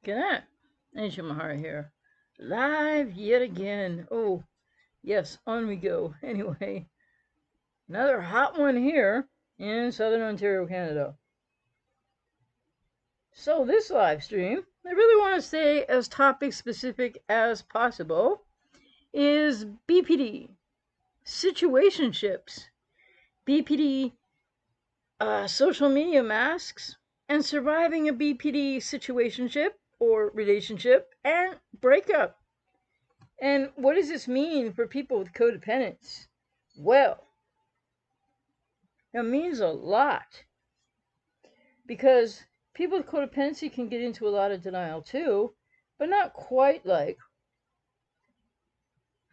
G'day, Asia Mahara here, live yet again. Oh, yes, on we go. Anyway, another hot one here in Southern Ontario, Canada. So, this live stream, I really want to stay as topic specific as possible, is BPD, situationships, BPD, social media masks, and surviving a BPD situationship or relationship and breakup. And what does this mean for people with codependence? Well, it means a lot because people with codependency can get into a lot of denial too, but not quite like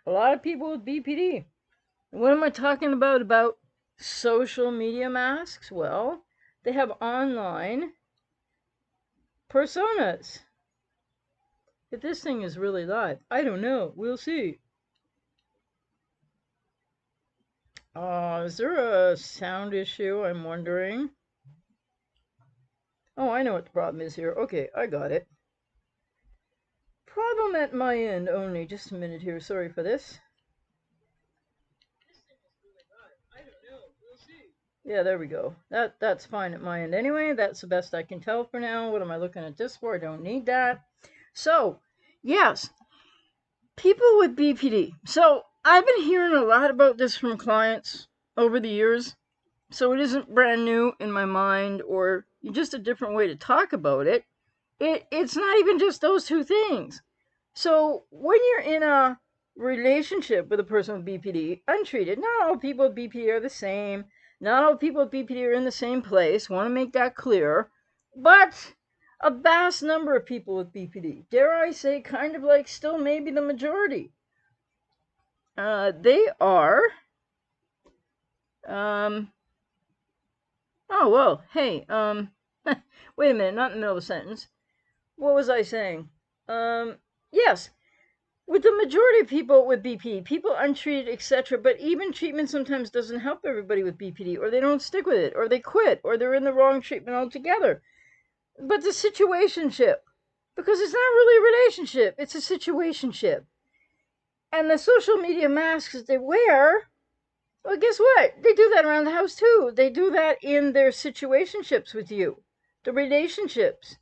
a lot of people with BPD. And what am I talking about? About social media masks? Well, they have online personas. If this thing is really live, I don't know. We'll see. Is there a sound issue? I'm wondering. Oh, I know what the problem is here. Okay, I got it. Problem at my end only. Just a minute here. Sorry for this. Yeah, there we go. That's fine at my end anyway. That's the best I can tell for now. What am I looking at this for? I don't need that. So, yes, people with BPD. So, I've been hearing a lot about this from clients over the years. So, it isn't brand new in my mind or just a different way to talk about it. It's not even just those two things. So when you're in a relationship with a person with BPD, untreated, not all people with BPD are the same. Not all people with BPD are in the same place. Want to make that clear. But a vast number of people with BPD, dare I say, kind of like still maybe the majority, they are. Oh well, hey. Wait a minute, not in the middle of a sentence. What was I saying? Yes, with the majority of people with BPD, people untreated, etc. But even treatment sometimes doesn't help everybody with BPD, or they don't stick with it, or they quit, or they're in the wrong treatment altogether. But the situationship, because it's not really a relationship, it's a situationship. And the social media masks they wear, well, guess what? They do that around the house too. They do that in their situationships with you, the relationships.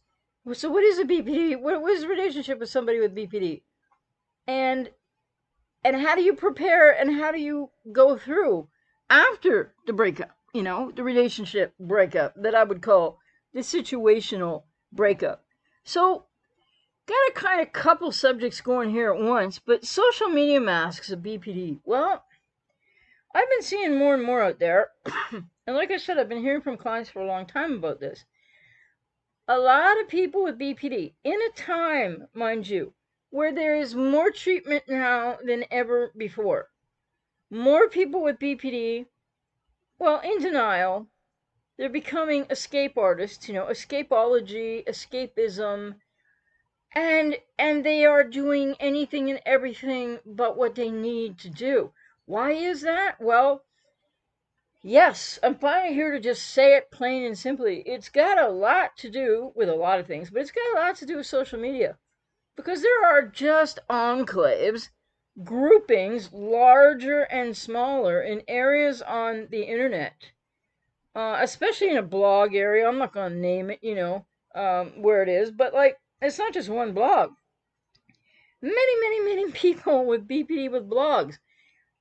So, what is a BPD? What is a relationship with somebody with BPD? And how do you prepare and how do you go through after the breakup, the relationship breakup that I would call the situational breakup. So got a kind of couple subjects going here at once, but social media masks of BPD. Well, I've been seeing more and more out there, and like I said, I've been hearing from clients for a long time about this. A lot of people with BPD, in a time, mind you, where there is more treatment now than ever before. More people with BPD, well, in denial. They're becoming escape artists, escapology, escapism, and they are doing anything and everything but what they need to do. Why is that? Well, yes, I'm finally here to just say it plain and simply. It's got a lot to do with a lot of things, but it's got a lot to do with social media. Because there are just enclaves, groupings, larger and smaller, in areas on the internet, especially in a blog area. I'm not going to name it, where it is, but like, it's not just one blog. Many, many, many people with BPD with blogs.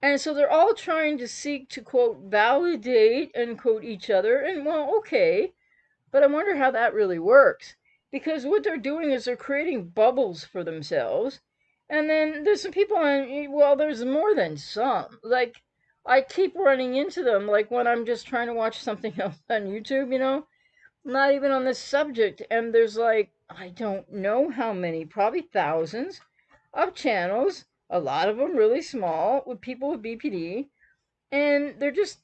And so they're all trying to seek to, quote, validate, unquote, each other. And well, okay, but I wonder how that really works. Because what they're doing is they're creating bubbles for themselves. And then there's some people on, well, there's more than some. Like, I keep running into them, like when I'm just trying to watch something else on YouTube, not even on this subject. And there's like, I don't know how many, probably thousands of channels, a lot of them really small, with people with BPD. And they're just,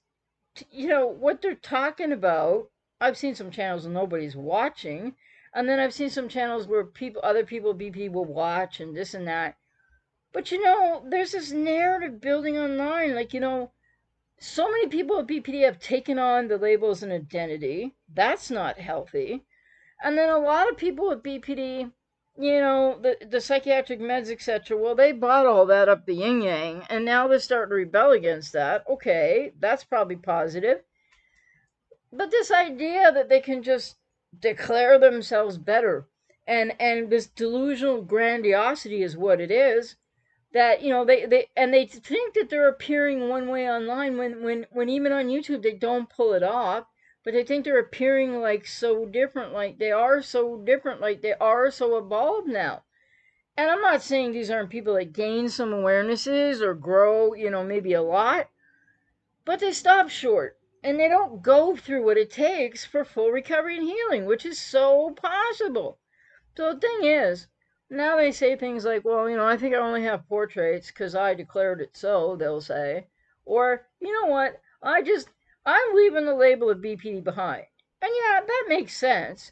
what they're talking about. I've seen some channels nobody's watching, and then I've seen some channels where other people BP will watch and this and that. But there's this narrative building online, like so many people with BPD have taken on the label as an identity. That's not healthy. And then a lot of people with BPD, the psychiatric meds, etc. Well, they bought all that up the yin yang, and now they're starting to rebel against that. Okay, that's probably positive. But this idea that they can just declare themselves better, and this delusional grandiosity is what it is. That they think that they're appearing one way online when even on YouTube they don't pull it off, but they think they're appearing like so different, like they are so different, like they are so evolved now. And I'm not saying these aren't people that gain some awarenesses or grow, maybe a lot, but they stop short and they don't go through what it takes for full recovery and healing, which is so possible. So the thing is, now they say things like, well, I think I only have poor traits because I declared it so, they'll say. Or, you know what, I'm leaving the label of BPD behind. And yeah, that makes sense.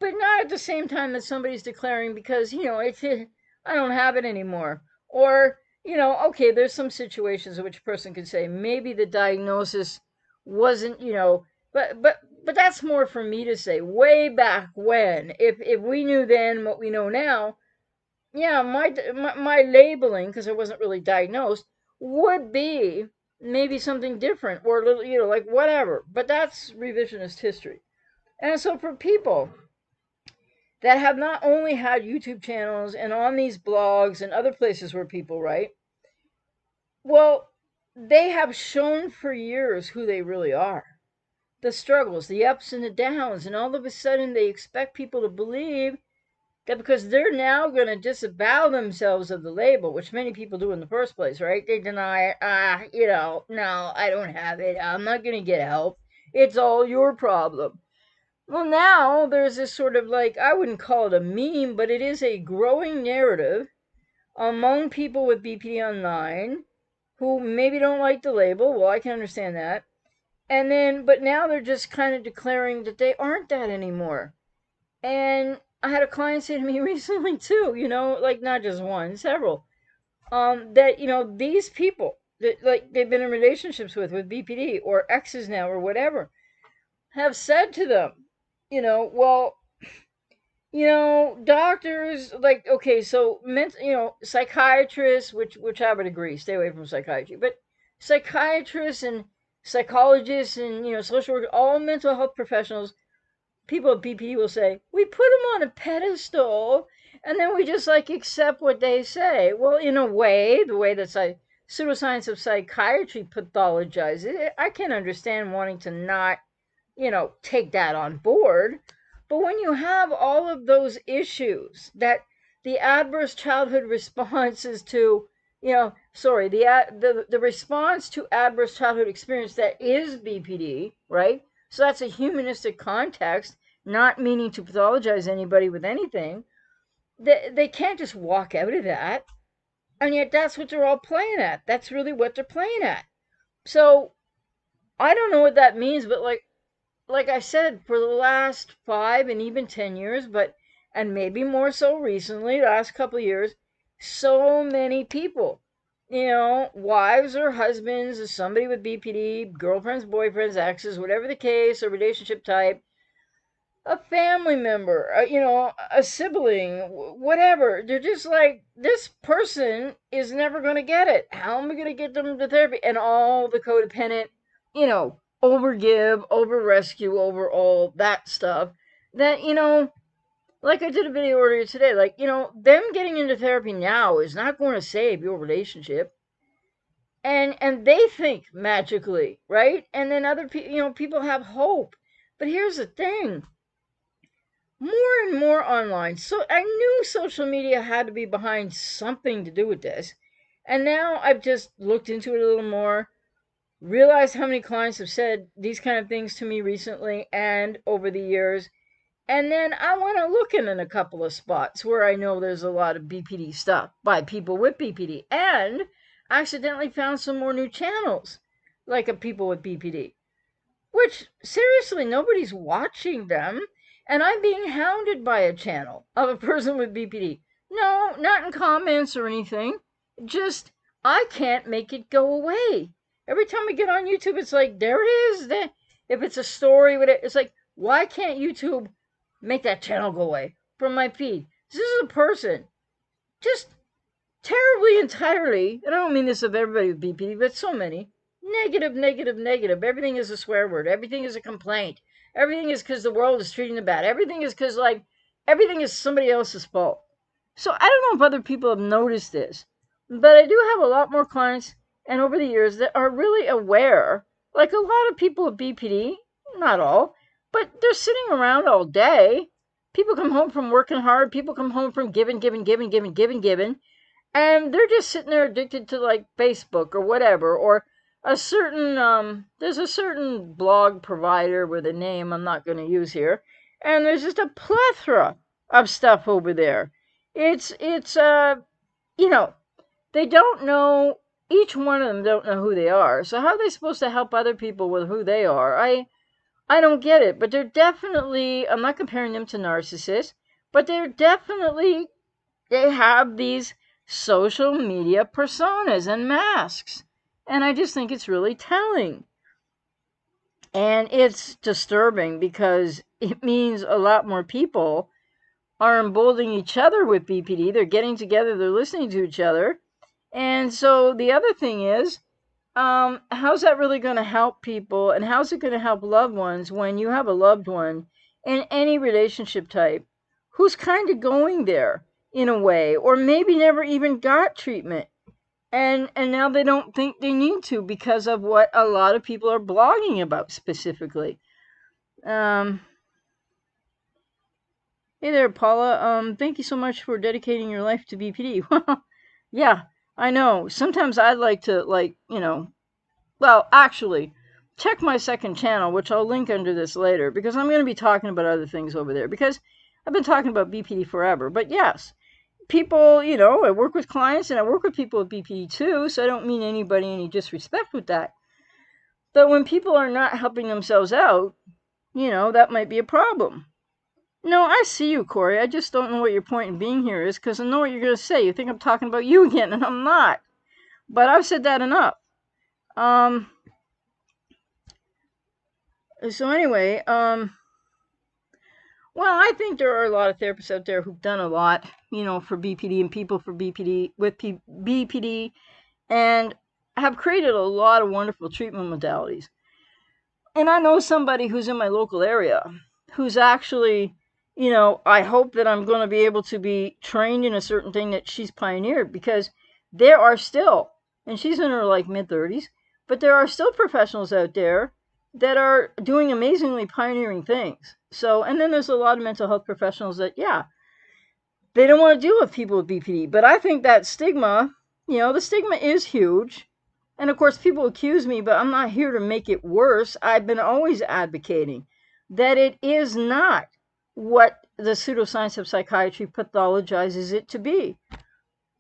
But not at the same time that somebody's declaring because, I don't have it anymore. Or, okay, there's some situations in which a person could say maybe the diagnosis wasn't, but that's more for me to say. Way back when, if we knew then what we know now, yeah, my labeling, because I wasn't really diagnosed, would be maybe something different or a little, like whatever. But that's revisionist history. And so for people that have not only had YouTube channels and on these blogs and other places where people write, well, they have shown for years who they really are. The struggles, the ups and the downs, and all of a sudden they expect people to believe that because they're now going to disavow themselves of the label, which many people do in the first place, right? They deny it. No, I don't have it. I'm not going to get help. It's all your problem. Well, now there's this sort of like, I wouldn't call it a meme, but it is a growing narrative among people with BPD online who maybe don't like the label. Well, I can understand that. And then, but now they're just kind of declaring that they aren't that anymore. And I had a client say to me recently too, like not just one, several, that, these people that like they've been in relationships with BPD or exes now or whatever, have said to them, well, doctors like, okay, so psychiatrists, which I would agree, stay away from psychiatry, but psychiatrists and psychologists and social workers, all mental health professionals, people at BPD will say, we put them on a pedestal and then we just like accept what they say. Well, in a way, the way that pseudoscience of psychiatry pathologizes it, I can understand wanting to not, take that on board. But when you have all of those issues that the adverse childhood responses to, the response to adverse childhood experience that is BPD, right? So that's a humanistic context, not meaning to pathologize anybody with anything. They can't just walk out of that. And yet that's what they're all playing at. That's really what they're playing at. So I don't know what that means, but like I said, for the last 5 and even 10 years, and maybe more so recently, last couple of years, so many people, wives or husbands of somebody with BPD, girlfriends, boyfriends, exes, whatever the case, or relationship type, a family member, a sibling, whatever. They're just like, this person is never going to get it. How am I going to get them to therapy? And all the codependent, overgive, over rescue, over all that stuff. That, like I did a video earlier today, like, them getting into therapy now is not going to save your relationship. And they think magically, right? And then other people, people have hope. But here's the thing. More and more online. So I knew social media had to be behind something to do with this. And now I've just looked into it a little more, realized how many clients have said these kind of things to me recently and over the years. And then I went to looking in a couple of spots where I know there's a lot of BPD stuff by people with BPD, and accidentally found some more new channels like of people with BPD, which seriously, nobody's watching them. And I'm being hounded by a channel of a person with BPD. No, not in comments or anything. Just, I can't make it go away. Every time I get on YouTube, it's like, there it is. If it's a story, it's like, why can't YouTube make that channel go away from my feed? This is a person just terribly entirely, and I don't mean this of everybody with BPD, but so many, negative, negative, negative. Everything is a swear word. Everything is a complaint. Everything is because the world is treating them bad. Everything is because, like, everything is somebody else's fault. So I don't know if other people have noticed this, but I do have a lot more clients, and over the years, that are really aware. Like, a lot of people with BPD, not all, but they're sitting around all day. People come home from working hard. People come home from giving, giving, giving, giving, giving, giving, and they're just sitting there addicted to, like, Facebook or whatever, or a certain there's a certain blog provider with a name I'm not going to use here, and there's just a plethora of stuff over there. It's you know, they don't know, each one of them don't know who they are, so how are they supposed to help other people with who they are? I don't get it, but they're definitely, I'm not comparing them to narcissists, but they have these social media personas and masks. And I just think it's really telling. And it's disturbing because it means a lot more people are emboldening each other with BPD. They're getting together, they're listening to each other. And so the other thing is, how's that really going to help people? And how's it going to help loved ones when you have a loved one in any relationship type who's kind of going there in a way, or maybe never even got treatment? And now they don't think they need to because of what a lot of people are blogging about specifically. Um, hey there, Paula. Thank you so much for dedicating your life to BPD. Yeah, I know. Sometimes I'd like to, like, well, actually, check my second channel, which I'll link under this later, because I'm going to be talking about other things over there, because I've been talking about BPD forever. But yes, people, I work with clients and I work with people with BPD too, so I don't mean anybody any disrespect with that. But when people are not helping themselves out, that might be a problem. No, I see you, Corey. I just don't know what your point in being here is, because I know what you're going to say. You think I'm talking about you again, and I'm not. But I've said that enough. So anyway, well, I think there are a lot of therapists out there who've done a lot, for BPD and people for BPD with BPD, and have created a lot of wonderful treatment modalities. And I know somebody who's in my local area who's actually, I hope that I'm going to be able to be trained in a certain thing that she's pioneered, because there are still, and she's in her like mid-30s, but there are still professionals out there that are doing amazingly pioneering things. So, and then there's a lot of mental health professionals that, yeah, they don't want to deal with people with BPD. But I think that stigma, the stigma is huge. And of course, people accuse me, but I'm not here to make it worse. I've been always advocating that it is not what the pseudoscience of psychiatry pathologizes it to be.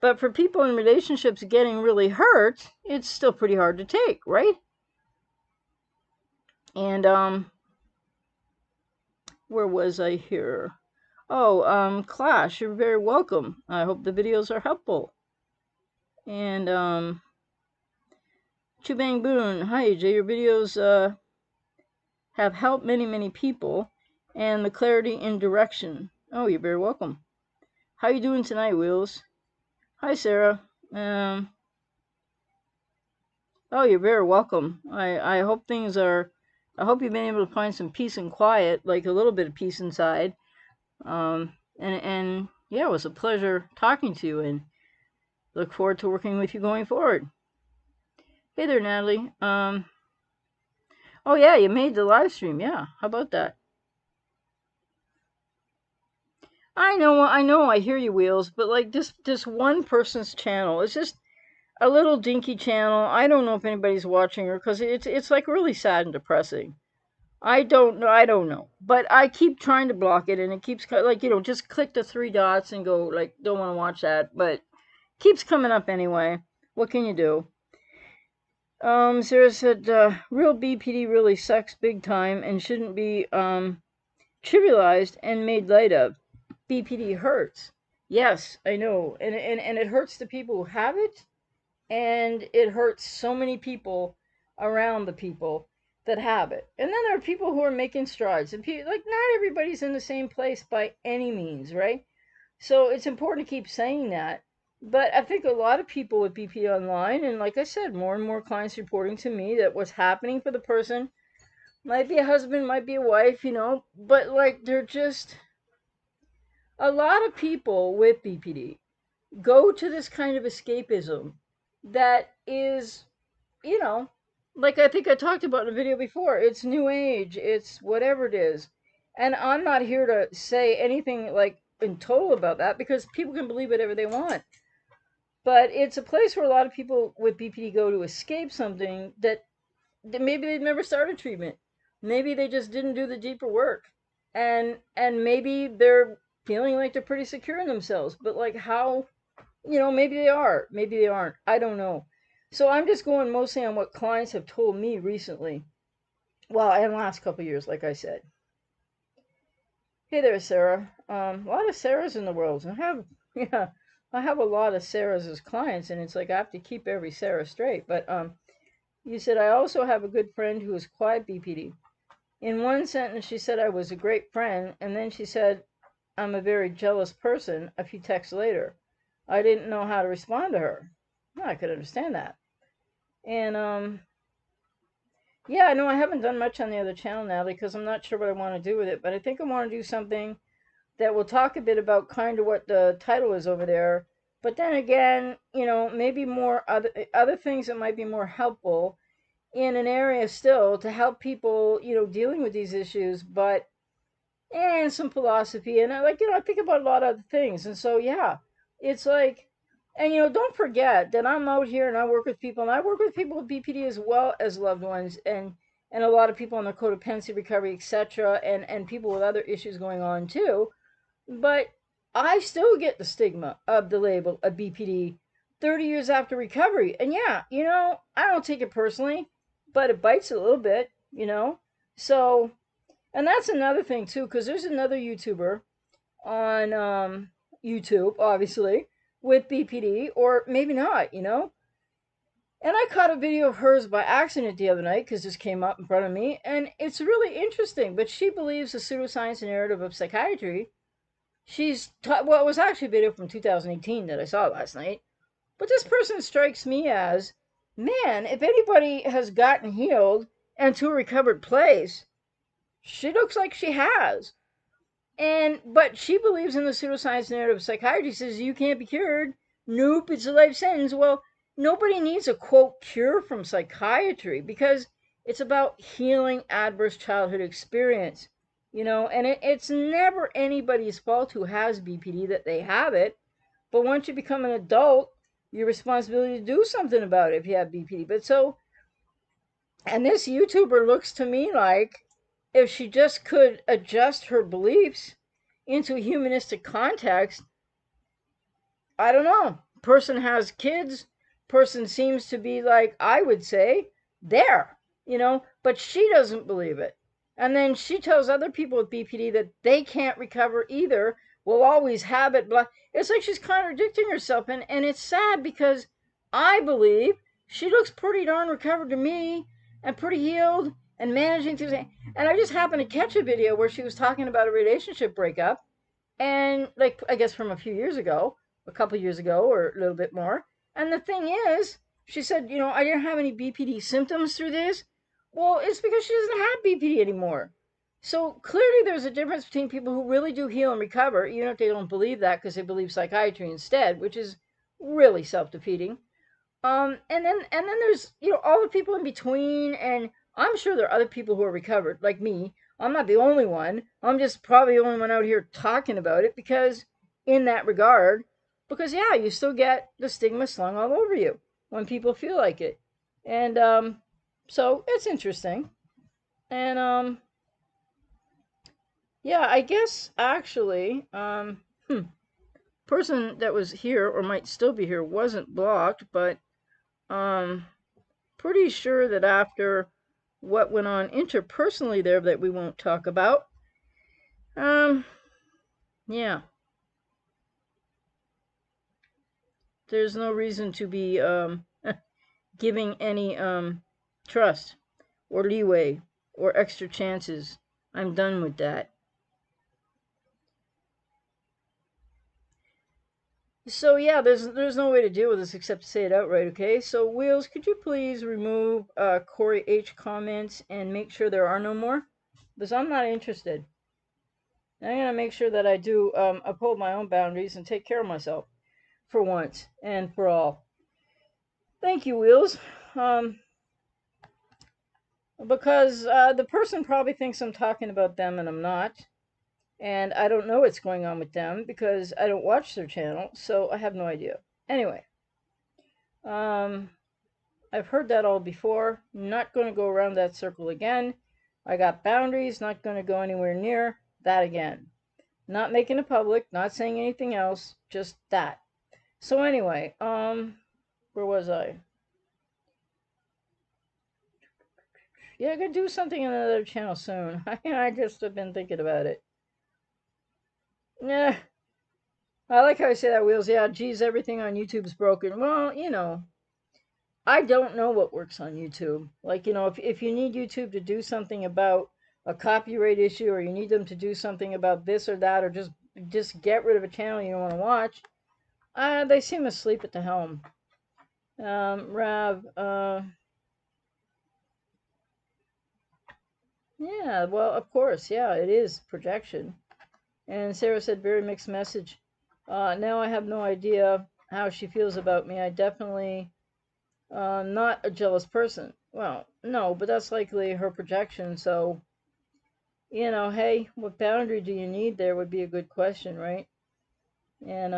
But for people in relationships getting really hurt, it's still pretty hard to take, right? And where was I here? Oh, Clash, you're very welcome. I hope the videos are helpful. And Chubang Boon, hi Jay, your videos have helped many, many people, and the clarity in direction. Oh, you're very welcome. How you doing tonight, Wheels? Hi, Sarah. Oh, you're very welcome. I hope I hope you've been able to find some peace and quiet, like a little bit of peace inside. And yeah, it was a pleasure talking to you, and look forward to working with you going forward. Hey there, Natalie. Oh yeah, you made the live stream. Yeah, how about that? I know, I hear you, Wheels, but like this one person's channel, it's just a little dinky channel. I don't know if anybody's watching her, because it's like really sad and depressing. I don't know, but I keep trying to block it, and it keeps like, just click the three dots and go like, don't want to watch that, but keeps coming up anyway. What can you do? Sarah said, real BPD really sucks big time and shouldn't be trivialized and made light of. BPD hurts. Yes, I know, and it hurts the people who have it, and it hurts so many people around the people that have it. And then there are people who are making strides, and like, not everybody's in the same place by any means, right? So it's important to keep saying that. But I think a lot of people with BPD online, and like I said, more and more clients reporting to me that what's happening for the person might be a husband, might be a wife, but like they're just a lot of people with BPD go to this kind of escapism that is, you know, like I think I talked about in a video before, it's new age, it's whatever it is. And I'm not here to say anything like in total about that because people can believe whatever they want. But it's a place where a lot of people with BPD go to escape something that maybe they've never started treatment. Maybe they just didn't do the deeper work. And maybe they're feeling like they're pretty secure in themselves, but like how, maybe they are, maybe they aren't. I don't know. So I'm just going mostly on what clients have told me recently. Well, in the last couple of years, like I said. Hey there, Sarah. A lot of Sarahs in the world. Yeah, I have a lot of Sarahs as clients, and it's like I have to keep every Sarah straight. But you said I also have a good friend who is quite BPD. In one sentence, she said I was a great friend, and then she said I'm a very jealous person a few texts later. I didn't know how to respond to her. Well, I could understand that. And yeah, no, I haven't done much on the other channel now because I'm not sure what I want to do with it, but I think I want to do something that will talk a bit about kind of what the title is over there. But then again, maybe more other things that might be more helpful in an area still to help people, dealing with these issues, but and some philosophy. And I think about a lot of other things. And so, yeah, it's like, and don't forget that I'm out here and I work with people, and I work with people with BPD as well as loved ones, and a lot of people on the codependency recovery, etc., and people with other issues going on too. But I still get the stigma of the label of BPD 30 years after recovery. And yeah, I don't take it personally, but it bites a little bit. So, and that's another thing too, because there's another YouTuber on YouTube, obviously, with BPD, or maybe not. And I caught a video of hers by accident the other night because this came up in front of me, and it's really interesting. But she believes the pseudoscience narrative of psychiatry. Well, it was actually a video from 2018 that I saw last night. But this person strikes me as, man, if anybody has gotten healed and to a recovered place, she looks like she has. But she believes in the pseudoscience narrative of psychiatry, says you can't be cured. Nope, it's a life sentence. Well, nobody needs a quote cure from psychiatry because it's about healing adverse childhood experience. And it's never anybody's fault who has BPD that they have it. But once you become an adult, your responsibility to do something about it if you have BPD. But so, and this YouTuber looks to me like if she just could adjust her beliefs into a humanistic context, I don't know. Person has kids, person seems to be like, I would say, but she doesn't believe it. And then she tells other people with BPD that they can't recover either, will always have it. It's like she's contradicting herself. And it's sad because I believe she looks pretty darn recovered to me and pretty healed and managing things. And I just happened to catch a video where she was talking about a relationship breakup, and like I guess from a few years ago, a couple years ago, or a little bit more. And the thing is, she said, I didn't have any BPD symptoms through this. Well, it's because she doesn't have BPD anymore. So clearly, there's a difference between people who really do heal and recover, even if they don't believe that because they believe psychiatry instead, which is really self-defeating. And then there's all the people in between, and I'm sure there are other people who are recovered like me. I'm not the only one. I'm just probably the only one out here talking about it because in that regard, because yeah, you still get the stigma slung all over you when people feel like it. And so it's interesting. And yeah, I guess actually person that was here or might still be here wasn't blocked, but um pretty sure that after what went on interpersonally there that we won't talk about, um, yeah, there's no reason to be giving any trust or leeway or extra chances. I'm done with that. So yeah, there's no way to deal with this except to say it outright, okay? So Wheels, could you please remove Corey H comments and make sure there are no more? Because I'm not interested. I'm gonna make sure that I do uphold my own boundaries and take care of myself for once and for all. Thank you, Wheels. Um, because the person probably thinks I'm talking about them and I'm not. And I don't know what's going on with them because I don't watch their channel, so I have no idea. Anyway, um, I've heard that all before. Not going to go around that circle again. I got boundaries, not going to go anywhere near that again. Not making it public, not saying anything else, just that. So anyway, where was I? Yeah, I could do something on another channel soon. I just have been thinking about it. Yeah, I like how I say that, Wheels. Yeah, geez, everything on YouTube's broken. Well, I don't know what works on YouTube. Like, if you need YouTube to do something about a copyright issue, or you need them to do something about this or that, or just get rid of a channel you don't want to watch, they seem asleep at the helm. Rav, yeah, well, of course, yeah, it is projection. And Sarah said, very mixed message. Now I have no idea how she feels about me. I definitely not a jealous person. Well, no, but that's likely her projection. So, hey, what boundary do you need there would be a good question, right? And,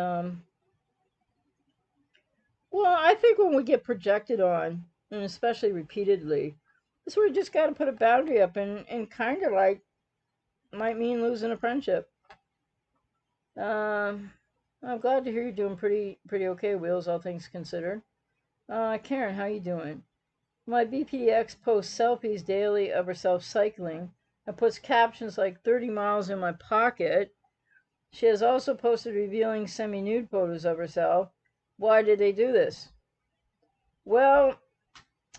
well, I think when we get projected on, and especially repeatedly, that's where we just got to put a boundary up and kind of like might mean losing a friendship. Um, I'm glad to hear you're doing pretty okay, Wheels, all things considered. Karen, how you doing? My BPX posts selfies daily of herself cycling and puts captions like 30 miles in my pocket. She has also posted revealing semi-nude photos of herself. Why did they do this? Well,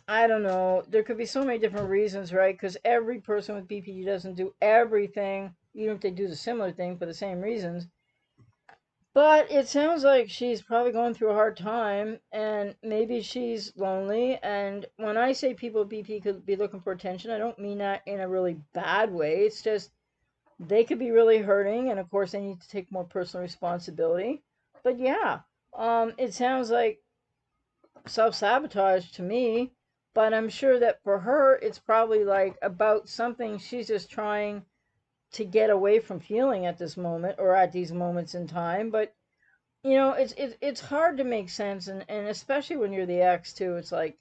I don't know. There could be so many different reasons, right? Because every person with BPD doesn't do everything, even if they do the similar thing for the same reasons. But it sounds like she's probably going through a hard time and maybe she's lonely. And when I say people with BP could be looking for attention, I don't mean that in a really bad way. It's just they could be really hurting. And of course, they need to take more personal responsibility. But yeah, it sounds like self sabotage to me. But I'm sure that for her, it's probably like about something she's just trying to get away from feeling at this moment or at these moments in time. But it's hard to make sense, and especially when you're the ex too. It's like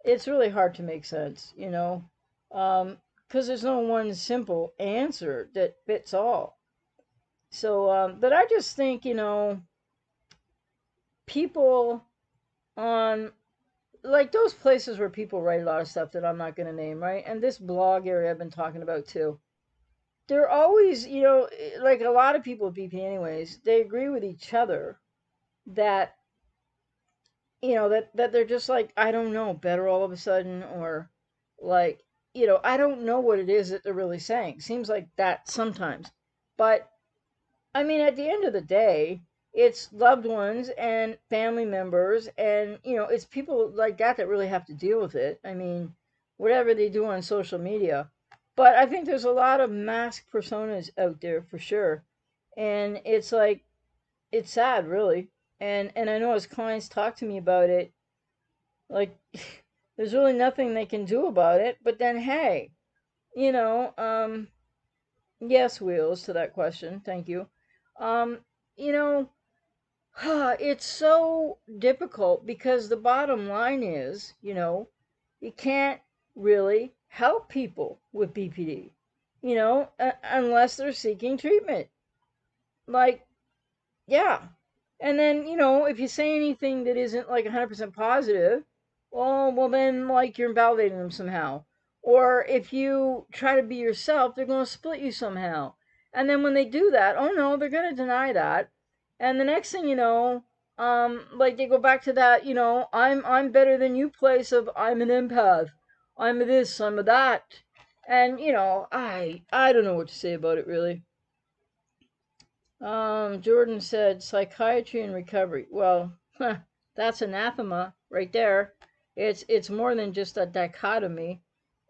it's really hard to make sense, because there's no one simple answer that fits all. So, but I just think people on like those places where people write a lot of stuff that I'm not going to name, right? And this blog area I've been talking about too. They're always, like a lot of people at BP, anyways. They agree with each other that that they're just like, I don't know, better all of a sudden, or like, I don't know what it is that they're really saying. Seems like that sometimes. But I mean, at the end of the day, it's loved ones and family members, and it's people like that that really have to deal with it. I mean, whatever they do on social media. But I think there's a lot of masked personas out there for sure. And it's like it's sad, really. And I know as clients talk to me about it, like there's really nothing they can do about it. But then, hey, you know, um, yes, Wheels, to that question. Thank you. Um, you know, it's so difficult because the bottom line is, you can't really help people with BPD, unless they're seeking treatment. Like, yeah. And then, if you say anything that isn't like 100% positive, well, then like you're invalidating them somehow. Or if you try to be yourself, they're going to split you somehow. And then when they do that, oh no, they're going to deny that. And the next thing you know, like they go back to that, I'm better than you place of I'm an empath. I'm a this, I'm a that. And I don't know what to say about it really. Jordan said psychiatry and recovery. Well, that's anathema right there. It's more than just a dichotomy.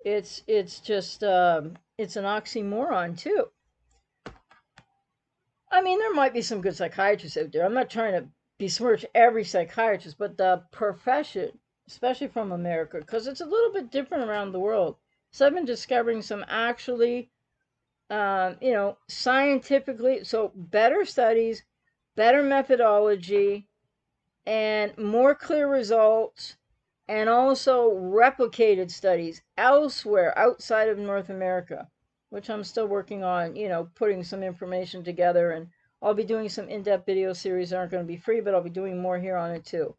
It's just it's an oxymoron too. I mean, there might be some good psychiatrists out there. I'm not trying to besmirch every psychiatrist, but the profession, especially from America, because it's a little bit different around the world. So I've been discovering some actually, scientifically, so better studies, better methodology, and more clear results, and also replicated studies elsewhere outside of North America, which I'm still working on, putting some information together. And I'll be doing some in-depth video series that aren't going to be free, but I'll be doing more here on it too.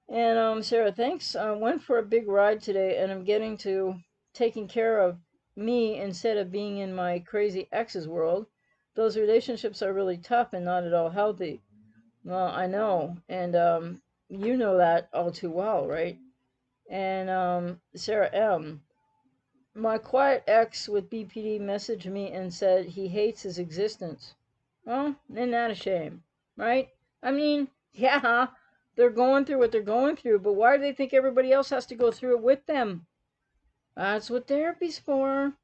And Sarah, thanks. I went for a big ride today, and I'm getting to taking care of me instead of being in my crazy ex's world. Those relationships are really tough and not at all healthy. Well, I know, and you know that all too well, right? And Sarah M. My quiet ex with BPD messaged me and said he hates his existence. Well, isn't that a shame, right? I mean, yeah, they're going through what they're going through, but why do they think everybody else has to go through it with them? That's what therapy's for.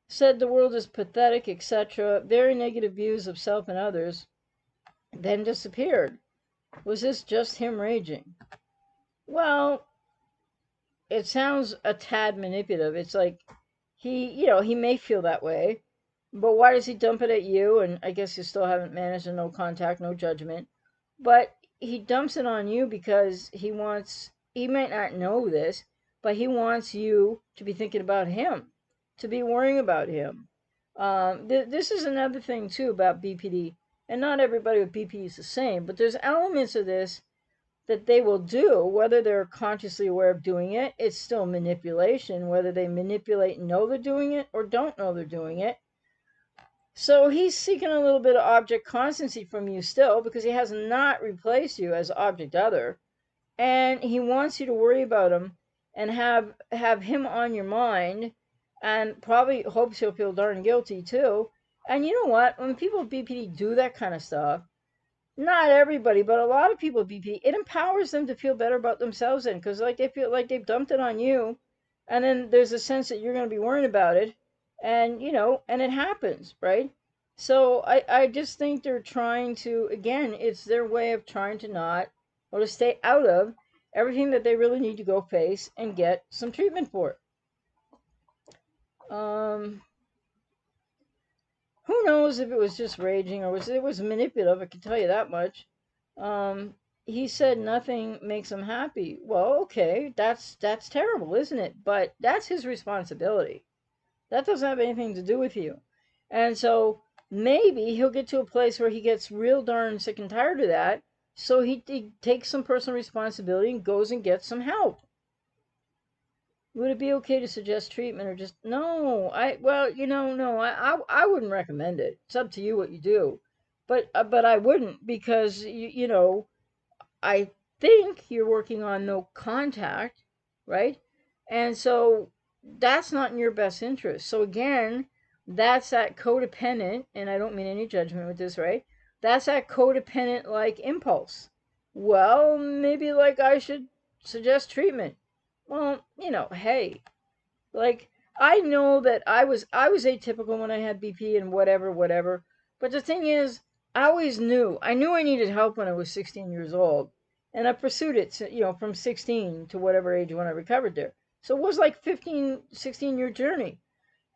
Said the world is pathetic, etc. Very negative views of self and others. Then disappeared. Was this just him raging? Well, it sounds a tad manipulative. It's like he may feel that way, but why does he dump it at you? And I guess you still haven't managed a no contact, no judgment. But he dumps it on you because he might not know this, but he wants you to be thinking about him, to be worrying about him. This is another thing too about BPD, and not everybody with BPD is the same, but there's elements of this that they will do, whether they're consciously aware of doing it, it's still manipulation, whether they manipulate and know they're doing it or don't know they're doing it. So he's seeking a little bit of object constancy from you still because he has not replaced you as object other. And he wants you to worry about him and have him on your mind, and probably hopes he'll feel darn guilty too. And you know what? When people with BPD do that kind of stuff, not everybody, but a lot of people with BPD, it empowers them to feel better about themselves then, because like they feel like they've dumped it on you, and then there's a sense that you're going to be worrying about it, and and it happens, right? So I just think they're trying to, again, it's their way of trying to not, or to stay out of everything that they really need to go face and get some treatment for it. Who knows if it was just raging or it was manipulative? I can tell you that much. Um, he said nothing makes him happy. Well, okay, that's terrible, isn't it? But that's his responsibility. That doesn't have anything to do with you. And so maybe he'll get to a place where he gets real darn sick and tired of that. So he takes some personal responsibility and goes and gets some help. Would it be okay to suggest treatment or just no? No, I wouldn't recommend it. It's up to you what you do, but I wouldn't because I think you're working on no contact, right? And so that's not in your best interest. So again, that's that codependent, and I don't mean any judgment with this, right? That's that codependent like impulse. Well, maybe like I should suggest treatment. Well, hey, like I know that I was atypical when I had BP and whatever. But the thing is, I knew I needed help when I was 16 years old, and I pursued it, from 16 to whatever age when I recovered there. So it was like 15, 16-year journey.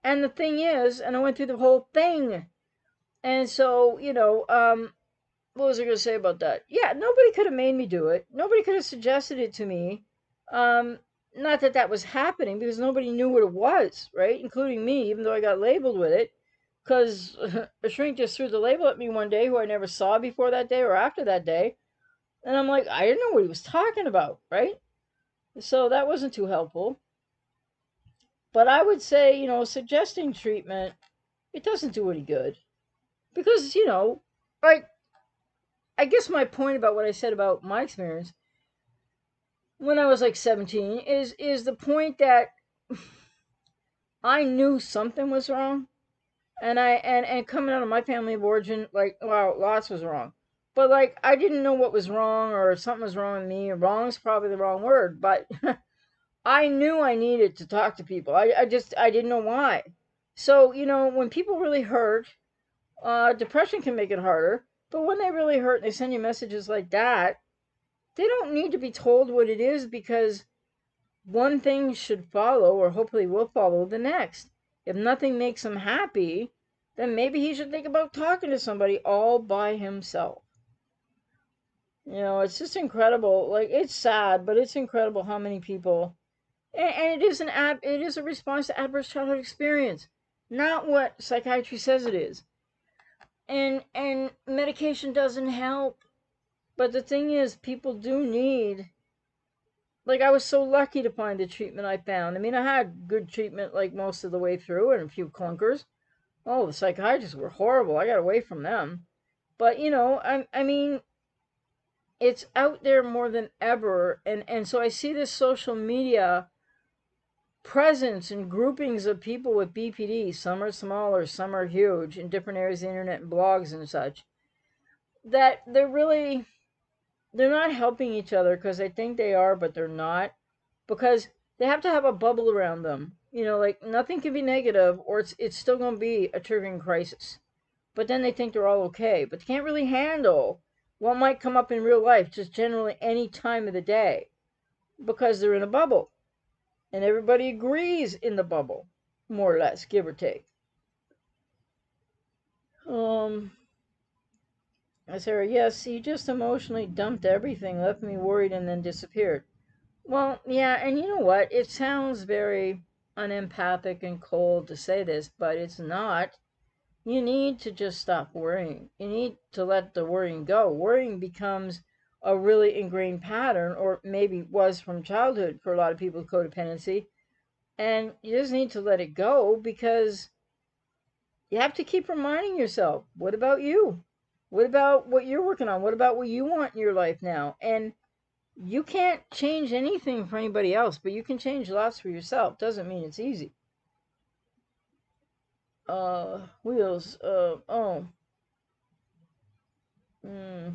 And the thing is, and I went through the whole thing. And so, what was I going to say about that? Yeah, nobody could have made me do it. Nobody could have suggested it to me. Um, Not that that was happening because nobody knew what it was, right? Including me, even though I got labeled with it. Because a shrink just threw the label at me one day who I never saw before that day or after that day. And I'm like, I didn't know what he was talking about, right? So that wasn't too helpful. But I would say, suggesting treatment, it doesn't do any good. Because, like, I guess my point about what I said about my experience when I was like 17 is the point that I knew something was wrong, And coming out of my family of origin, like, wow, lots was wrong. But like, I didn't know what was wrong, or something was wrong with me. Or wrong's probably the wrong word, but I knew I needed to talk to people. I didn't know why. So, when people really hurt, depression can make it harder. But when they really hurt and they send you messages like that, they don't need to be told what it is, because one thing should follow, or hopefully will follow, the next. If nothing makes him happy, then maybe he should think about talking to somebody all by himself. It's just incredible. Like, it's sad, but it's incredible how many people, and it is a response to adverse childhood experience, not what psychiatry says it is. And medication doesn't help. But the thing is, people do need, like, I was so lucky to find the treatment I found. I mean, I had good treatment like most of the way through, and a few clunkers. Oh, the psychiatrists were horrible. I got away from them. But I mean, it's out there more than ever, and so I see this social media presence and groupings of people with BPD. Some are smaller, some are huge, in different areas of the internet and blogs and such. That they're not helping each other, because they think they are, but they're not, because they have to have a bubble around them. Like, nothing can be negative, or it's still going to be a triggering crisis. But then they think they're all okay, but they can't really handle what might come up in real life, just generally any time of the day, because they're in a bubble, and everybody agrees in the bubble, more or less, give or take. Sarah, yes, he just emotionally dumped everything, left me worried, and then disappeared. Well, yeah, and you know what? It sounds very unempathic and cold to say this, but it's not. You need to just stop worrying. You need to let the worrying go. Worrying becomes a really ingrained pattern, or maybe was from childhood for a lot of people with codependency. And you just need to let it go, because you have to keep reminding yourself, what about you? What about what you're working on? What about what you want in your life now? And you can't change anything for anybody else, but you can change lots for yourself. Doesn't mean it's easy. Wheels. Oh. Hmm.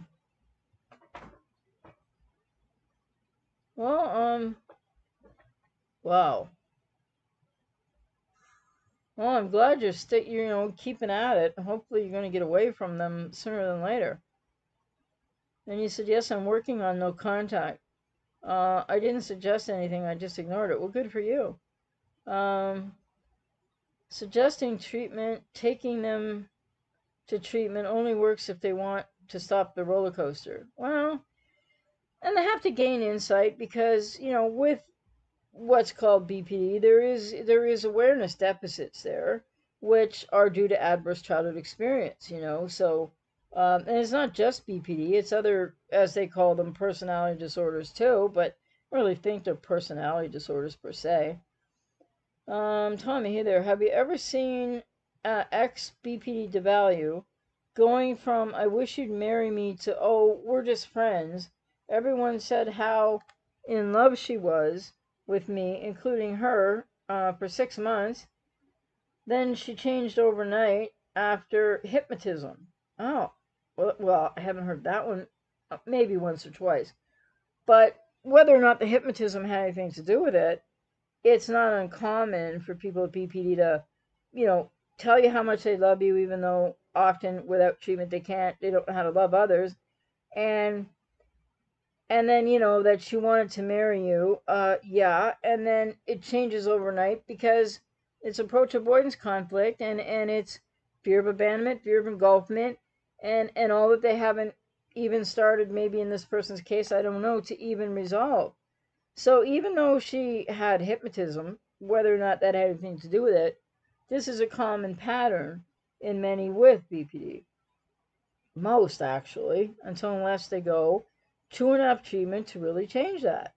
Well, wow. Well, I'm glad you're keeping at it. Hopefully you're going to get away from them sooner than later. And you said, yes, I'm working on no contact. I didn't suggest anything. I just ignored it. Well, good for you. Um, Suggesting treatment, taking them to treatment only works if they want to stop the roller coaster. Well, and they have to gain insight, because, with what's called BPD, there is awareness deficits there, which are due to adverse childhood experience. So, and it's not just BPD; it's other, as they call them, personality disorders too. But I don't really think they're personality disorders per se. Tommy, hey there. Have you ever seen ex BPD devalue, going from "I wish you'd marry me" to "Oh, we're just friends"? Everyone said how in love she was with me, including her, for 6 months. Then she changed overnight after hypnotism. Oh, well, I haven't heard that one. Maybe once or twice. But whether or not the hypnotism had anything to do with it, it's not uncommon for people with BPD to, tell you how much they love you, even though often without treatment they don't know how to love others. And then, that she wanted to marry you. Yeah. And then it changes overnight, because it's approach avoidance conflict, and it's fear of abandonment, fear of engulfment, and all that they haven't even started, maybe in this person's case, I don't know, to even resolve. So even though she had hypnotism, whether or not that had anything to do with it, this is a common pattern in many with BPD. Most, actually, until unless they go to enough treatment to really change that.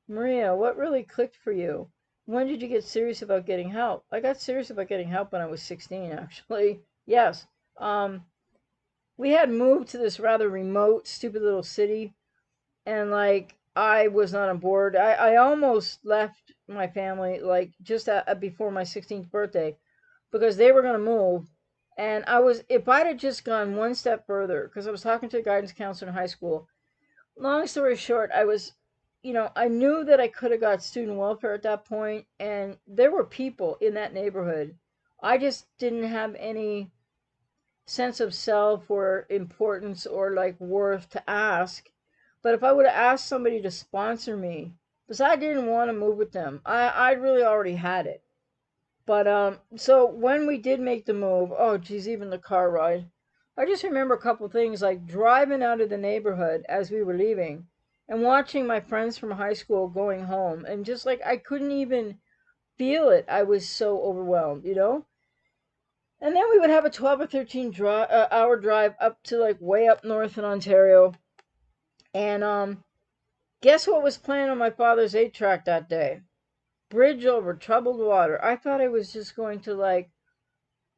Maria, what really clicked for you? When did you get serious about getting help? I got serious about getting help when I was 16, actually. Yes. We had moved to this rather remote, stupid little city, and like, I was not on board. I almost left my family, like, just before my 16th birthday, because they were going to move. And if I'd have just gone one step further, because I was talking to a guidance counselor in high school, long story short, I knew that I could have got student welfare at that point, and there were people in that neighborhood. I just didn't have any sense of self or importance or like worth to ask. But if I would have asked somebody to sponsor me, because I didn't want to move with them, I really already had it. But so when we did make the move, oh geez, even the car ride, I just remember a couple things like driving out of the neighborhood as we were leaving and watching my friends from high school going home, and just like I couldn't even feel it. I was so overwhelmed. And then we would have a 12 or 13 hour drive up to like way up north in Ontario. And guess what was playing on my father's 8 track that day? Bridge over troubled water. I thought I was just going to like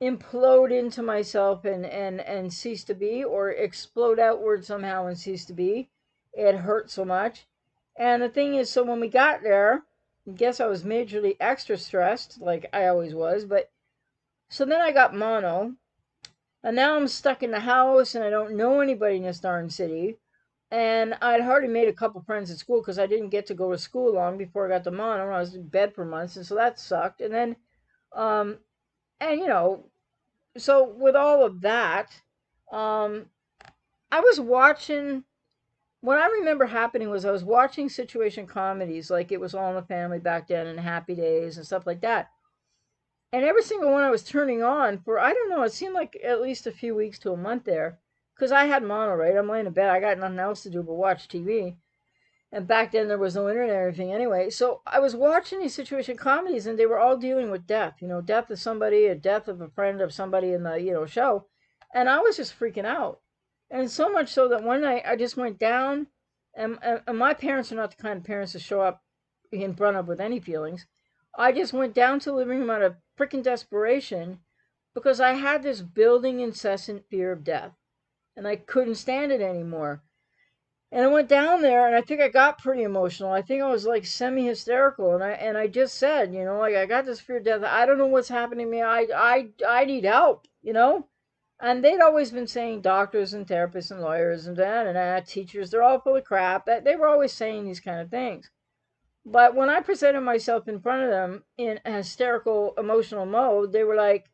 implode into myself and cease to be, or explode outward somehow and cease to be. It hurt so much. And the thing is, so when we got there, I guess I was majorly extra stressed, like I always was. But so then I got mono, and now I'm stuck in the house and I don't know anybody in this darn city. And I'd already made a couple friends at school because I didn't get to go to school long before I got the mono. I was in bed for months, and so that sucked. And then, um, and so with all of that, um, I was watching. What I remember happening was I was watching situation comedies like It Was All in the Family back then, and Happy Days and stuff like that. And every single one I was turning on for, I don't know, it seemed like at least a few weeks to a month there. Because I had mono, right? I'm laying in bed. I got nothing else to do but watch TV. And back then there was no internet or anything anyway. So I was watching these situation comedies, and they were all dealing with death. Death of somebody, a death of a friend of somebody in the, show. And I was just freaking out. And so much so that one night I just went down, and my parents are not the kind of parents to show up in front of with any feelings. I just went down to the living room out of freaking desperation because I had this building incessant fear of death, and I couldn't stand it anymore. And I went down there, and I think I got pretty emotional. I think I was like semi hysterical, and I just said, like, I got this fear of death. I don't know what's happening to me. I need help. And they'd always been saying, doctors and therapists and lawyers and that and that, teachers, they're all full of crap. That they were always saying these kind of things. But when I presented myself in front of them in a hysterical, emotional mode, they were like,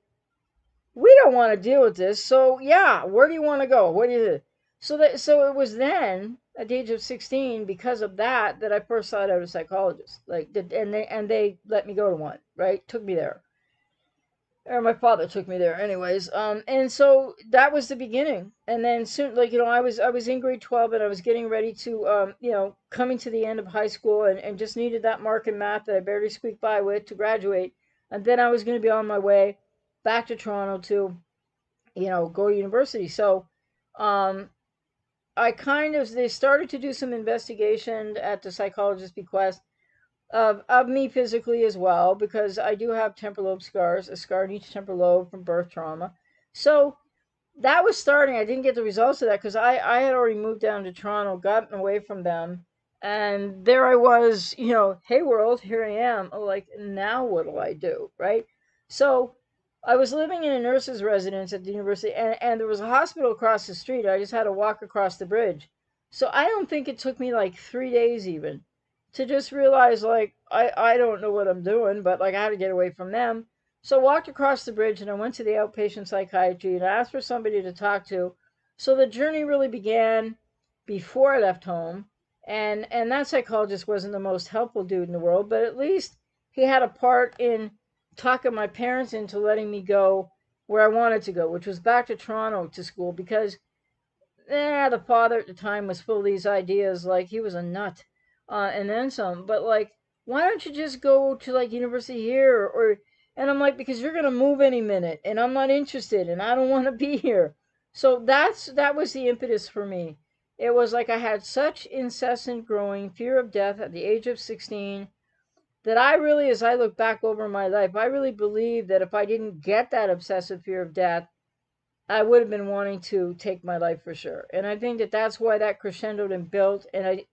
"We don't want to deal with this. So yeah, where do you want to go? What do you?" So it was then at the age of 16, because of that I first sought out a psychologist. And they let me go to one. Right, took me there. Or my father took me there, anyways. And so that was the beginning. And then soon, like, I was in grade 12, and I was getting ready to, coming to the end of high school, and just needed that mark in math that I barely squeaked by with to graduate. And then I was going to be on my way back to Toronto to, go to university. So, um, they started to do some investigation at the psychologist's bequest of me physically as well, because I do have temporal lobe scars, a scar in each temporal lobe from birth trauma. So that was starting. I didn't get the results of that because I had already moved down to Toronto, gotten away from them. And there I was, hey world, here I am. Like, now what do I do? Right? So I was living in a nurse's residence at the university, and there was a hospital across the street. I just had to walk across the bridge. So I don't think it took me like 3 days even to just realize, like, I don't know what I'm doing, but like I had to get away from them. So I walked across the bridge, and I went to the outpatient psychiatry, and I asked for somebody to talk to. So the journey really began before I left home. And that psychologist wasn't the most helpful dude in the world, but at least he had a part in talking my parents into letting me go where I wanted to go, which was back to Toronto to school, because the father at the time was full of these ideas, like he was a nut, and then some. But like, why don't you just go to like university here, and I'm like, because you're gonna move any minute, and I'm not interested, and I don't want to be here. So that was the impetus for me. It was like I had such incessant growing fear of death at the age of 16 that I really, as I look back over my life, I really believe that if I didn't get that obsessive fear of death, I would have been wanting to take my life for sure. And I think that that's why that crescendoed and built. And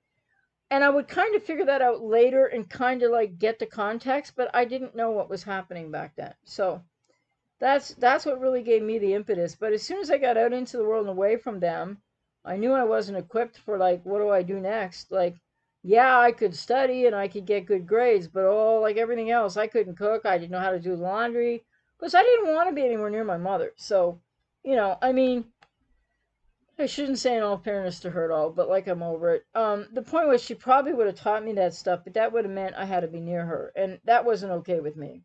I would kind of figure that out later and kind of like get the context, but I didn't know what was happening back then. So That's what really gave me the impetus. But as soon as I got out into the world and away from them, I knew I wasn't equipped for, like, what do I do next? Like, yeah, I could study and I could get good grades, but oh, like everything else, I couldn't cook. I didn't know how to do laundry because I didn't want to be anywhere near my mother. So, I mean, I shouldn't say in all fairness to her at all, but like I'm over it. The point was she probably would have taught me that stuff, but that would have meant I had to be near her, and that wasn't okay with me.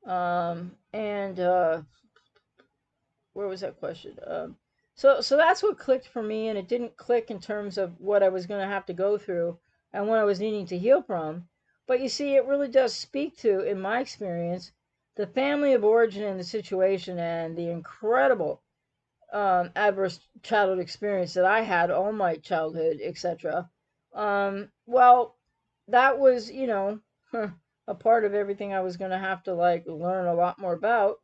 And where was that question? So that's what clicked for me, and it didn't click in terms of what I was going to have to go through and what I was needing to heal from. But you see, it really does speak to, in my experience, the family of origin and the situation and the incredible adverse childhood experience that I had all my childhood, etc. Well, that was, a part of everything I was going to have to, like, learn a lot more about.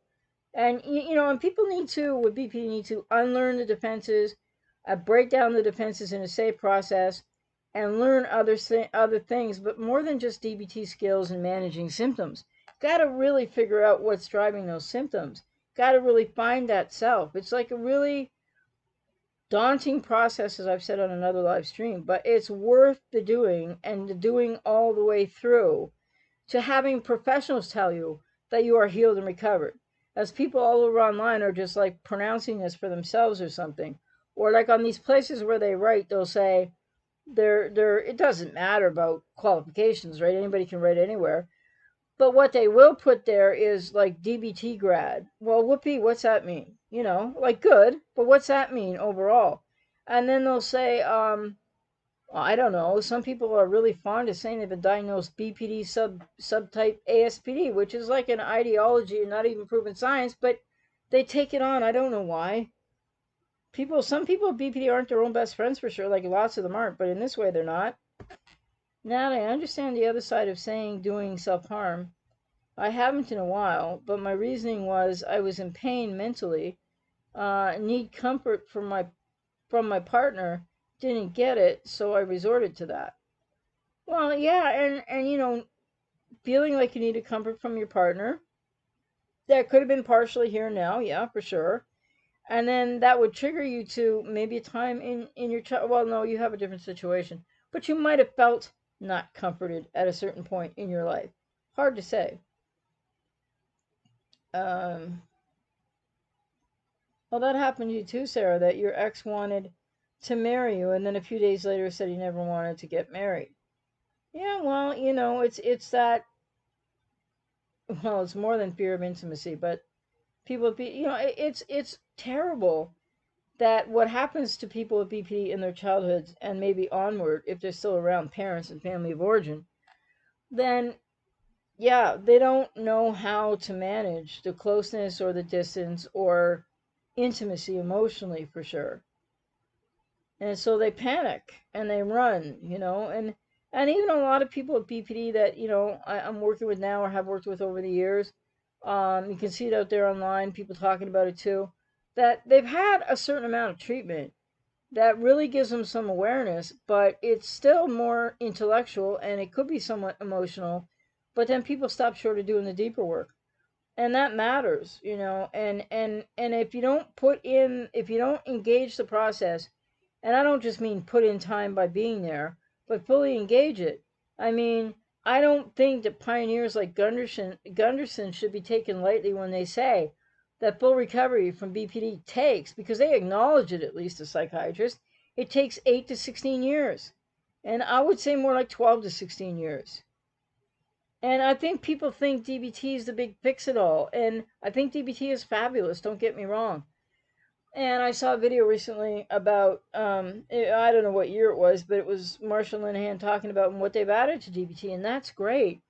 And and people need to, with BP, need to unlearn the defenses, break down the defenses in a safe process, and learn other things, but more than just DBT skills and managing symptoms. Got to really figure out what's driving those symptoms. Got to really find that self. It's like a really daunting process, as I've said on another live stream, but it's worth the doing, and the doing all the way through to having professionals tell you that you are healed and recovered. As people all over online are just like pronouncing this for themselves or something. Or like on these places where they write, they'll say they're it doesn't matter about qualifications, right? Anybody can write anywhere. But what they will put there is like DBT grad. Well, whoopee, what's that mean? Like good, but what's that mean overall? And then they'll say, well, I don't know. Some people are really fond of saying they've been diagnosed BPD subtype ASPD, which is like an ideology and not even proven science, but they take it on. I don't know why. Some people with BPD aren't their own best friends for sure. Like lots of them aren't, but in this way they're not. Now I understand the other side of saying doing self harm. I haven't in a while, but my reasoning was I was in pain mentally, need comfort from my partner, didn't get it, so I resorted to that. Well, yeah, and feeling like you needed comfort from your partner, that could have been partially here and now, yeah, for sure. And then that would trigger you to maybe a time in your child. Well, no, you have a different situation, but you might have felt not comforted at a certain point in your life. Hard to say. Um, well, that happened to you too, Sarah. That your ex wanted to marry you, and then a few days later said he never wanted to get married. Yeah, well, it's that. Well, it's more than fear of intimacy, but people be it's terrible that what happens to people with BPD in their childhoods and maybe onward, if they're still around parents and family of origin, then yeah, they don't know how to manage the closeness or the distance or intimacy emotionally for sure. And so they panic and they run, and even a lot of people with BPD that I'm working with now or have worked with over the years, you can see it out there online, people talking about it too, that they've had a certain amount of treatment that really gives them some awareness, but it's still more intellectual and it could be somewhat emotional, but then people stop short of doing the deeper work. And that matters, and if you don't engage the process, and I don't just mean put in time by being there, but fully engage it. I mean, I don't think that pioneers like Gunderson should be taken lightly when they say that full recovery from BPD takes, because they acknowledge it, at least a psychiatrist, it takes 8 to 16 years. And I would say more like 12 to 16 years. And I think people think DBT is the big fix it all. And I think DBT is fabulous, don't get me wrong. And I saw a video recently about, I don't know what year it was, but it was Marshall Linehan talking about what they've added to DBT, and that's great.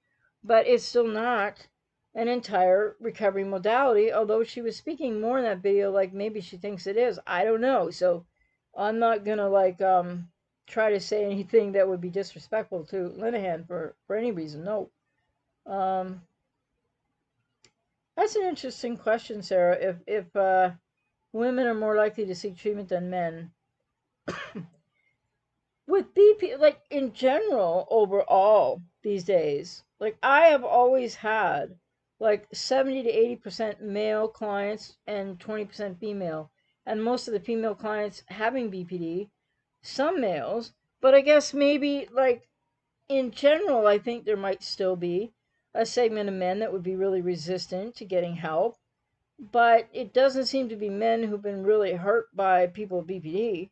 But it's still not an entire recovery modality, although she was speaking more in that video like maybe she thinks it is. I don't know. So I'm not going to try to say anything that would be disrespectful to Linehan for any reason. No. Um, that's an interesting question, Sarah. If women are more likely to seek treatment than men. With BP, like in general, overall, these days, like I have always had like 70 to 80% male clients and 20% female. And most of the female clients having BPD, some males, but I guess maybe like in general, I think there might still be a segment of men that would be really resistant to getting help, but it doesn't seem to be men who've been really hurt by people with BPD,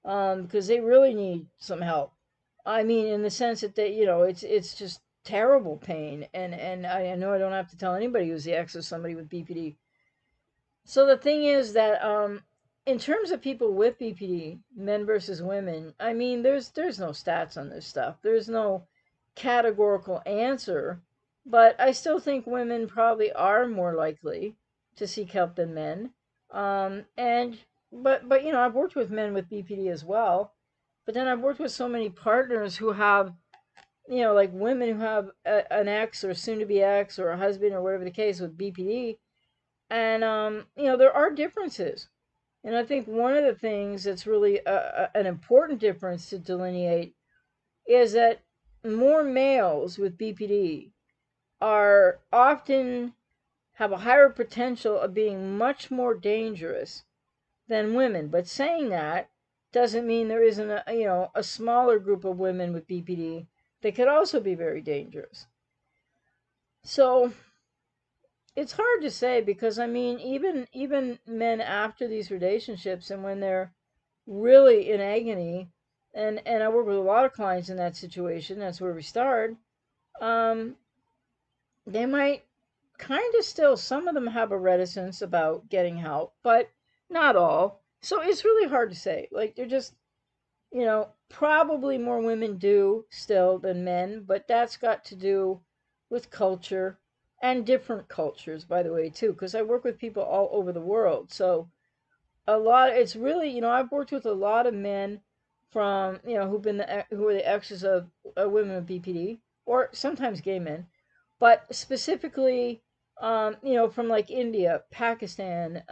because they really need some help. I mean, in the sense that it's just terrible pain, and I know I don't have to tell anybody who's the ex of somebody with BPD. So the thing is that in terms of people with BPD, men versus women, I mean, there's no stats on this stuff. There's no categorical answer, but I still think women probably are more likely to seek help than men. And but I've worked with men with BPD as well, but then I've worked with so many partners who have, like women who have an ex or soon to be ex or a husband or whatever the case with BPD, and there are differences. And I think one of the things that's really an important difference to delineate is that more males with BPD are often have a higher potential of being much more dangerous than women. But saying that doesn't mean there isn't a smaller group of women with BPD that could also be very dangerous. So it's hard to say, because I mean, even men after these relationships and when they're really in agony, and I work with a lot of clients in that situation, that's where we start. um they might kind of still, some of them have a reticence about getting help, but not all. So it's really hard to say. Like, they're just, probably more women do still than men, but that's got to do with culture, and different cultures, by the way, too, because I work with people all over the world. So it's really, I've worked with a lot of men from, who are the exes of women with BPD, or sometimes gay men, but specifically, from like India, Pakistan,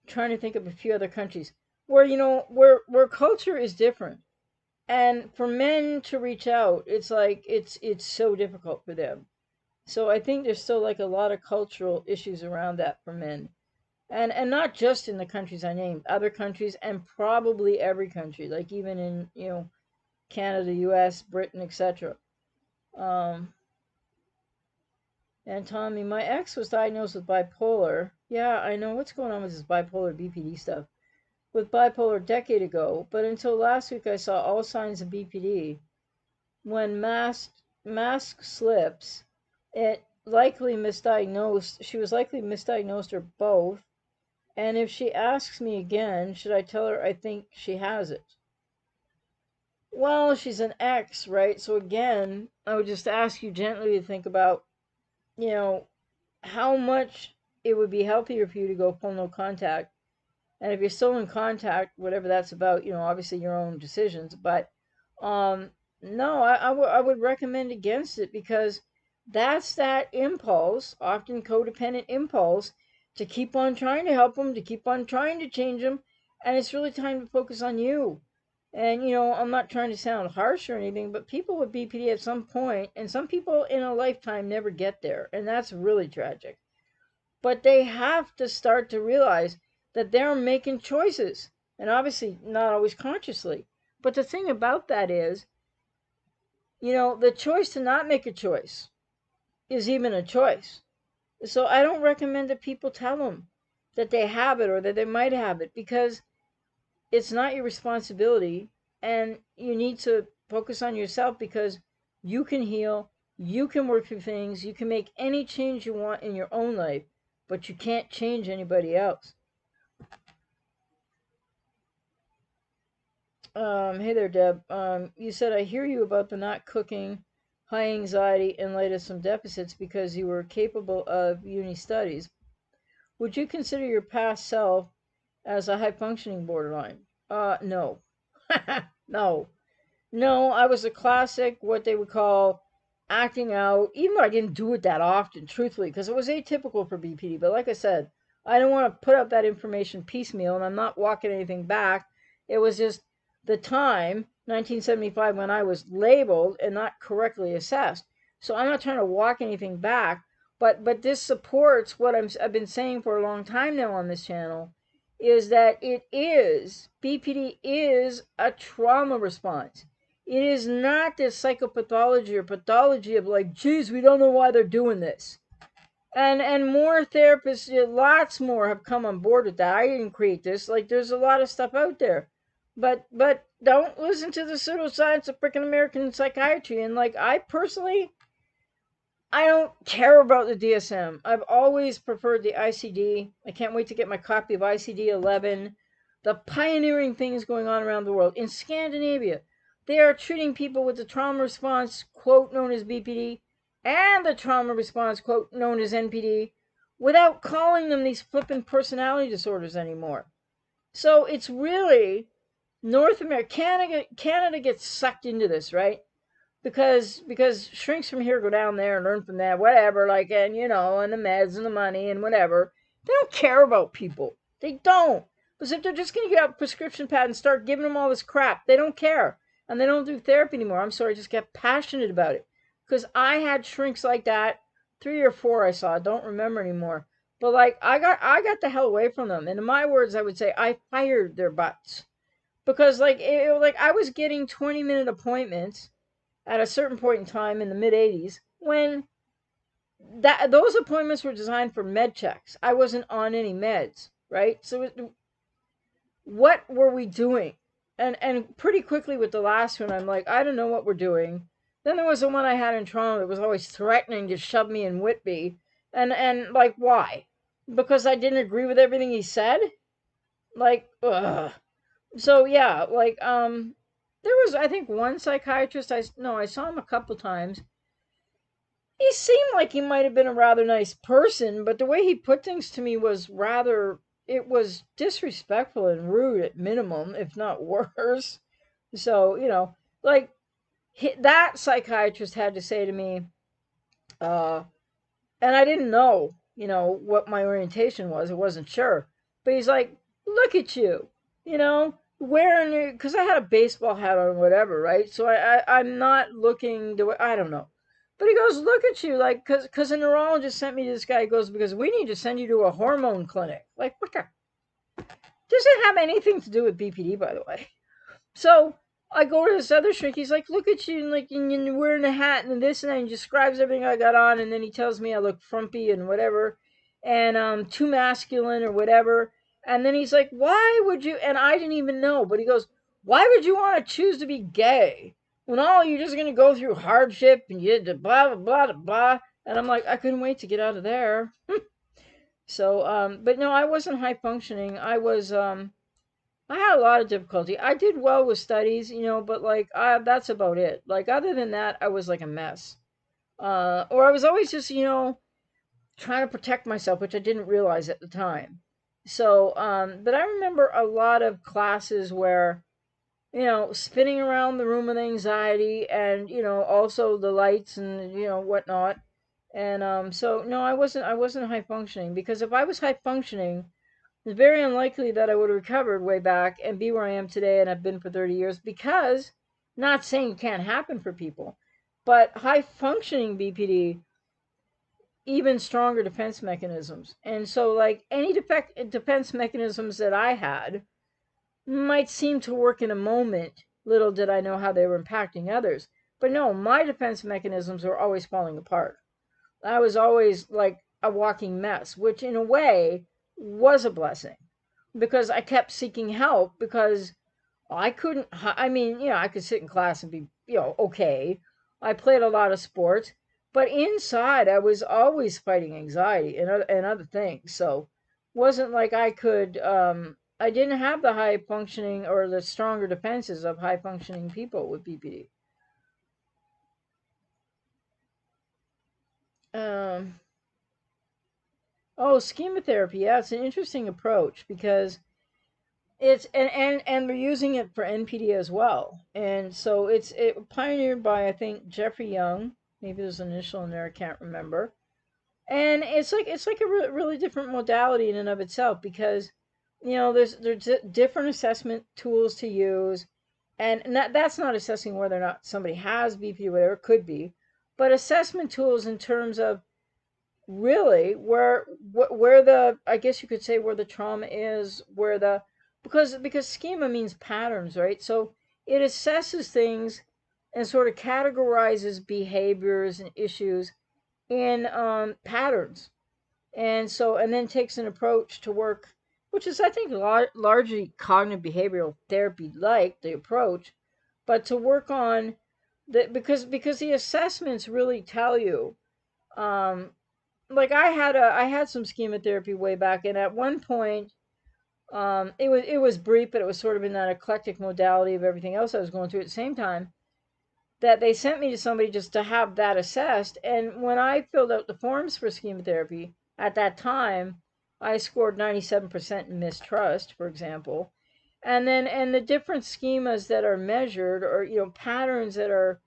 trying to think of a few other countries where, where culture is different. And for men to reach out, it's like it's so difficult for them. So I think there's still like a lot of cultural issues around that for men. And not just in the countries I named, other countries, and probably every country, like even in, Canada, US, Britain, etc. Um and Tommy, my ex was diagnosed with bipolar. Yeah, I know what's going on with this bipolar BPD stuff. With bipolar a decade ago, but until last week I saw all signs of BPD. When mask slips, it likely misdiagnosed. She was likely misdiagnosed, or both. And if she asks me again, should I tell her I think she has it? Well, she's an ex, right? So again, I would just ask you gently to think about, you know, how much it would be healthier for you to go full no contact. And if you're still in contact, whatever that's about, obviously your own decisions. But um, no, I would recommend against it, because that's that impulse, often codependent impulse, to keep on trying to help them, to keep on trying to change them. And it's really time to focus on you. And, I'm not trying to sound harsh or anything, but people with BPD at some point, and some people in a lifetime, never get there. And that's really tragic. But they have to start to realize that they're making choices, and obviously not always consciously. But the thing about that is, the choice to not make a choice is even a choice. So I don't recommend that people tell them that they have it or that they might have it, because it's not your responsibility, and you need to focus on yourself, because you can heal, you can work through things, you can make any change you want in your own life, but you can't change anybody else. Hey there, Deb. You said, I hear you about the not cooking, high anxiety in light of some deficits because you were capable of uni studies. Would you consider your past self as a high functioning borderline? No. No. No, I was a classic, what they would call acting out, even though I didn't do it that often, truthfully, because it was atypical for BPD. But like I said, I don't want to put out that information piecemeal, and I'm not walking anything back. It was just the time, 1975, when I was labeled and not correctly assessed. So I'm not trying to walk anything back. But this supports what I've been saying for a long time now on this channel, is that BPD is a trauma response. It is not this psychopathology or pathology of like, geez, we don't know why they're doing this. And more therapists, lots more have come on board with that. I didn't create this. Like, there's a lot of stuff out there, but don't listen to the pseudoscience of freaking American psychiatry. And like, I personally, I don't care about the DSM. I've always preferred the ICD. I can't wait to get my copy of ICD-11. The pioneering things going on around the world. In Scandinavia, they are treating people with the trauma response, quote, known as BPD, and the trauma response, quote, known as NPD, without calling them these flippant personality disorders anymore. So it's really North America, Canada gets sucked into this, right? Because shrinks from here go down there and learn from that, whatever, like, and and the meds and the money and whatever. They don't care about people. They don't. Because if they're just going to get out a prescription pad and start giving them all this crap, they don't care. And they don't do therapy anymore. I'm sorry, I just get passionate about it. Because I had shrinks like that, 3 or 4 I saw, I don't remember anymore. But like, I got the hell away from them. And in my words, I would say I fired their butts. Because like, like I was getting 20-minute appointments at a certain point in time in the mid 80s when those appointments were designed for med checks. I wasn't on any meds, right? So what were we doing? And pretty quickly with the last one, I'm like, I don't know what we're doing. Then there was the one I had in Toronto that was always threatening to shove me in Whitby. And like, why? Because I didn't agree with everything he said? Like, ugh. So yeah, like, there was, I think, one psychiatrist, I saw him a couple times. He seemed like he might have been a rather nice person, but the way he put things to me was it was disrespectful and rude at minimum, if not worse. So, like, that psychiatrist had to say to me, uh, and I didn't know, what my orientation was. I wasn't sure. But he's like, look at you, wearing your, because I had a baseball hat on, whatever, right? So I'm not looking the way, I don't know. But he goes, look at you, like, because a neurologist sent me to this guy. He goes, because we need to send you to a hormone clinic. Like, what the? Doesn't have anything to do with BPD, by the way. So I go to this other shrink. He's like, look at you, and like, and you're wearing a hat and this and that. And he describes everything I got on, and then he tells me I look frumpy and whatever, and too masculine or whatever. And then he's like, why would you? And I didn't even know, but he goes, why would you want to choose to be gay when all you're just gonna go through hardship and you blah blah blah blah? And I'm like, I couldn't wait to get out of there. So, but no, I wasn't high functioning. I had a lot of difficulty. I did well with studies, but like, that's about it. Like, other than that, I was like a mess. Or I was always just, trying to protect myself, which I didn't realize at the time. So, but I remember a lot of classes where, spinning around the room with anxiety and, also the lights and, whatnot. And, so no, I wasn't high functioning, because if I was high functioning, it's very unlikely that I would have recovered way back and be where I am today and have been for 30 years, because, not saying it can't happen for people, but high functioning BPD, even stronger defense mechanisms. And so, like, any defense mechanisms that I had might seem to work in a moment. Little did I know how they were impacting others. But no, my defense mechanisms were always falling apart. I was always like a walking mess, which in a way was a blessing, because I kept seeking help, because I couldn't, I mean, I could sit in class and be, okay. I played a lot of sports, but inside I was always fighting anxiety and other things. So wasn't like I could, I didn't have the high functioning or the stronger defenses of high functioning people with BPD. Um, oh, schema therapy. Yeah, it's an interesting approach, because it's and they're using it for NPD as well. And so it pioneered by, I think, Jeffrey Young. Maybe there's an initial in there, I can't remember. And it's like a really different modality in and of itself, because there's different assessment tools to use, and that's not assessing whether or not somebody has BP or whatever, it could be, but assessment tools in terms of really where the, I guess you could say, where the trauma is, where the, because schema means patterns, right? So it assesses things and sort of categorizes behaviors and issues in patterns, and so, and then takes an approach to work, which is, I think, largely cognitive behavioral therapy like the approach, but to work on the, because the assessments really tell you, um, like I had some schema therapy way back, and at one point, it was brief, but it was sort of in that eclectic modality of everything else I was going through at the same time, that they sent me to somebody just to have that assessed. And when I filled out the forms for schema therapy at that time, I scored 97% in mistrust, for example. And the different schemas that are measured, or patterns that are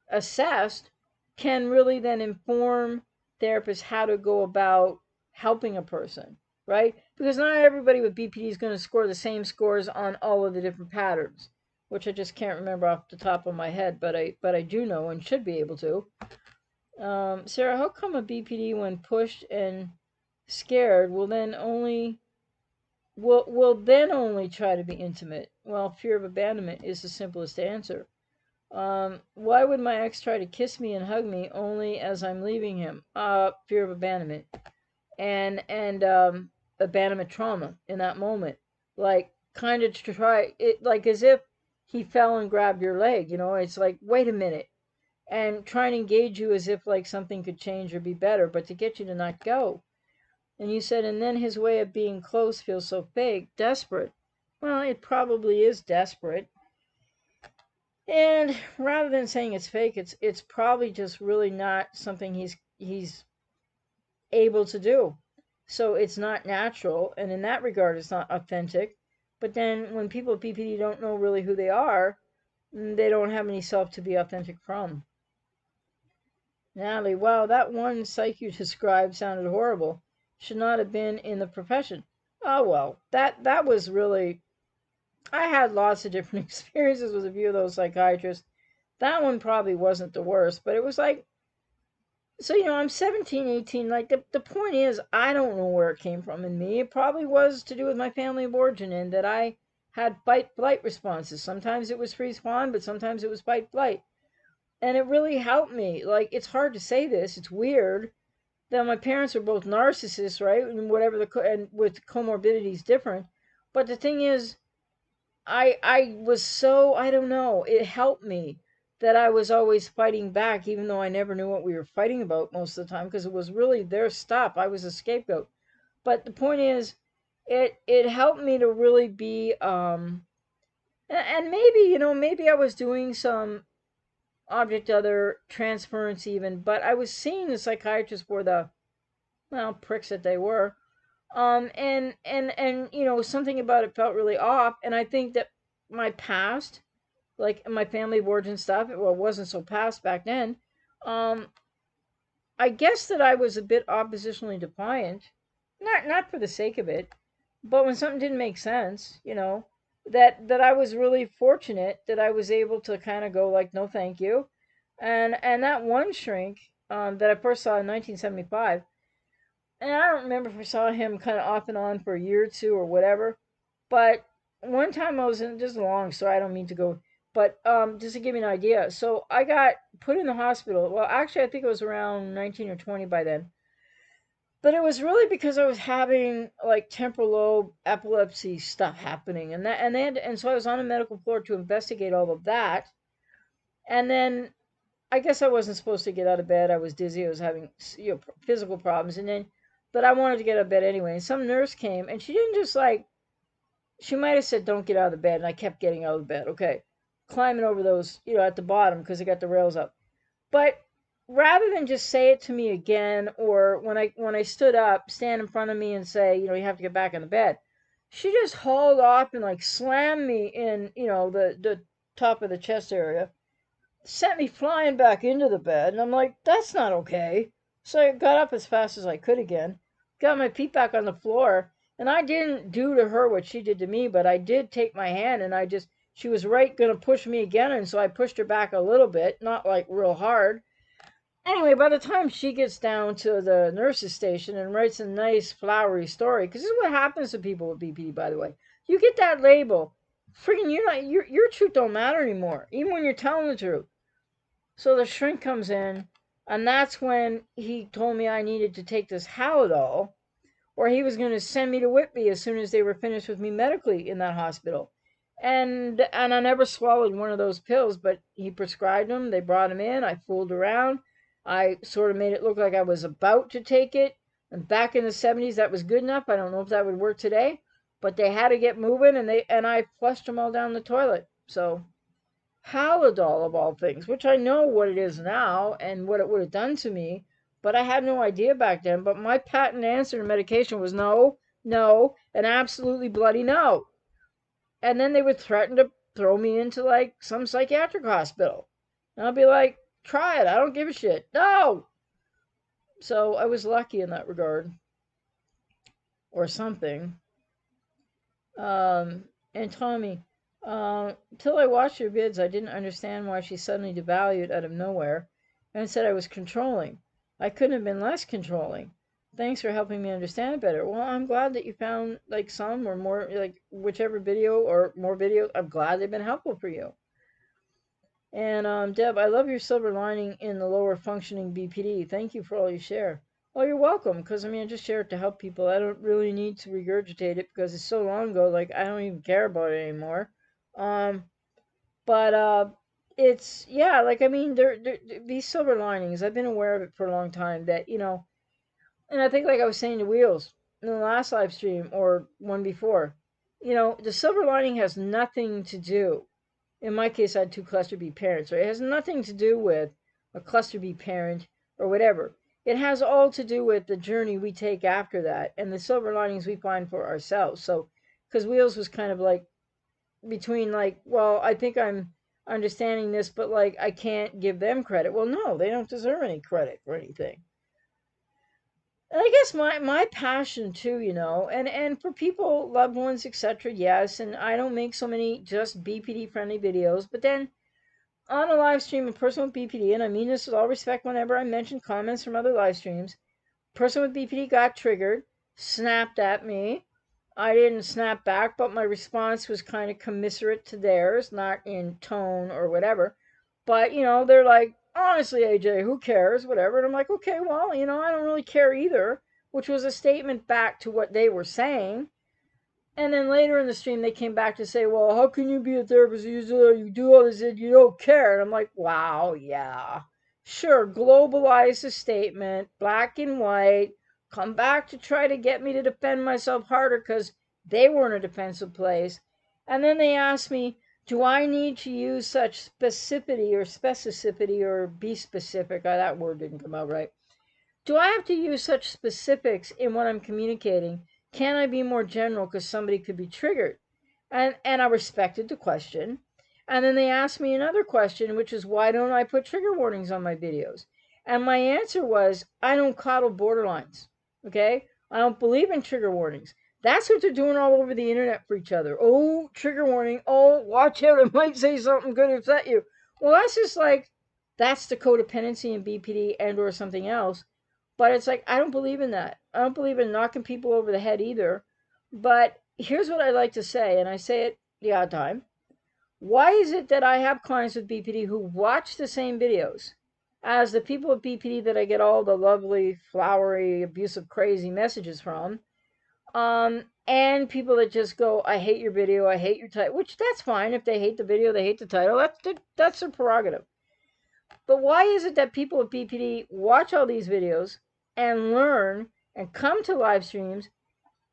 assessed, can really then inform therapists how to go about helping a person, right? Because not everybody with BPD is going to score the same scores on all of the different patterns, which I just can't remember off the top of my head, but I do know and should be able to. Sarah, how come a BPD, when pushed and scared, will then only try to be intimate? Well, fear of abandonment is the simplest answer. Why would my ex try to kiss me and hug me only as I'm leaving him? Fear of abandonment, and abandonment trauma in that moment. Like, kind of to try it, like as if he fell and grabbed your leg. It's like, wait a minute, and trying to engage you as if like something could change or be better, but to get you to not go. And you said, and then his way of being close feels so fake, desperate. Well, it probably is desperate. And rather than saying it's fake, it's probably just really not something he's able to do. So it's not natural, and in that regard, it's not authentic. But then when people with BPD don't know really who they are, they don't have any self to be authentic from. Natalie, wow, that one psych you described sounded horrible. Should not have been in the profession. Oh well, that was really. I had lots of different experiences with a few of those psychiatrists. That one probably wasn't the worst, but it was like, so I'm 17, 18. Like, the point is, I don't know where it came from in me. It probably was to do with my family of origin, and that I had fight flight responses. Sometimes it was freeze fawn, but sometimes it was fight flight. And it really helped me. Like, it's hard to say this, it's weird that my parents are both narcissists, right? And whatever and with comorbidities different. But the thing is, I was so, I don't know, it helped me that I was always fighting back, even though I never knew what we were fighting about most of the time, because it was really their stuff. I was a scapegoat. But the point is, it helped me to really be, and maybe, maybe I was doing some object other transference even, but I was seeing the psychiatrist for the, well, pricks that they were. And something about it felt really off, and I think that my past, like my family of origin stuff, well, it wasn't so past back then. um I guess that I was a bit oppositionally defiant, not for the sake of it, but when something didn't make sense, that I was really fortunate that I was able to kind of go like, no thank you. And that one shrink, that I first saw in 1975, and I don't remember if I saw him kind of off and on for a year or two or whatever. But one time I was in, just a long story, I don't mean to go, but just to give you an idea. So I got put in the hospital. Well, actually, I think it was around 19 or 20 by then. But it was really because I was having like temporal lobe epilepsy stuff happening, and so I was on a medical floor to investigate all of that. And then I guess I wasn't supposed to get out of bed. I was dizzy. I was having physical problems, and then, but I wanted to get out of bed anyway. And some nurse came, and she didn't just like, she might have said, "Don't get out of the bed," and I kept getting out of the bed. Okay, climbing over those, at the bottom because I got the rails up. But rather than just say it to me again, or when I stood up, stand in front of me and say, you have to get back in the bed, she just hauled off and like slammed me in, the top of the chest area, sent me flying back into the bed, and I'm like, that's not okay. So I got up as fast as I could again, got my feet back on the floor, and I didn't do to her what she did to me, but I did take my hand, and she was right gonna push me again, and so I pushed her back a little bit, not like real hard. Anyway, by the time she gets down to the nurse's station and writes a nice flowery story, because this is what happens to people with BPD, by the way. You get that label, freaking your truth don't matter anymore, even when you're telling the truth. So the shrink comes in, and that's when he told me I needed to take this Halidol, or he was going to send me to Whitby as soon as they were finished with me medically in that hospital. And I never swallowed one of those pills, but he prescribed them. They brought them in. I fooled around. I sort of made it look like I was about to take it. And back in the 70s, that was good enough. I don't know if that would work today, but they had to get moving, and I flushed them all down the toilet. So Halidol of all things, which I know what it is now and what it would have done to me, but I had no idea back then. But my patent answer to medication was no, no, and absolutely bloody no. And then they would threaten to throw me into like some psychiatric hospital. And I'll be like, try it. I don't give a shit. No. So I was lucky in that regard, or something. And Tommy, till I watched your vids, I didn't understand why she suddenly devalued out of nowhere and said I was controlling. I couldn't have been less controlling. Thanks for helping me understand it better. Well, I'm glad that you found like some or more, like whichever video or more videos. I'm glad they've been helpful for you. And Deb, I love your silver lining in the lower functioning BPD. Thank you for all you share. Oh, you're welcome. Because I mean, I just share it to help people. I don't really need to regurgitate it because it's so long ago. Like I don't even care about it anymore. Um, but it's yeah. Like I mean, these silver linings. I've been aware of it for a long time. That and I think like I was saying to Wheels in the last live stream or one before. The silver lining has nothing to do, in my case, I had two cluster B parents, right? It has nothing to do with a cluster B parent or whatever. It has all to do with the journey we take after that and the silver linings we find for ourselves. So, because Wheels was kind of like between like, well, I think I'm understanding this, but like I can't give them credit. Well, no, they don't deserve any credit for anything. And I guess my passion too, and for people, loved ones, etc. Yes, and I don't make so many just BPD friendly videos, but then on a live stream, a person with BPD, and I mean this with all respect whenever I mention comments from other live streams, person with BPD got triggered, snapped at me. I didn't snap back, but my response was kind of commiserate to theirs, not in tone or whatever. But, they're like, honestly, AJ, who cares? Whatever. And I'm like, okay, well, I don't really care either, which was a statement back to what they were saying. And then later in the stream, they came back to say, well, how can you be a therapist? You do all this and you don't care. And I'm like, wow, yeah. Sure, globalize the statement, black and white, come back to try to get me to defend myself harder because they were in a defensive place. And then they asked me, do I need to use such specificity or be specific? That word didn't come out right. Do I have to use such specifics in what I'm communicating? Can I be more general because somebody could be triggered? And I respected the question. And then they asked me another question, which is why don't I put trigger warnings on my videos? And my answer was I don't coddle borderlines. Okay? I don't believe in trigger warnings. That's what they're doing all over the internet for each other. Oh, trigger warning. Oh, watch out. It might say something good to upset you. Well, that's just like, that's the codependency in BPD and or something else. But it's like, I don't believe in that. I don't believe in knocking people over the head either. But here's what I like to say, and I say it the odd time. Why is it that I have clients with BPD who watch the same videos as the people with BPD that I get all the lovely, flowery, abusive, crazy messages from? And people that just go, I hate your video, I hate your title, which that's fine. If they hate the video, they hate the title. That's their prerogative. But why is it that people with BPD watch all these videos and learn and come to live streams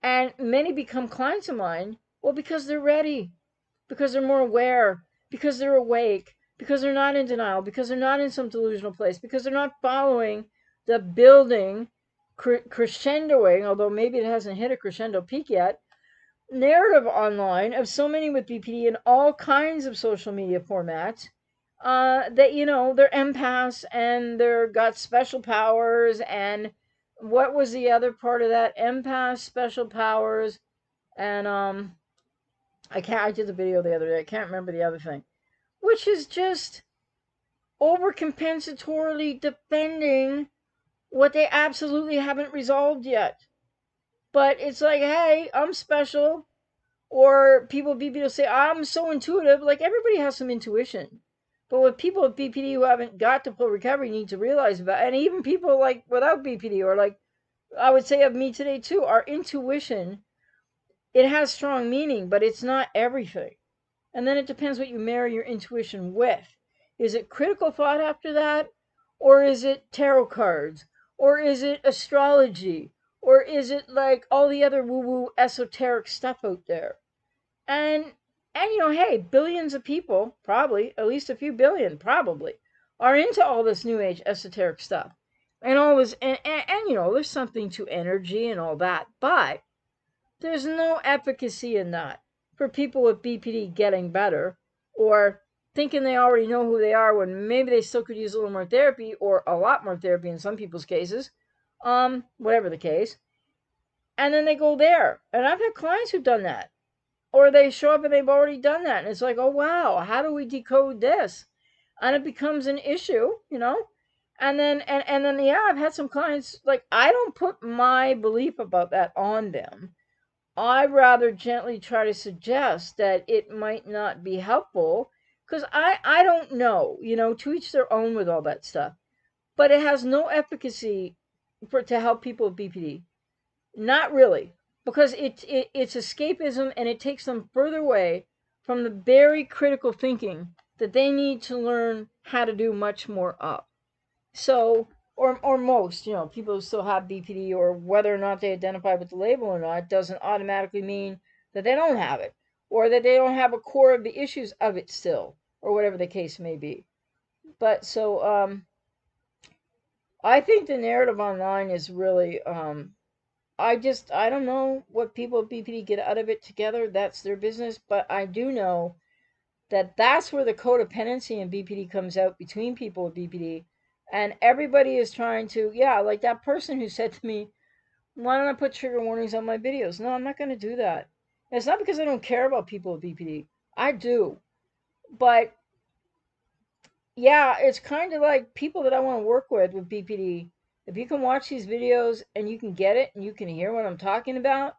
and many become clients of mine? Well, because they're ready, because they're more aware, because they're awake, because they're not in denial, because they're not in some delusional place, because they're not following the building, crescendoing, although maybe it hasn't hit a crescendo peak yet, narrative online of so many with BPD in all kinds of social media formats that they're empaths and they're got special powers. And what was the other part of that? Empaths, special powers, and I did the video the other day. I can't remember the other thing, which is just overcompensatorily defending what they absolutely haven't resolved yet. But it's like, hey, I'm special. Or people with BPD will say, I'm so intuitive. Like, everybody has some intuition. But what people with BPD who haven't got to full recovery need to realize about, and even people like without BPD, or like I would say of me today too, our intuition, it has strong meaning, but it's not everything. And then it depends what you marry your intuition with. Is it critical thought after that? Or is it tarot cards? Or is it astrology? Or is it like all the other woo woo esoteric stuff out there? And hey, billions of people, probably, at least a few billion, probably, are into all this new age esoteric stuff. And all this and there's something to energy and all that, but there's no efficacy in that for people with BPD getting better, or thinking they already know who they are when maybe they still could use a little more therapy, or a lot more therapy in some people's cases, whatever the case. And then they go there. And I've had clients who've done that. Or they show up and they've already done that. And it's like, oh, wow, how do we decode this? And it becomes an issue. And then, yeah, I've had some clients, like, I don't put my belief about that on them. I rather gently try to suggest that it might not be helpful, because I don't know, to each their own with all that stuff. But it has no efficacy to help people with BPD. Not really, because it's escapism, and it takes them further away from the very critical thinking that they need to learn how to do much more of. So, or most, people who still have BPD, or whether or not they identify with the label or not, doesn't automatically mean that they don't have it, or that they don't have a core of the issues of it still, or whatever the case may be. But so, I think the narrative online is really, I don't know what people with BPD get out of it together. That's their business. But I do know that that's where the codependency in BPD comes out between people with BPD. And everybody is trying to, yeah, like that person who said to me, why don't I put trigger warnings on my videos? No, I'm not going to do that. And it's not because I don't care about people with BPD. I do. But yeah, it's kind of like people that I want to work with BPD. If you can watch these videos and you can get it and you can hear what I'm talking about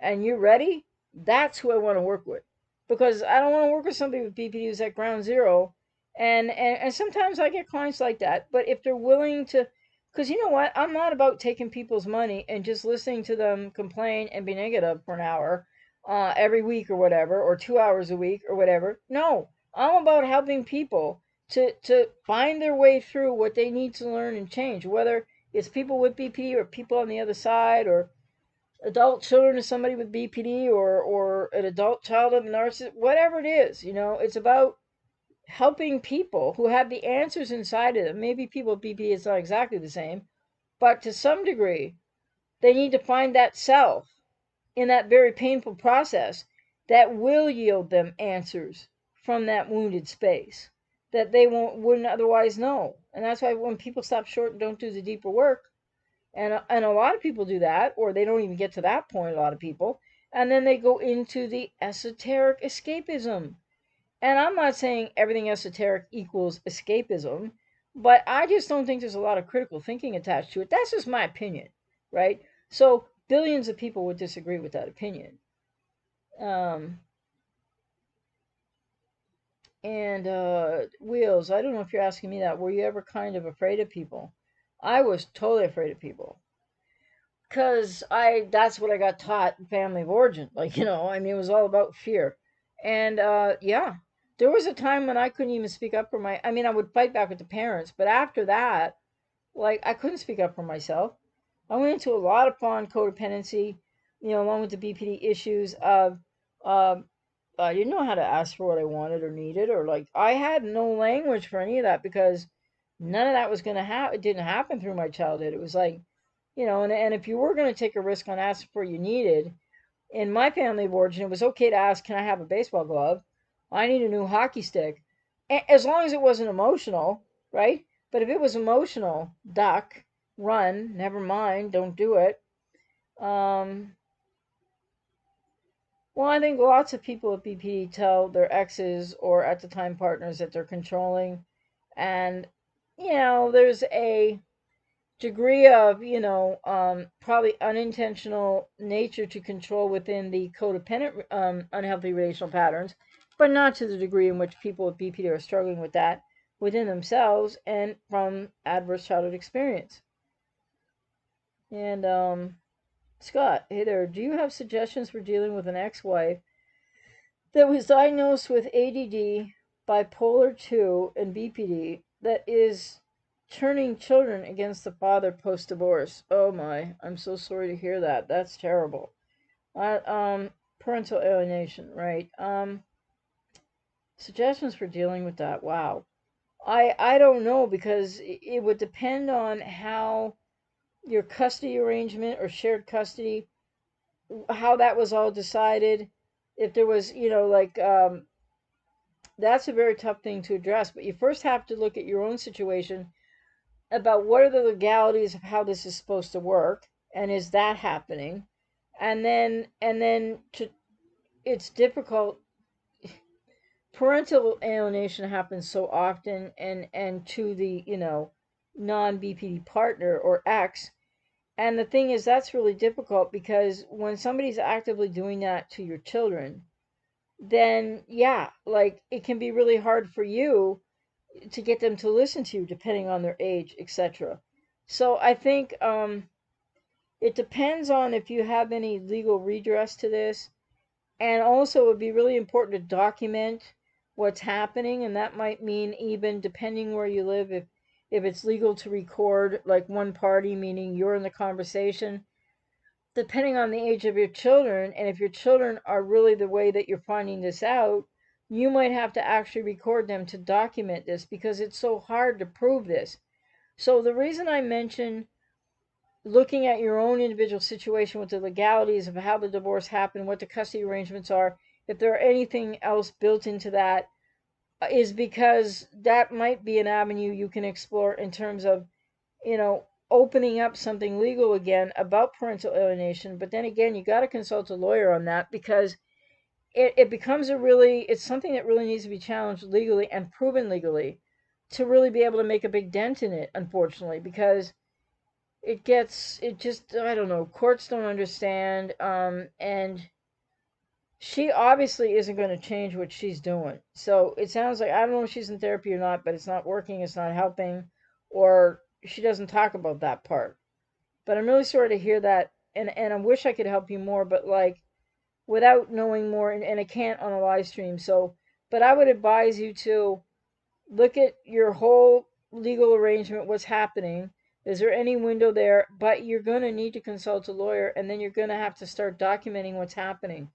and you're ready, that's who I want to work with. Because I don't want to work with somebody with BPD who's at ground zero. And sometimes I get clients like that. But if they're willing to, because you know what? I'm not about taking people's money and just listening to them complain and be negative for an hour every week or whatever, or 2 hours a week or whatever. No, I'm about helping people to find their way through what they need to learn and change, whether it's people with BPD or people on the other side, or adult children of somebody with BPD, or an adult child of a narcissist, whatever it is. It's about helping people who have the answers inside of them. Maybe people with BPD, it's not exactly the same, but to some degree, they need to find that self in that very painful process that will yield them answers from that wounded space that they wouldn't otherwise know. And that's why when people stop short and don't do the deeper work, and a lot of people do that, or they don't even get to that point, a lot of people, and then they go into the esoteric escapism. And I'm not saying everything esoteric equals escapism, but I just don't think there's a lot of critical thinking attached to it. That's just my opinion, right? So billions of people would disagree with that opinion. Um, and Wheels, I don't know if you're asking me that. Were you ever kind of afraid of people? I was totally afraid of people. Cause that's what I got taught in family of origin. Like, I mean, it was all about fear. And yeah, there was a time when I couldn't even speak up for I mean, I would fight back with the parents, but after that, like, I couldn't speak up for myself. I went into a lot of fond codependency, along with the BPD issues of, um, I didn't know how to ask for what I wanted or needed, or like, I had no language for any of that, because none of that was going to happen. It didn't happen through my childhood. It was like, and if you were going to take a risk on asking for what you needed, in my family of origin, it was okay to ask, can I have a baseball glove? I need a new hockey stick. As long as it wasn't emotional, right? But if it was emotional, duck, run, never mind, don't do it. Um, well, I think lots of people with BPD tell their exes, or at the time partners, that they're controlling And, there's a degree of, probably unintentional nature to control within the codependent unhealthy relational patterns, but not to the degree in which people with BPD are struggling with that within themselves and from adverse childhood experience. And Scott, hey there, do you have suggestions for dealing with an ex-wife that was diagnosed with ADD, bipolar 2, and BPD that is turning children against the father post divorce? Oh my, I'm so sorry to hear that. That's terrible. Parental alienation, right? Suggestions for dealing with that. Wow. I don't know because it would depend on how your custody arrangement or shared custody, how that was all decided. If there was, that's a very tough thing to address. But you first have to look at your own situation about what are the legalities of how this is supposed to work, and is that happening? And then it's difficult. Parental alienation happens so often, and to the non BPD partner or ex. And the thing is, that's really difficult because when somebody's actively doing that to your children, then yeah, like it can be really hard for you to get them to listen to you depending on their age, etc. So I think it depends on if you have any legal redress to this, and also it would be really important to document what's happening, and that might mean, even depending where you live, if it's legal to record like one party, meaning you're in the conversation, depending on the age of your children, and if your children are really the way that you're finding this out, you might have to actually record them to document this because it's so hard to prove this. So the reason I mention looking at your own individual situation with the legalities of how the divorce happened, what the custody arrangements are, if there are anything else built into that, is because that might be an avenue you can explore in terms of, you know, opening up something legal again about parental alienation. But then again, you got to consult a lawyer on that because it becomes it's something that really needs to be challenged legally and proven legally to really be able to make a big dent in it, unfortunately, because it just, I don't know, courts don't understand, and she obviously isn't going to change what she's doing. So it sounds like, I don't know if she's in therapy or not, but it's not working, it's not helping, or she doesn't talk about that part. But I'm really sorry to hear that, and I wish I could help you more, but like without knowing more, and I can't on a live stream. So, but I would advise you to look at your whole legal arrangement, what's happening. Is there any window there? But you're going to need to consult a lawyer, and then you're going to have to start documenting what's happening.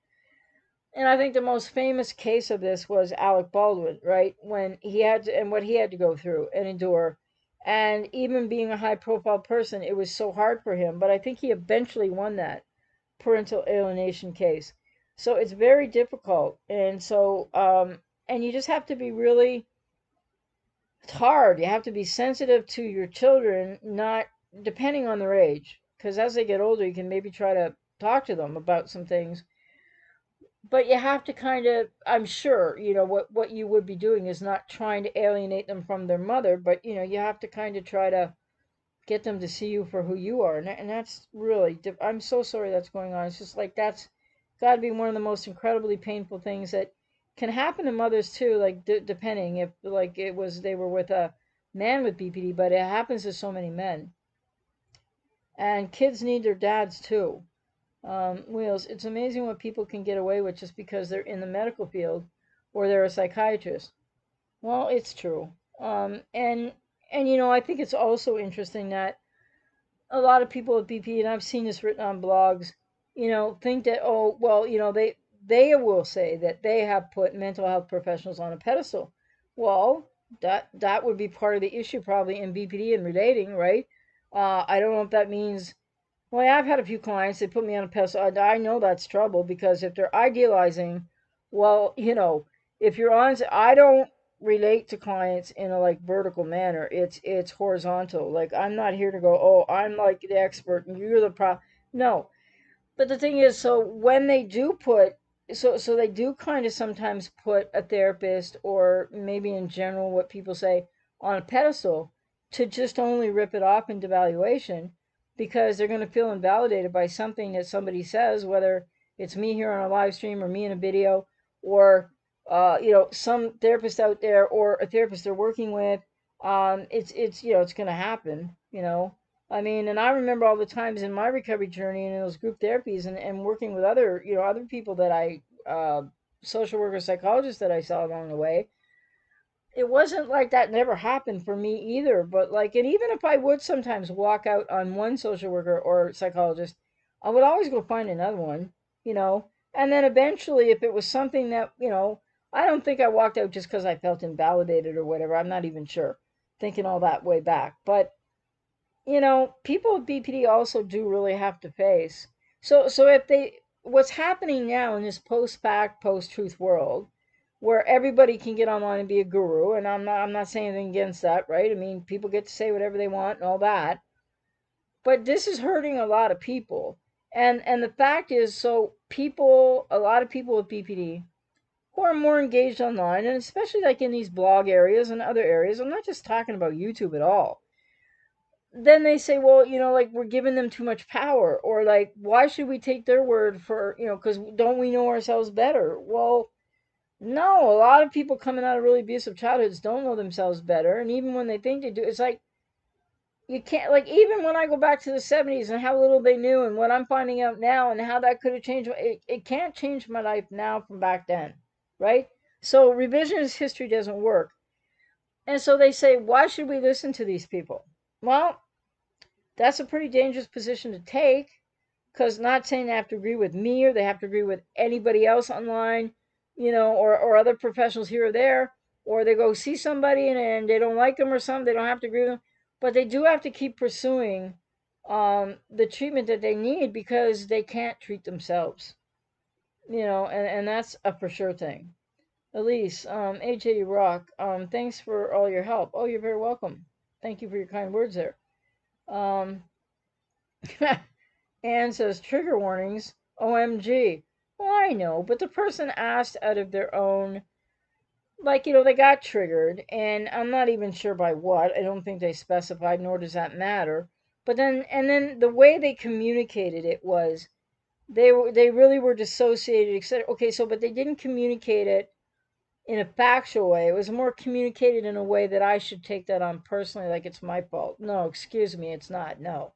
And I think the most famous case of this was Alec Baldwin, right? When he had to, and what he had to go through and endure. And even being a high profile person, it was so hard for him. But I think he eventually won that parental alienation case. So it's very difficult. And so, and you just have to be really, it's hard. You have to be sensitive to your children, not depending on their age. Because as they get older, you can maybe try to talk to them about some things, but you have to kind of, I'm sure, what you would be doing is not trying to alienate them from their mother, but you have to kind of try to get them to see you for who you are, and that's really, I'm so sorry that's going on. It's just like, that's got to be one of the most incredibly painful things that can happen to mothers too, like depending if like they were with a man with BPD, but it happens to so many men, and kids need their dads too. Wheels, it's amazing what people can get away with just because they're in the medical field or they're a psychiatrist. Well, it's true. And I think it's also interesting that a lot of people with BP, and I've seen this written on blogs, think that, oh, well, they will say that they have put mental health professionals on a pedestal. Well, that would be part of the issue probably in BPD and relating, right? I don't know if that means, well, yeah, I've had a few clients that put me on a pedestal. I know that's trouble because if they're idealizing, well, if you're on, I don't relate to clients in a like vertical manner. It's horizontal. Like, I'm not here to go, oh, I'm like the expert and you're the pro. No, but the thing is, so when they do put, so they do kind of sometimes put a therapist, or maybe in general what people say, on a pedestal to just only rip it off into valuation because they're going to feel invalidated by something that somebody says, whether it's me here on a live stream or me in a video or some therapist out there or a therapist they're working with. It's going to happen. I mean, and I remember all the times in my recovery journey and in those group therapies and working with other people that social workers, psychologists that I saw along the way. It wasn't like that never happened for me either. But like, and even if I would sometimes walk out on one social worker or psychologist, I would always go find another one, you know. And then eventually, if it was something that, I don't think I walked out just because I felt invalidated or whatever. I'm not even sure, thinking all that way back. But people with BPD also do really have to face. So if what's happening now in this post-fact, post-truth world, where everybody can get online and be a guru, and I'm not saying anything against that, right? I mean, people get to say whatever they want and all that, but this is hurting a lot of people. And the fact is, a lot of people with BPD who are more engaged online, and especially like in these blog areas and other areas, I'm not just talking about YouTube at all, then they say, well, like we're giving them too much power, or like, why should we take their word for, because don't we know ourselves better? Well, no, a lot of people coming out of really abusive childhoods don't know themselves better, and even when they think they do, it's like you can't, like, even when I go back to the 70s and how little they knew and what I'm finding out now and how that could have changed, it can't change my life now from back then, right? So revisionist history doesn't work. And so they say, why should we listen to these people? Well, that's a pretty dangerous position to take, because not saying they have to agree with me or they have to agree with anybody else online, or other professionals here or there, or they go see somebody and they don't like them or something, they don't have to agree with them, but they do have to keep pursuing the treatment that they need because they can't treat themselves, and that's a for sure thing. Elise, AJ Rock, thanks for all your help. Oh, you're very welcome. Thank you for your kind words there. Um, Anne says, trigger warnings, OMG. Well, I know, but the person asked out of their own, like, they got triggered, and I'm not even sure by what. I don't think they specified, nor does that matter. But then the way they communicated it was, they really were dissociated, etc. Okay, but they didn't communicate it in a factual way. It was more communicated in a way that I should take that on personally, like it's my fault. No, excuse me, it's not. No.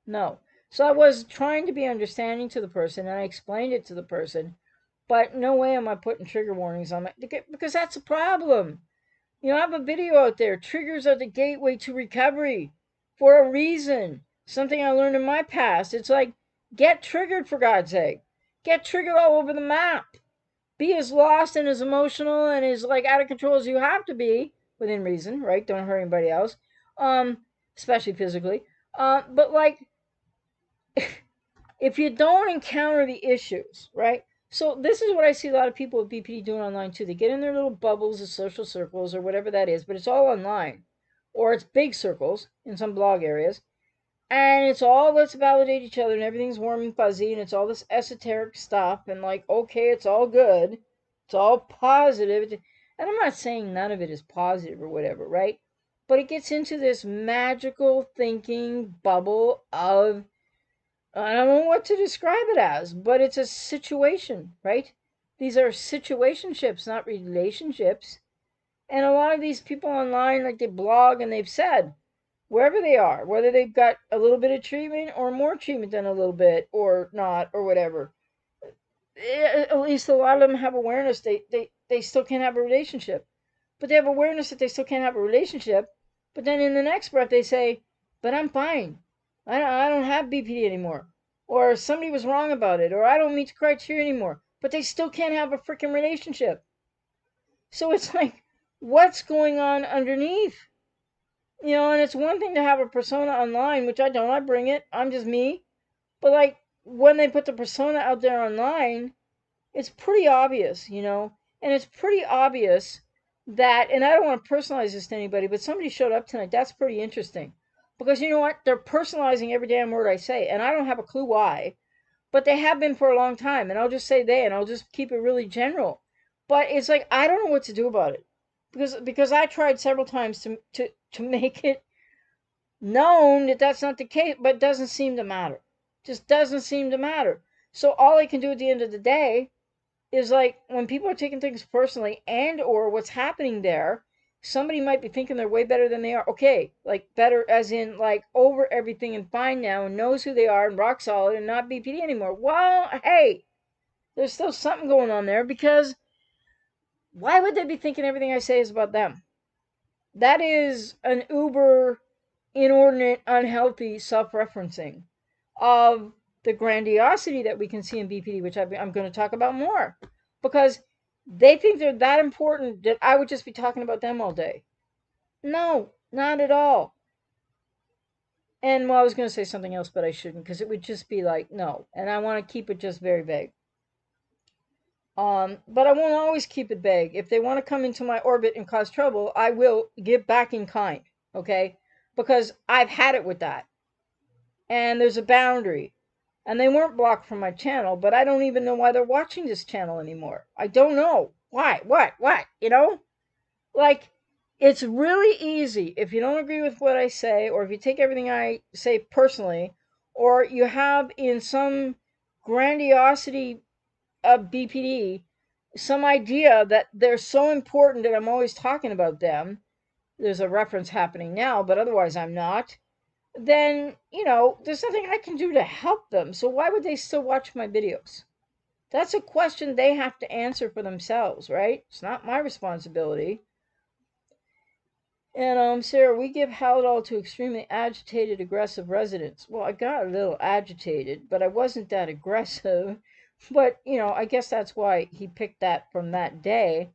No. So I was trying to be understanding to the person, and I explained it to the person, but no way am I putting trigger warnings on it, because that's a problem. I have a video out there. Triggers are the gateway to recovery for a reason. Something I learned in my past. It's like, get triggered, for God's sake. Get triggered all over the map. Be as lost and as emotional and as like out of control as you have to be within reason, right? Don't hurt anybody else, especially physically. But like, if you don't encounter the issues, right? So this is what I see a lot of people with BPD doing online too. They get in their little bubbles of social circles or whatever that is, but it's all online, or it's big circles in some blog areas, and it's all, let's validate each other, and everything's warm and fuzzy, and it's all this esoteric stuff, and like, okay, it's all good, it's all positive, and I'm not saying none of it is positive or whatever, right? But it gets into this magical thinking bubble of, I don't know what to describe it as, but it's a situation, right? These are situationships, not relationships. And a lot of these people online, like, they blog and they've said, wherever they are, whether they've got a little bit of treatment or more treatment than a little bit or not or whatever, at least a lot of them have awareness they still can't have a relationship. But they have awareness that they still can't have a relationship. But then in the next breath they say, but I'm fine. I don't have BPD anymore. Or somebody was wrong about it. Or I don't meet the criteria anymore. But they still can't have a freaking relationship. So it's like, what's going on underneath? And it's one thing to have a persona online, which I don't. I bring it. I'm just me. But like, when they put the persona out there online, it's pretty obvious, and it's pretty obvious that, and I don't want to personalize this to anybody, but somebody showed up tonight. That's pretty interesting, because you know what? They're personalizing every damn word I say, and I don't have a clue why, but they have been for a long time, and I'll just say they, and I'll just keep it really general. But it's like, I don't know what to do about it. because I tried several times to make it known that that's not the case, but it doesn't seem to matter. Just doesn't seem to matter. So all I can do at the end of the day is like when people are taking things personally and or what's happening there, somebody might be thinking they're way better than they are. Okay, like better as in like over everything and fine now and knows who they are and rock solid and not BPD anymore. Well, hey, there's still something going on there because why would they be thinking everything I say is about them? That is an uber inordinate, unhealthy self referencing of the grandiosity that we can see in BPD, which I'm going to talk about more because they think they're that important that I would just be talking about them all day. No, not at all. And well, I was going to say something else, but I shouldn't because it would just be like, no. And I want to keep it just very vague. But I won't always keep it vague. If they want to come into my orbit and cause trouble, I will give back in kind, okay? Because I've had it with that. And there's a boundary. And they weren't blocked from my channel, but I don't even know why they're watching this channel anymore. I don't know. Why? What? You know? Like, it's really easy if you don't agree with what I say, or if you take everything I say personally, or you have in some grandiosity of BPD some idea that they're so important that I'm always talking about them. There's a reference happening now, but otherwise I'm not. Then, there's nothing I can do to help them. So why would they still watch my videos? That's a question they have to answer for themselves, right? It's not my responsibility. And Sarah, we give Haldol to extremely agitated, aggressive residents. Well, I got a little agitated, but I wasn't that aggressive. But, I guess that's why he picked that from that day,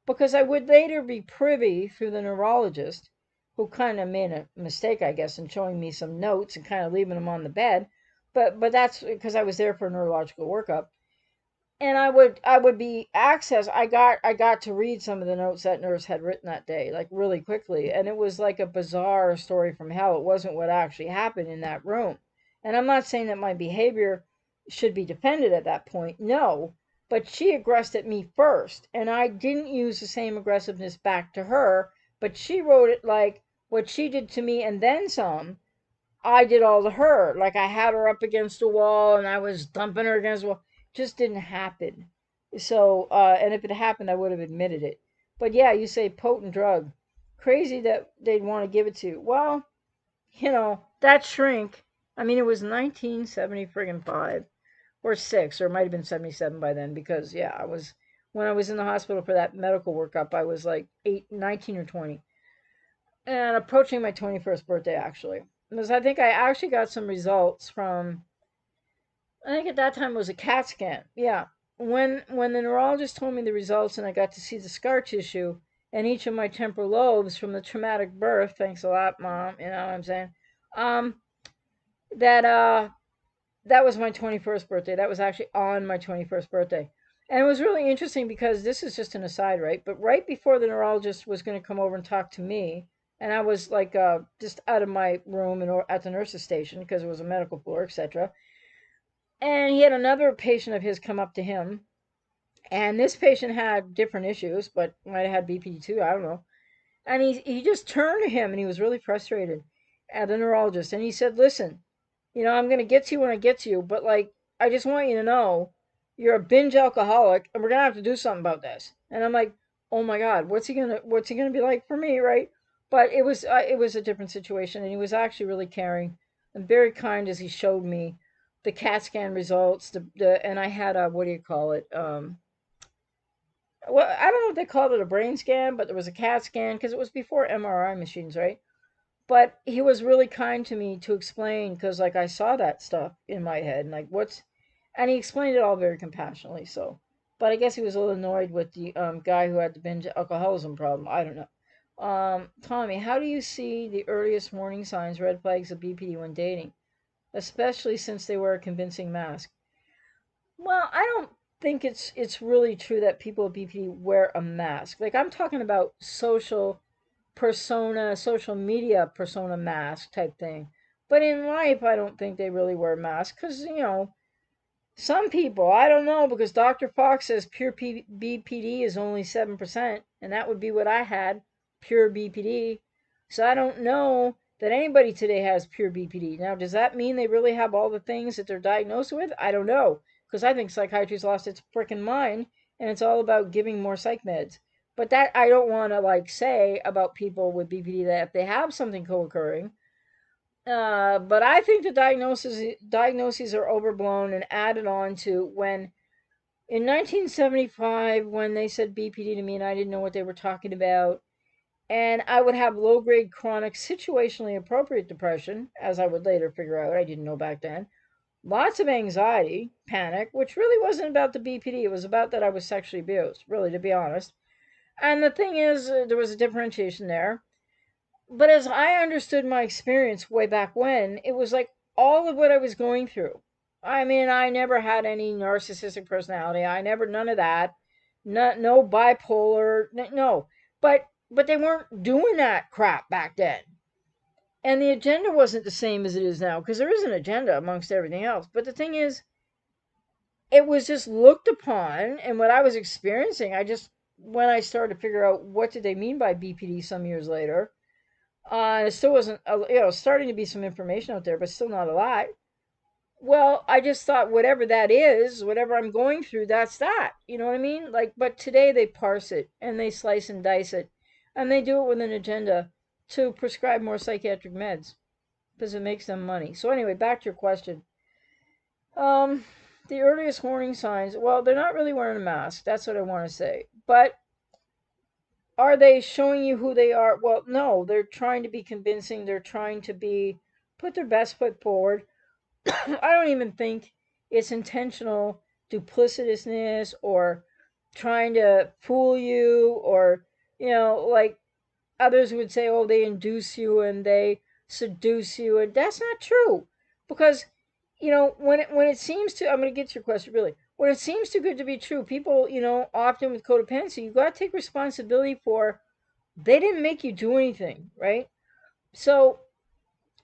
because I would later be privy through the neurologist, who kind of made a mistake, I guess, in showing me some notes and kind of leaving them on the bed. But that's because I was there for a neurological workup, and I would be access. I got to read some of the notes that nurse had written that day, like really quickly, and it was like a bizarre story from hell. It wasn't what actually happened in that room, and I'm not saying that my behavior should be defended at that point. No, but she aggressed at me first, and I didn't use the same aggressiveness back to her. But she wrote it like what she did to me and then some. I did all to her. Like I had her up against a wall and I was dumping her against the wall. Just didn't happen. So, and if it happened, I would have admitted it. But yeah, you say potent drug. Crazy that they'd want to give it to you. Well, that shrink. I mean, it was 1970 friggin' 5 or 6, or it might have been 77 by then because, yeah, when I was in the hospital for that medical workup, I was like 19 or 20 and approaching my 21st birthday actually. Because I think I actually got some results from, I think at that time it was a CAT scan. Yeah. When the neurologist told me the results and I got to see the scar tissue and each of my temporal lobes from the traumatic birth, thanks a lot, Mom, you know what I'm saying? Um, that that was my 21st birthday. That was actually on my 21st birthday. And it was really interesting because this is just an aside, right? But right before the neurologist was going to come over and talk to me, and I was like just out of my room and at the nurse's station because it was a medical floor, etc. And he had another patient of his come up to him, and this patient had different issues, but might have had BPD too. I don't know. And he just turned to him, and he was really frustrated at the neurologist, and he said, "Listen, I'm gonna get to you when I get to you, but like, I just want you to know, you're a binge alcoholic, and we're gonna have to do something about this." And I'm like, "Oh my God, what's he gonna be like for me, right?" But it was a different situation, and he was actually really caring and very kind as he showed me the CAT scan results. And I had a, what do you call it? Well, I don't know if they called it a brain scan, but there was a CAT scan because it was before MRI machines, right? But he was really kind to me to explain because like I saw that stuff in my head and like and he explained it all very compassionately. So, but I guess he was a little annoyed with the guy who had the binge alcoholism problem. I don't know. Tommy, how do you see the earliest warning signs, red flags of BPD when dating, especially since they wear a convincing mask? Well, I don't think it's really true that people with BPD wear a mask. Like I'm talking about social media persona mask type thing. But in life, I don't think they really wear masks because Some people, I don't know, because Dr. Fox says pure BPD is only 7%, and that would be what I had, pure BPD. So I don't know that anybody today has pure BPD. Now, does that mean they really have all the things that they're diagnosed with? I don't know, because I think psychiatry's lost its frickin' mind, and it's all about giving more psych meds. But that I don't want to like say about people with BPD that if they have something co-occurring, but I think the diagnoses are overblown and added on to when in 1975 when they said BPD to me and I didn't know what they were talking about, and I would have low grade chronic situationally appropriate depression, as I would later figure out. I didn't know back then. Lots of anxiety, panic, which really wasn't about the BPD. It was about that I was sexually abused, really, to be honest. And the thing is, there was a differentiation there. But as I understood my experience way back when, it was like all of what I was going through. I mean, I never had any narcissistic personality. I never none of that. No bipolar. No. But they weren't doing that crap back then. And the agenda wasn't the same as it is now because there is an agenda amongst everything else. But the thing is, it was just looked upon and what I was experiencing, I just when I started to figure out what did they mean by BPD some years later, it still wasn't, starting to be some information out there, but still not a lot. Well, I just thought whatever that is, whatever I'm going through, that's that. You know what I mean? Like, but today they parse it and they slice and dice it, and they do it with an agenda to prescribe more psychiatric meds because it makes them money. So anyway, back to your question. Um, the earliest warning signs. Well, they're not really wearing a mask. That's what I want to say. But are they showing you who they are? Well, no, they're trying to be convincing. They're trying to be put their best foot forward. I don't even think it's intentional duplicitousness or trying to fool you or like others would say, oh, they induce you and they seduce you, and that's not true because when it seems to, I'm going to get to your question really, when it seems too good to be true, people often with codependency, you got to take responsibility for they didn't make you do anything, right? So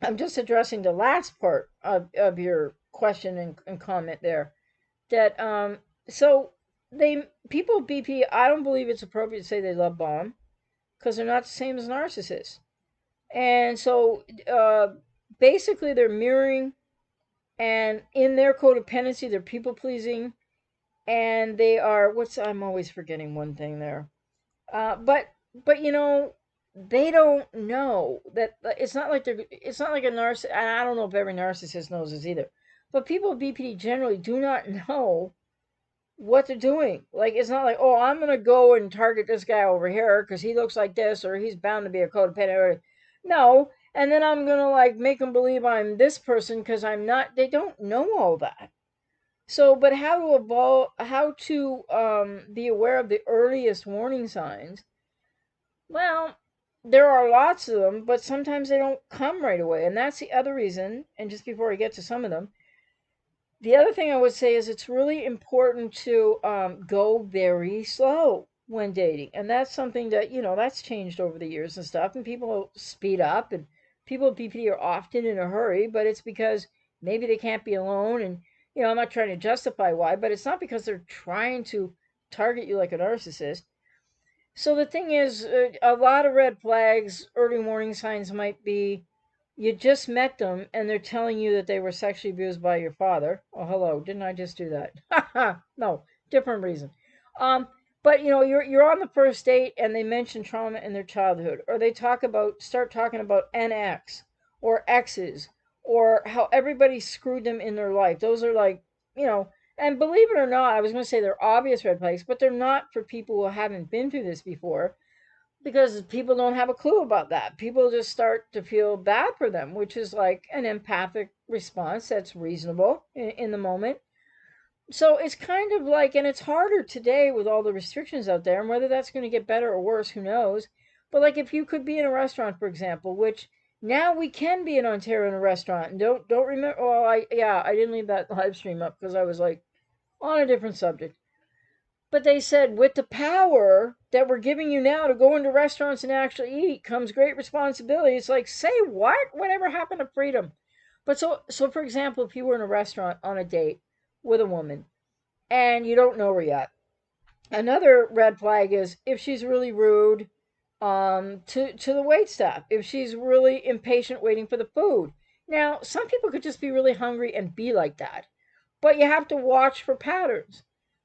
I'm just addressing the last part of your question and comment there. That so they people with BP, I don't believe it's appropriate to say they love bomb because they're not the same as narcissists. And so basically they're mirroring, and in their codependency they're people pleasing, and they are what's I'm always forgetting one thing there. But they don't know that it's not like a narcissist, and I don't know if every narcissist knows this either. But people with BPD generally do not know what they're doing. Like it's not like, oh, I'm gonna go and target this guy over here because he looks like this or he's bound to be a codependent. Or, no, and then I'm gonna like make them believe I'm this person because I'm not. They don't know all that. So, but how to be aware of the earliest warning signs. Well, there are lots of them, but sometimes they don't come right away. And that's the other reason. And just before I get to some of them, the other thing I would say is it's really important to go very slow when dating. And that's something that, that's changed over the years and stuff. And people speed up, and people with BPD are often in a hurry, but it's because maybe they can't be alone. And, I'm not trying to justify why, but it's not because they're trying to target you like a narcissist. So the thing is, a lot of red flags, early warning signs might be you just met them and they're telling you that they were sexually abused by your father. Oh, hello, didn't I just do that? No, different reason. Um, but you're on the first date and they mention trauma in their childhood, or they start talking about NX or X's, or how everybody screwed them in their life. Those are like, you know, and believe it or not, I was going to say they're obvious red flags, but they're not for people who haven't been through this before because people don't have a clue about that. People just start to feel bad for them, which is like an empathic response that's reasonable in the moment. So it's kind of like, and it's harder today with all the restrictions out there, and whether that's going to get better or worse, who knows. But like if you could be in a restaurant, for example, which now we can be in Ontario in a restaurant, and don't remember. Oh, I didn't leave that live stream up because I was like on a different subject. But they said, with the power that we're giving you now to go into restaurants and actually eat comes great responsibility. It's like, say what? Whatever happened to freedom? But so for example, if you were in a restaurant on a date, with a woman and you don't know her yet. Another red flag is if she's really rude to the wait staff, if she's really impatient waiting for the food. Now, some people could just be really hungry and be like that, but you have to watch for patterns.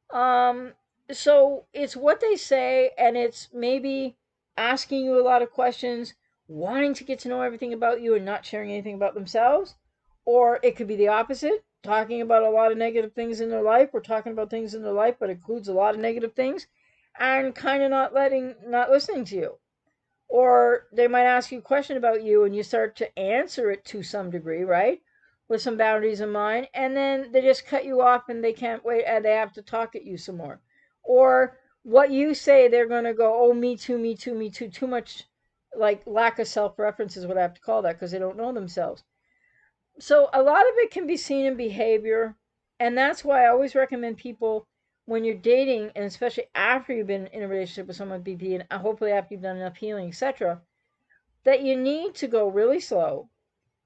Um, so it's what they say, and it's maybe asking you a lot of questions, wanting to get to know everything about you and not sharing anything about themselves. Or it could be the opposite, talking about a lot of negative things in their life, or talking about things in their life, but includes a lot of negative things, and kind of not listening to you. Or they might ask you a question about you and you start to answer it to some degree, right? With some boundaries in mind, and then they just cut you off and they can't wait and they have to talk at you some more. Or what you say, they're going to go, oh, me too, me too, me too. Too much, like, lack of self reference is what I have to call that because they don't know themselves. So a lot of it can be seen in behavior. And that's why I always recommend people, when you're dating, and especially after you've been in a relationship with someone with BP, and hopefully after you've done enough healing, etc., that you need to go really slow.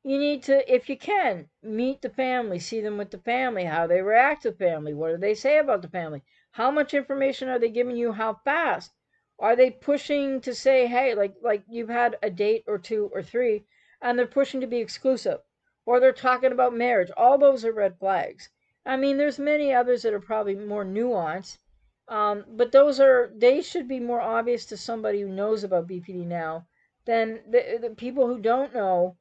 You need to, if you can, meet the family, see them with the family, how they react to the family, what do they say about the family, how much information are they giving you, how fast are they pushing to say, hey, like you've had a date or two or three, and they're pushing to be exclusive, or they're talking about marriage. All those are red flags. I mean, there's many others that are probably more nuanced, but they should be more obvious to somebody who knows about BPD now than the people who don't know.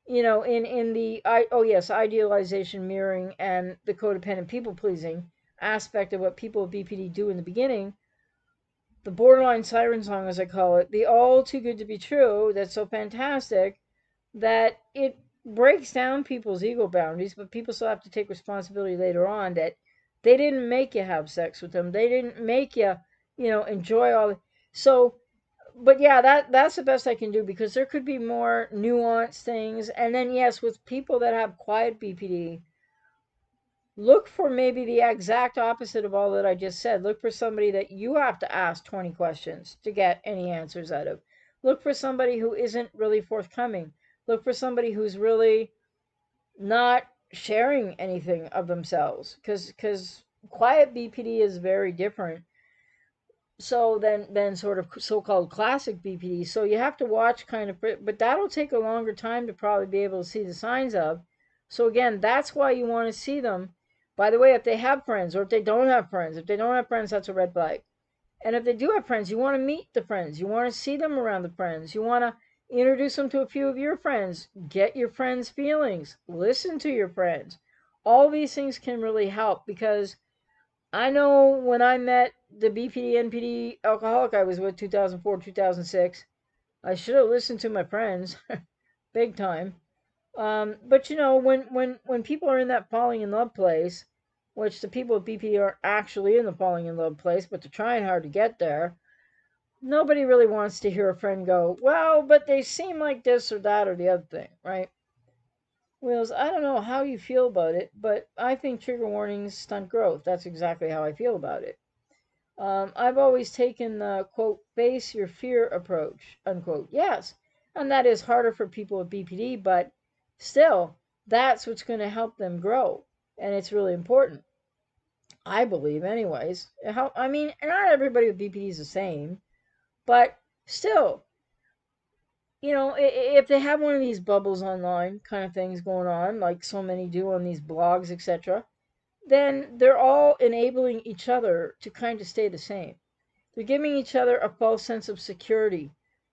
In the oh yes, idealization, mirroring, and the codependent people pleasing aspect of what people with BPD do in the beginning, the borderline siren song, as I call it, the all too good to be true, that's so fantastic that it breaks down people's ego boundaries, but people still have to take responsibility later on that they didn't make you have sex with them. They didn't make you, enjoy all the, so but yeah, that's the best I can do because there could be more nuanced things. And then yes, with people that have quiet BPD, look for maybe the exact opposite of all that I just said. Look for somebody that you have to ask 20 questions to get any answers out of. Look for somebody who isn't really forthcoming. Look for somebody who's really not sharing anything of themselves because quiet BPD is very different so then sort of so-called classic BPD. So you have to watch kind of, but that'll take a longer time to probably be able to see the signs of. So again, that's why you want to see them. By the way, if they have friends or if they don't have friends, if they don't have friends, that's a red flag. And if they do have friends, you want to meet the friends. You want to see them around the friends. You want to introduce them to a few of your friends. Get your friends' feelings. Listen to your friends. All these things can really help because I know when I met the BPD NPD alcoholic I was with 2004 2006, I should have listened to my friends, big time. But when people are in that falling in love place, which the people with BPD aren't actually in the falling in love place, but they're trying hard to get there, nobody really wants to hear a friend go, well, but they seem like this or that or the other thing, right? Wills, I don't know how you feel about it, but I think trigger warnings stunt growth. That's exactly how I feel about it. I've always taken the quote, face your fear approach, unquote. Yes, and that is harder for people with BPD, but still, that's what's going to help them grow. And it's really important, I believe, anyways. How, I mean, not everybody with BPD is the same, but still, if they have one of these bubbles online kind of things going on, like so many do on these blogs, etc., then they're all enabling each other to kind of stay the same. They're giving each other a false sense of security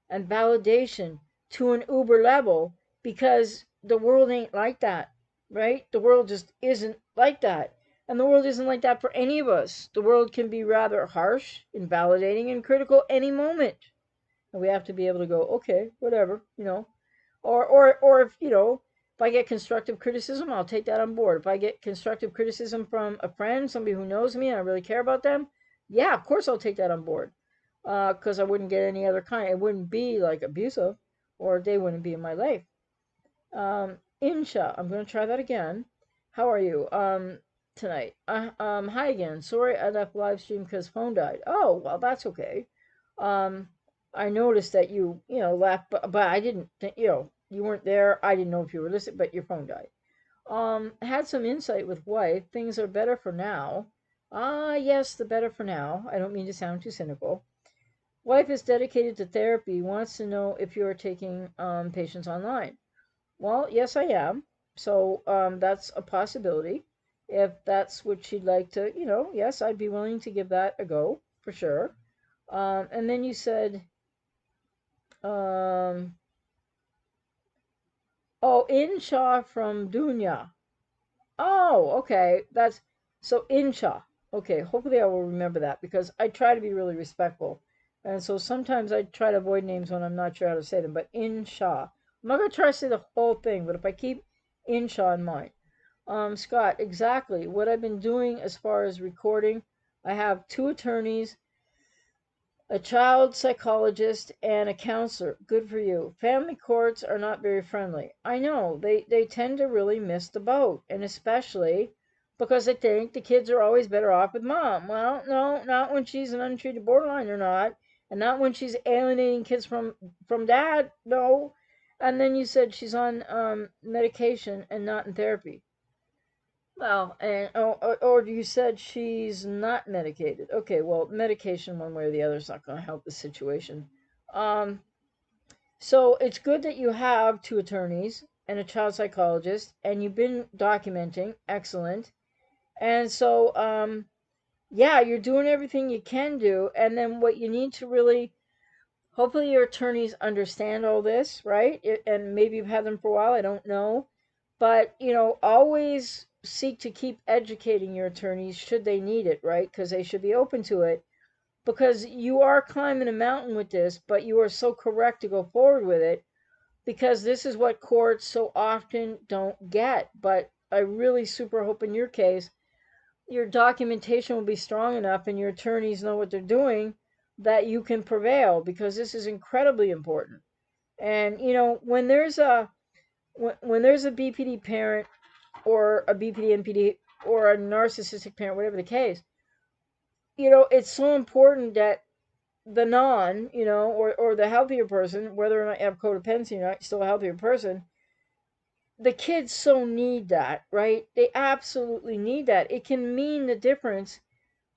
and validation to an uber level because the world ain't like that, right? The world just isn't like that. And the world isn't like that for any of us. The world can be rather harsh, invalidating, and critical any moment. And we have to be able to go, okay, whatever. Or if I get constructive criticism, I'll take that on board. If I get constructive criticism from a friend, somebody who knows me and I really care about them, yeah, of course I'll take that on board. Because I wouldn't get any other kind. It wouldn't be like abusive, or they wouldn't be in my life. Insha, I'm gonna try that again. How are you? Tonight. Hi again. Sorry I left live stream because phone died. Oh, well, that's okay. Um, I noticed that you left, but I didn't, you weren't there. I didn't know if you were listening, but your phone died. Had some insight with wife. Things are better for now. Ah, yes, the better for now. I don't mean to sound too cynical. Wife is dedicated to therapy, wants to know if you are taking patients online. Well, yes, I am. So that's a possibility. If that's what she'd like to, yes, I'd be willing to give that a go for sure. And then you said, um, oh, Insha from Dunya. Oh, okay. That's so Insha. Okay, hopefully I will remember that because I try to be really respectful. And so sometimes I try to avoid names when I'm not sure how to say them, but Insha. I'm not going to try to say the whole thing, but if I keep Insha in mind. Scott, exactly what I've been doing as far as recording. I have two attorneys, a child psychologist, and a counselor. Good for you. Family courts are not very friendly. I know. They tend to really miss the boat, and especially because they think the kids are always better off with mom. Well, no, not when she's an untreated borderline or not, and not when she's alienating kids from dad. No. And then you said she's on medication and not in therapy. Well, and or you said she's not medicated. Okay, well, medication one way or the other is not going to help the situation. Um, so it's good that you have two attorneys and a child psychologist, and you've been documenting. Excellent. And so, yeah, you're doing everything you can do. And then what you need to really, hopefully, your attorneys understand all this, right? And maybe you've had them for a while. I don't know, but always seek to keep educating your attorneys should they need it, right? Because they should be open to it, because you are climbing a mountain with this, but you are so correct to go forward with it, because this is what courts so often don't get. But I really super hope in your case your documentation will be strong enough and your attorneys know what they're doing, that you can prevail, because this is incredibly important. And when there's a BPD parent, or a BPD, NPD, or a narcissistic parent, whatever the case, it's so important that the or the healthier person, whether or not you have codependency or not, still a healthier person, the kids so need that, right? They absolutely need that. It can mean the difference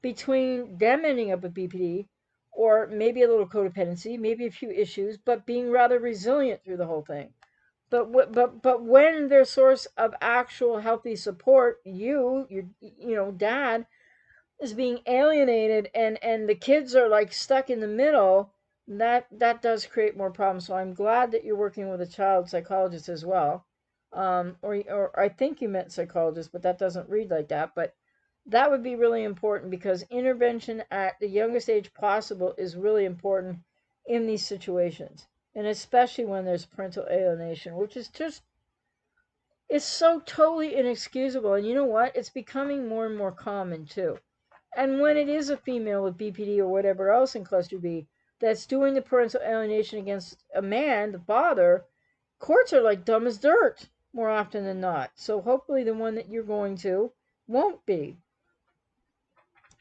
between them ending up with BPD, or maybe a little codependency, maybe a few issues, but being rather resilient through the whole thing. But when their source of actual healthy support, your dad, is being alienated, and the kids are like stuck in the middle, that does create more problems. So I'm glad that you're working with a child psychologist as well. Or I think you meant psychologist, but that doesn't read like that. But that would be really important, because intervention at the youngest age possible is really important in these situations, and especially when there's parental alienation, which is just, it's so totally inexcusable. And you know what? It's becoming more and more common too. And when it is a female with BPD or whatever else in cluster B that's doing the parental alienation against a man, the father, courts are like dumb as dirt more often than not. So hopefully the one that you're going to won't be.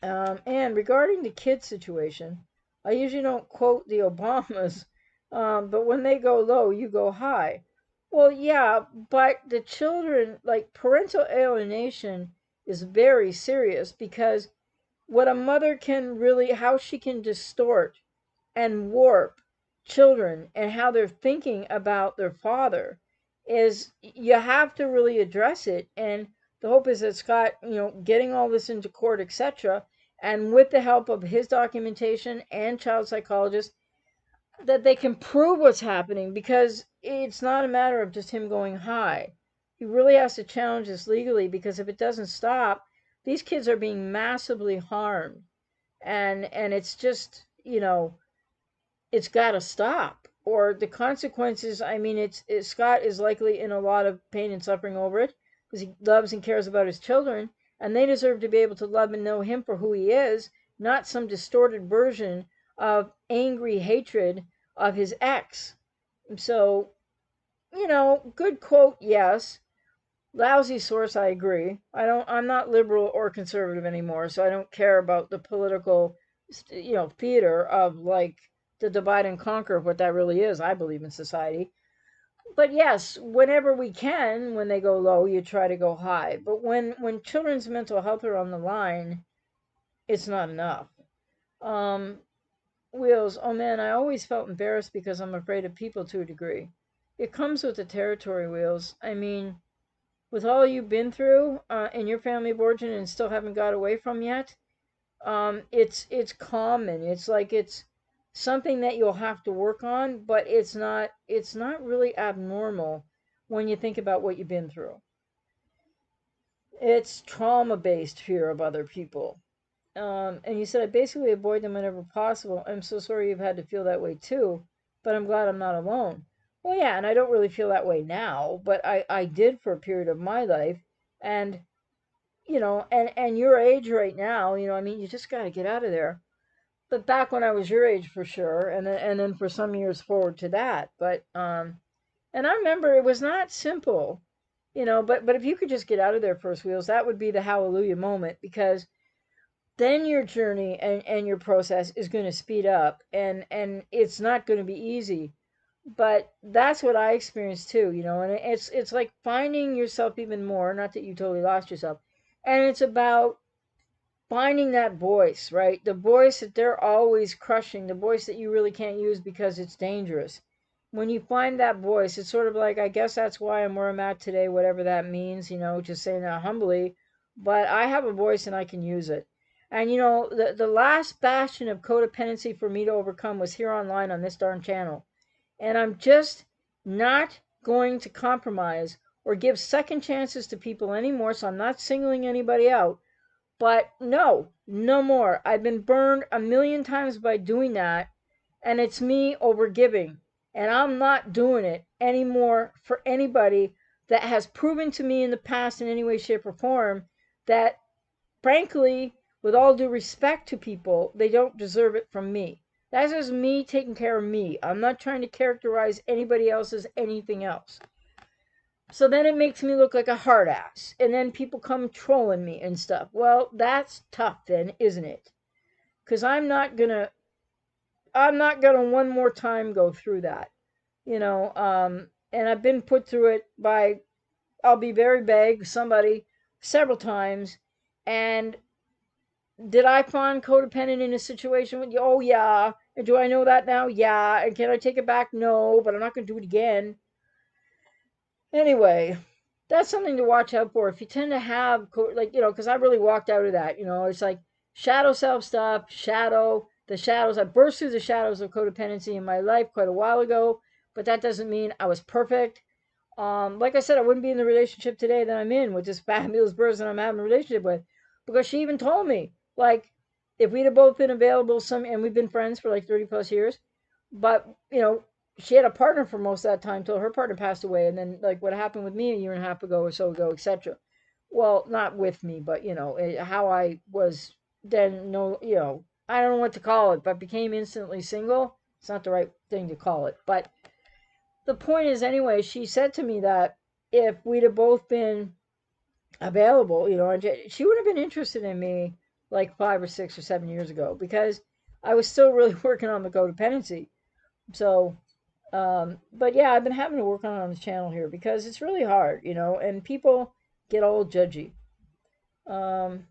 And regarding the kid situation, I usually don't quote the Obamas, but when they go low, you go high. Well, yeah, but the children, like, parental alienation is very serious, because what a mother can really, how she can distort and warp children and how they're thinking about their father, is, you have to really address it. And the hope is that Scott, getting all this into court, etc., and with the help of his documentation and child psychologist, that they can prove what's happening, because it's not a matter of just him going high. He really has to challenge this legally, because if it doesn't stop, these kids are being massively harmed. And it's just, it's got to stop, or the consequences. I mean, Scott is likely in a lot of pain and suffering over it, because he loves and cares about his children, and they deserve to be able to love and know him for who he is, not some distorted version of angry hatred of his ex. So, good quote, yes. Lousy source, I agree. I'm not liberal or conservative anymore, so I don't care about the political, theater of, like, the divide and conquer of what that really is. I believe in society. But yes, whenever we can, when they go low, you try to go high. But when children's mental health are on the line, it's not enough. Um, Wheels, oh man, I always felt embarrassed because I'm afraid of people to a degree. It comes with the territory, Wheels. I mean, with all you've been through in your family of origin and still haven't got away from yet, it's common. It's like it's something that you'll have to work on, but it's not really abnormal when you think about what you've been through. It's trauma based fear of other people. And you said I basically avoid them whenever possible. I'm so sorry you've had to feel that way too, but I'm glad I'm not alone. Well, yeah, and I don't really feel that way now, but I did for a period of my life. And, and your age right now, I mean, you just got to get out of there. But back when I was your age for sure, and then for some years forward to that. And I remember it was not simple, but if you could just get out of there first, Wheels, that would be the hallelujah moment because then your journey and your process is going to speed up and it's not going to be easy, but that's what I experienced too, and it's like finding yourself even more, not that you totally lost yourself, and it's about finding that voice, right? The voice that they're always crushing, the voice that you really can't use because it's dangerous. When you find that voice, it's sort of like, I guess that's why I'm where I'm at today, whatever that means, just saying that humbly. But I have a voice and I can use it. And the last bastion of codependency for me to overcome was here online on this darn channel. And I'm just not going to compromise or give second chances to people anymore. So I'm not singling anybody out. But no, no more. I've been burned a million times by doing that, and it's me over giving. And I'm not doing it anymore for anybody that has proven to me in the past in any way, shape, or form that, frankly, with all due respect to people, they don't deserve it from me. That's just me taking care of me. I'm not trying to characterize anybody else as anything else. So then it makes me look like a hard ass. And then people come trolling me and stuff. Well, that's tough then, isn't it? Cuz I'm not going to one more time go through that. And I've been put through it by, I'll be very vague, somebody several times. And did I find codependent in a situation with you? Oh yeah. And do I know that now? Yeah. And can I take it back? No, but I'm not going to do it again. Anyway, that's something to watch out for. If you tend to have, like, because I really walked out of that, it's like shadow self stuff, the shadows. I burst through the shadows of codependency in my life quite a while ago, but that doesn't mean I was perfect. Like I said, I wouldn't be in the relationship today that I'm in with this fabulous person I'm having a relationship with, because she even told me, like, if we'd have both been available, and we've been friends for like 30 plus years, but she had a partner for most of that time till her partner passed away, and then like what happened with me a year and a half ago or so ago, etc. Well, not with me, but how I was then. No, I don't know what to call it, but became instantly single. It's not the right thing to call it, but the point is, anyway, she said to me that if we'd have both been available, she would have been interested in me like 5 or 6 or 7 years ago because I was still really working on the codependency. So, but yeah, I've been having to work on the channel here because it's really hard, and people get all judgy. Um,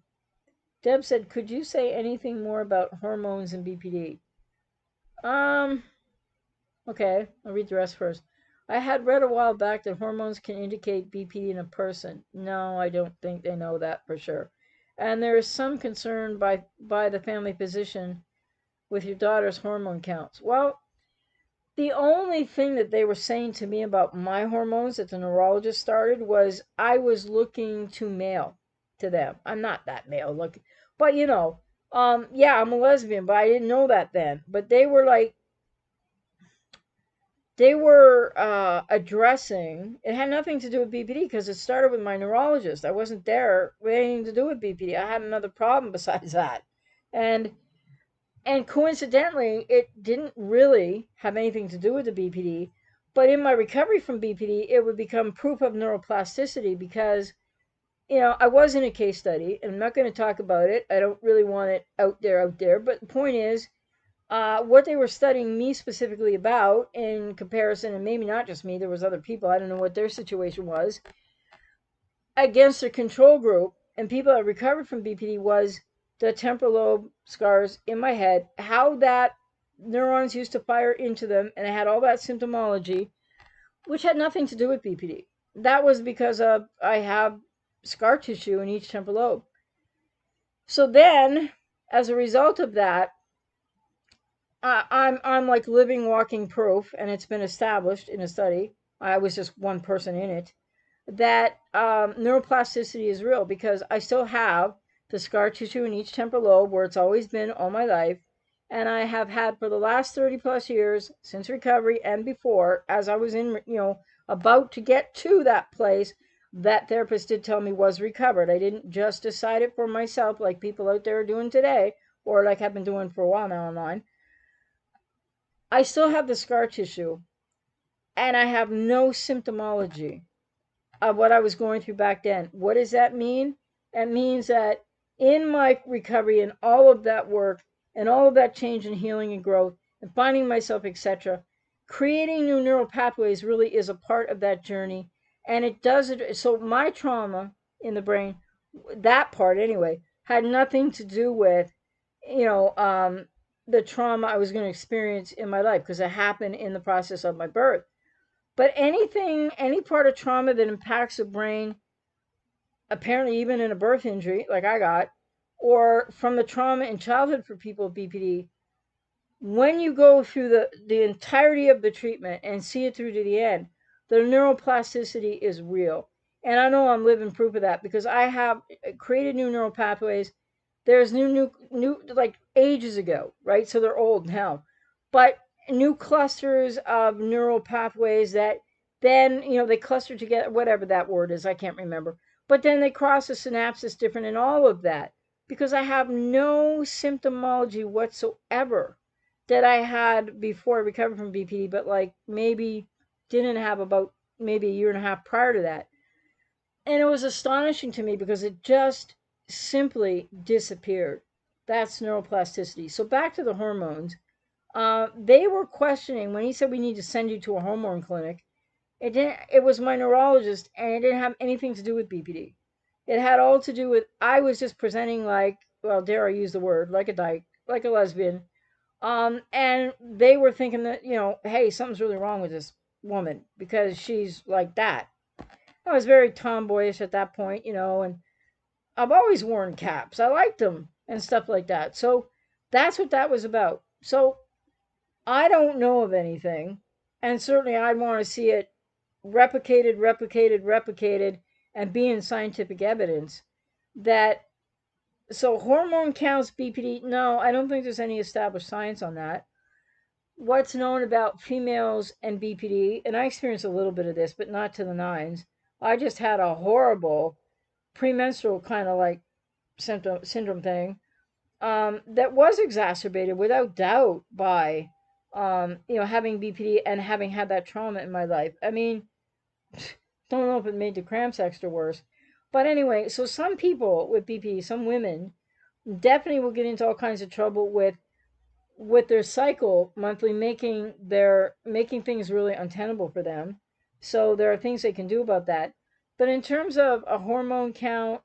Deb said, could you say anything more about hormones and BPD? Um, okay, I'll read the rest first. I had read a while back that hormones can indicate BPD in a person. No, I don't think they know that for sure. And there is some concern by the family physician with your daughter's hormone counts. Well, the only thing that they were saying to me about my hormones that the neurologist started was I was looking too male to them. I'm not that male looking, but yeah, I'm a lesbian, but I didn't know that then. But they were addressing, it had nothing to do with BPD because it started with my neurologist. I wasn't there with anything to do with BPD. I had another problem besides that. And and coincidentally, it didn't really have anything to do with the BPD, but in my recovery from BPD, it would become proof of neuroplasticity because, I was in a case study, and I'm not going to talk about it. I don't really want it out there, but the point is, what they were studying me specifically about in comparison, and maybe not just me, there was other people, I don't know what their situation was, against a control group and people that recovered from BPD was the temporal lobe scars in my head, how that neurons used to fire into them, and I had all that symptomology, which had nothing to do with BPD. That was because of I have scar tissue in each temporal lobe. So then, as a result of that, I'm like living, walking proof, and it's been established in a study. I was just one person in it that neuroplasticity is real because I still have the scar tissue in each temporal lobe where it's always been all my life. And I have had for the last 30 plus years since recovery and before, as I was in, about to get to that place, that therapist did tell me was recovered. I didn't just decide it for myself like people out there are doing today or like I've been doing for a while now online. I still have the scar tissue and I have no symptomology of what I was going through back then. What does that mean? It means that in my recovery and all of that work and all of that change and healing and growth and finding myself, etc., creating new neural pathways really is a part of that journey. And it does it. So my trauma in the brain, that part anyway, had nothing to do with, you know, the trauma I was going to experience in my life because it happened in the process of my birth. But anything, any part of trauma that impacts the brain, apparently even in a birth injury like I got, or from the trauma in childhood for people with BPD, when you go through the entirety of the treatment and see it through to the end, the neuroplasticity is real. And I know I'm living proof of that because I have created new neural pathways. There's new like ages ago, right? So they're old now. But new clusters of neural pathways that then, they cluster together, whatever that word is, I can't remember. But then they cross the synapses different and all of that because I have no symptomology whatsoever that I had before I recovered from BPD, but like maybe didn't have about maybe a year and a half prior to that. And it was astonishing to me because it just simply disappeared. That's neuroplasticity. So back to the hormones. They were questioning when he said we need to send you to a hormone clinic. It didn't. It was my neurologist, and it didn't have anything to do with BPD. It had all to do with I was just presenting like, well, dare I use the word, like a dyke, like a lesbian, and they were thinking that, hey, something's really wrong with this woman because she's like that. I was very tomboyish at that point, and I've always worn caps. I liked them and stuff like that. So that's what that was about. So I don't know of anything, and certainly I'd want to see it replicated, and be in scientific evidence that. So hormone counts BPD? No, I don't think there's any established science on that. What's known about females and BPD, and I experienced a little bit of this, but not to the nines. I just had a horrible premenstrual kind of like syndrome thing that was exacerbated without doubt by having BPD and having had that trauma in my life. I mean, don't know if it made the cramps extra worse, but anyway, so some people with BPD, some women, definitely will get into all kinds of trouble with their cycle monthly making things really untenable for them. So there are things they can do about that. But in terms of a hormone count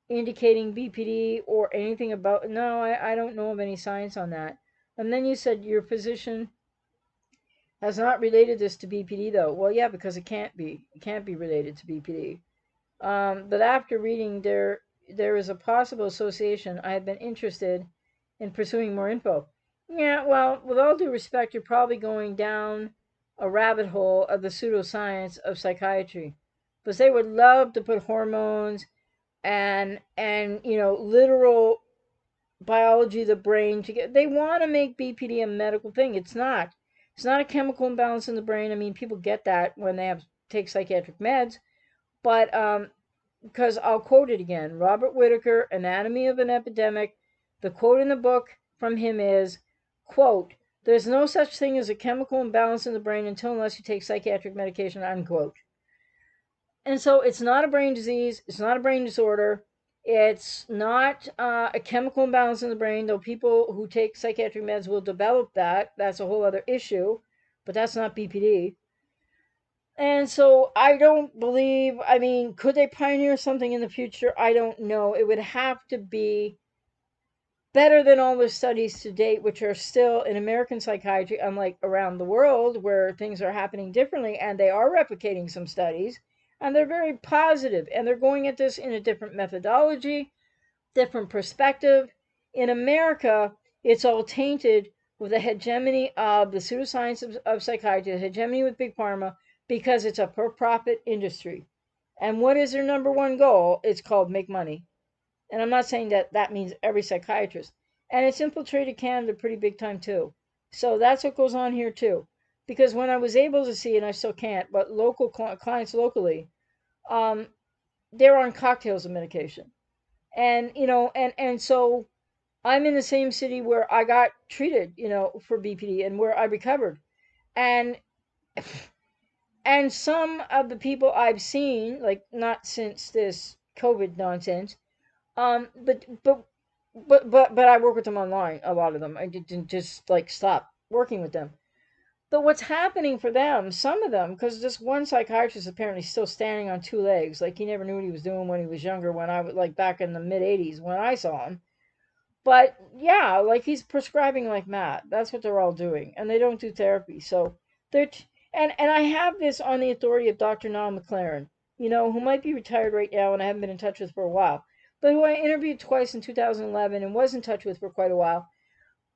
indicating BPD or anything about, no, I don't know of any science on that. And then you said your physician has not related this to BPD though. Well, yeah, because it can't be. It can't be related to BPD. But after reading there is a possible association. I have been interested in pursuing more info. Yeah, well, with all due respect, you're probably going down a rabbit hole of the pseudoscience of psychiatry, because they would love to put hormones and literal biology of the brain together. They want to make BPD a medical thing. It's not. It's not a chemical imbalance in the brain. I mean, people get that when they take psychiatric meds, but because I'll quote it again. Robert Whitaker, Anatomy of an Epidemic. The quote in the book from him is, quote, "There's no such thing as a chemical imbalance in the brain unless you take psychiatric medication," unquote. And so it's not a brain disease. It's not a brain disorder. It's not a chemical imbalance in the brain, though people who take psychiatric meds will develop that. That's a whole other issue, but that's not BPD. And so I don't believe, I mean, could they pioneer something in the future? I don't know. It would have to be better than all the studies to date, which are still in American psychiatry, unlike around the world where things are happening differently, and they are replicating some studies, and they're very positive, and they're going at this in a different methodology, different perspective. In America, it's all tainted with the hegemony of the pseudoscience of psychiatry, the hegemony with Big Pharma, because it's a for profit industry. And what is their number one goal? It's called make money. And I'm not saying that that means every psychiatrist. And it's infiltrated Canada pretty big time too. So that's what goes on here too. Because when I was able to see, and I still can't, but local clients locally, um, they're on cocktails of medication. And, and so I'm in the same city where I got treated, for BPD and where I recovered. And and some of the people I've seen, like not since this COVID nonsense, but I work with them online. A lot of them, I didn't just like stop working with them. But what's happening for them? Some of them, because this one psychiatrist apparently still standing on two legs, like he never knew what he was doing when he was younger. When I was like back in the mid '80s when I saw him. But yeah, like he's prescribing like mad. That's what they're all doing, and they don't do therapy. So and I have this on the authority of Dr. Niall McLaren, who might be retired right now, and I haven't been in touch with for a while, but who I interviewed twice in 2011 and was in touch with for quite a while.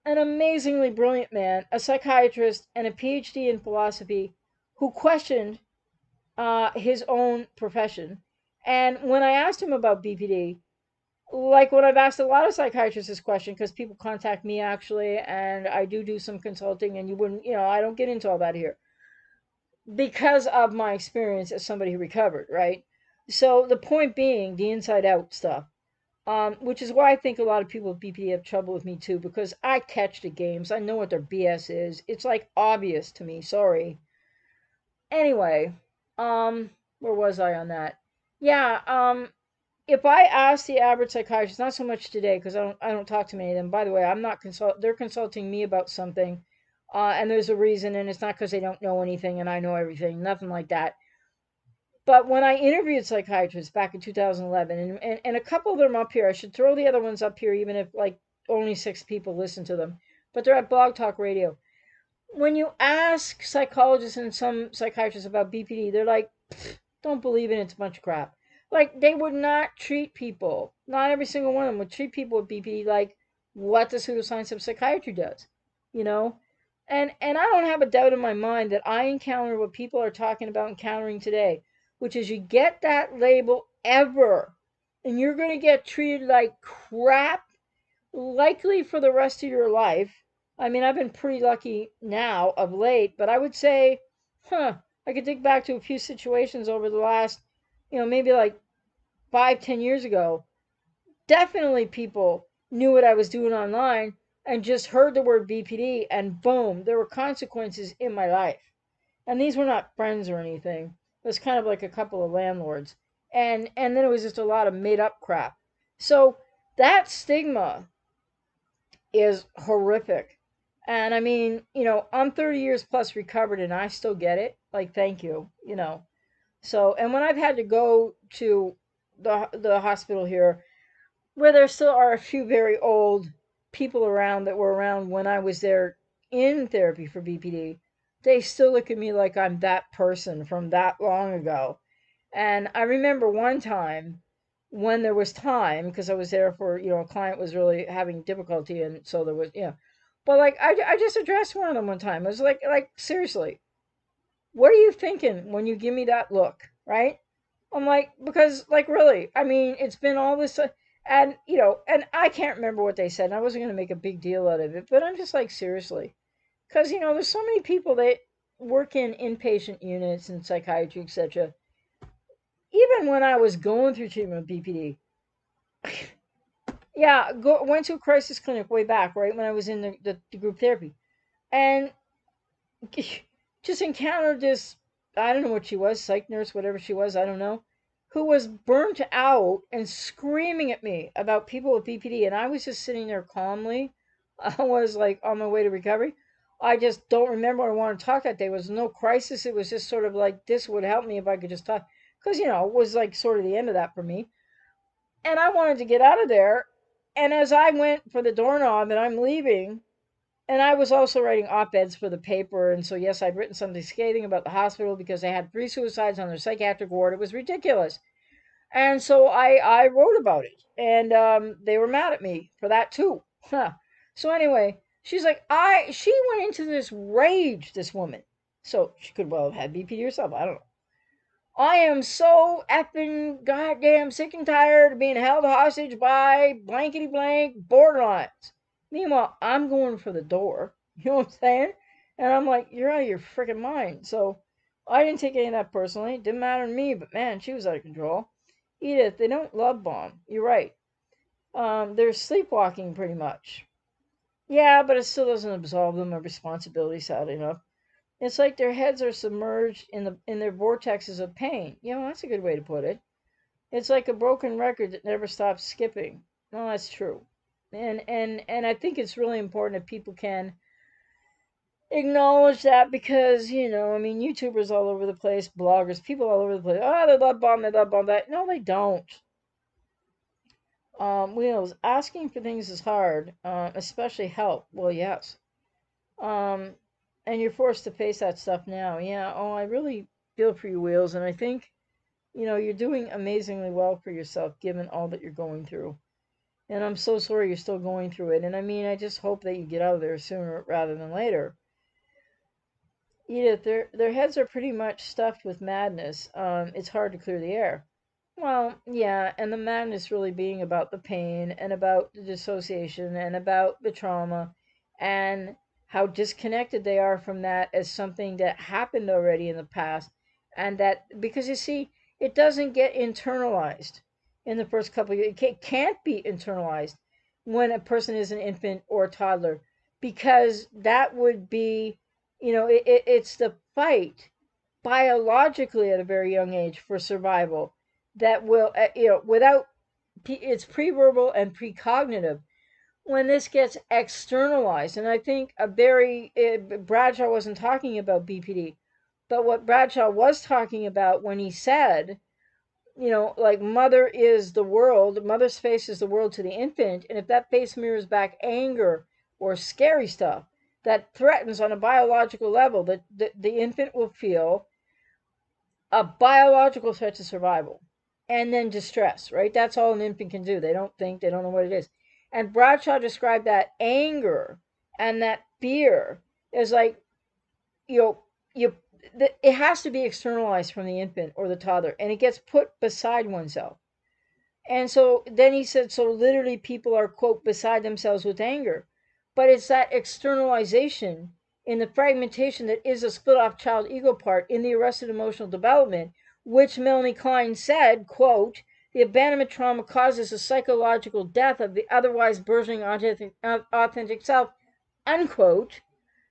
An amazingly brilliant man, a psychiatrist and a PhD in philosophy, who questioned his own profession. And when I asked him about BPD, like what I've asked a lot of psychiatrists this question, because people contact me actually, and I do some consulting, and you wouldn't, I don't get into all that here because of my experience as somebody who recovered, right? So the point being, the inside out stuff, which is why I think a lot of people with BPD have trouble with me too, because I catch the games. I know what their BS is. It's like obvious to me. Sorry. Anyway, where was I on that? Yeah, if I ask the average psychiatrist, not so much today because I don't talk to many of them. By the way, I'm not consult. They're consulting me about something, and there's a reason, and it's not because they don't know anything and I know everything. Nothing like that. But when I interviewed psychiatrists back in 2011, and a couple of them up here, I should throw the other ones up here, even if like only 6 people listen to them, but they're at Blog Talk Radio. When you ask psychologists and some psychiatrists about BPD, they're like, don't believe in it, it's a bunch of crap. Like, they would not treat people, not every single one of them would treat people with BPD like what the pseudoscience of psychiatry does, you know? And I don't have a doubt in my mind that I encounter what people are talking about encountering today, which is you get that label ever, and you're going to get treated like crap, likely for the rest of your life. I mean, I've been pretty lucky now of late, but I would say, I could think back to a few situations over the last, maybe like 5, 10 years ago. Definitely people knew what I was doing online and just heard the word BPD, and boom, there were consequences in my life. And these were not friends or anything. It was kind of like a couple of landlords. And then it was just a lot of made up crap. So that stigma is horrific. And I mean, I'm 30 years plus recovered and I still get it. Like, thank you. So, and when I've had to go to the hospital here, where there still are a few very old people around that were around when I was there in therapy for BPD, they still look at me like I'm that person from that long ago. And I remember one time when there was time, because I was there for, a client was really having difficulty. And so there was, but like, I just addressed one of them one time. I was like, seriously, what are you thinking when you give me that look? Right? I'm like, because like, really, I mean, it's been all this, and, and I can't remember what they said. And I wasn't going to make a big deal out of it, but I'm just like, seriously, because, there's so many people that work in inpatient units and psychiatry, etc. Even when I was going through treatment with BPD, yeah, went to a crisis clinic way back, right when I was in the group therapy, and just encountered this. I don't know what she was, psych nurse, whatever she was, I don't know, who was burnt out and screaming at me about people with BPD, and I was just sitting there calmly. I was like on my way to recovery. I just don't remember what I wanted to talk that day. It was no crisis. It was just sort of like this would help me if I could just talk, because it was like sort of the end of that for me. And I wanted to get out of there. And as I went for the doorknob and I'm leaving, and I was also writing op-eds for the paper, and so yes, I'd written something scathing about the hospital because they had 3 suicides on their psychiatric ward. It was ridiculous. And so I wrote about it, and they were mad at me for that too. Huh. So anyway, she's like, she went into this rage, this woman. So she could well have had BPD herself. I don't know. I am so effing goddamn sick and tired of being held hostage by blankety blank borderlines. Meanwhile, I'm going for the door. You know what I'm saying? And I'm like, you're out of your freaking mind. So I didn't take any of that personally. It didn't matter to me, but man, she was out of control. Edith, they don't love bomb. You're right. They're sleepwalking pretty much. Yeah, but it still doesn't absolve them of responsibility, sadly enough. It's like their heads are submerged in their vortexes of pain. That's a good way to put it. It's like a broken record that never stops skipping. No, that's true. And I think it's really important that people can acknowledge that because, I mean, YouTubers all over the place, bloggers, people all over the place. Oh, they love bomb, they love bomb that. No, they don't. Wheels, asking for things is hard, especially help. Well, yes. Um, and you're forced to face that stuff now. Yeah. Oh, I really feel for you, Wheels, and I think you're doing amazingly well for yourself given all that you're going through. And I'm so sorry you're still going through it. And I mean, I just hope that you get out of there sooner rather than later. Edith, their heads are pretty much stuffed with madness. It's hard to clear the air. Well, yeah, and the madness really being about the pain and about the dissociation and about the trauma and how disconnected they are from that as something that happened already in the past. And that, because you see, it doesn't get internalized in the first couple of years. It can't be internalized when a person is an infant or a toddler because that would be, it's the fight biologically at a very young age for survival that will, without, it's pre-verbal and precognitive. When this gets externalized, and I think Bradshaw wasn't talking about BPD, but what Bradshaw was talking about when he said, like mother is the world, mother's face is the world to the infant, and if that face mirrors back anger or scary stuff that threatens on a biological level, that the infant will feel a biological threat to survival and then distress, right? That's all an infant can do. They don't think, they don't know what it is. And Bradshaw described that anger and that fear as like, you know, you it has to be externalized from the infant or the toddler and it gets put beside oneself. And so then he said, so literally people are, quote, beside themselves with anger. But it's that externalization in the fragmentation that is a split off child ego part in the arrested emotional development, which Melanie Klein said, quote, the abandonment trauma causes a psychological death of the otherwise burgeoning authentic self, unquote.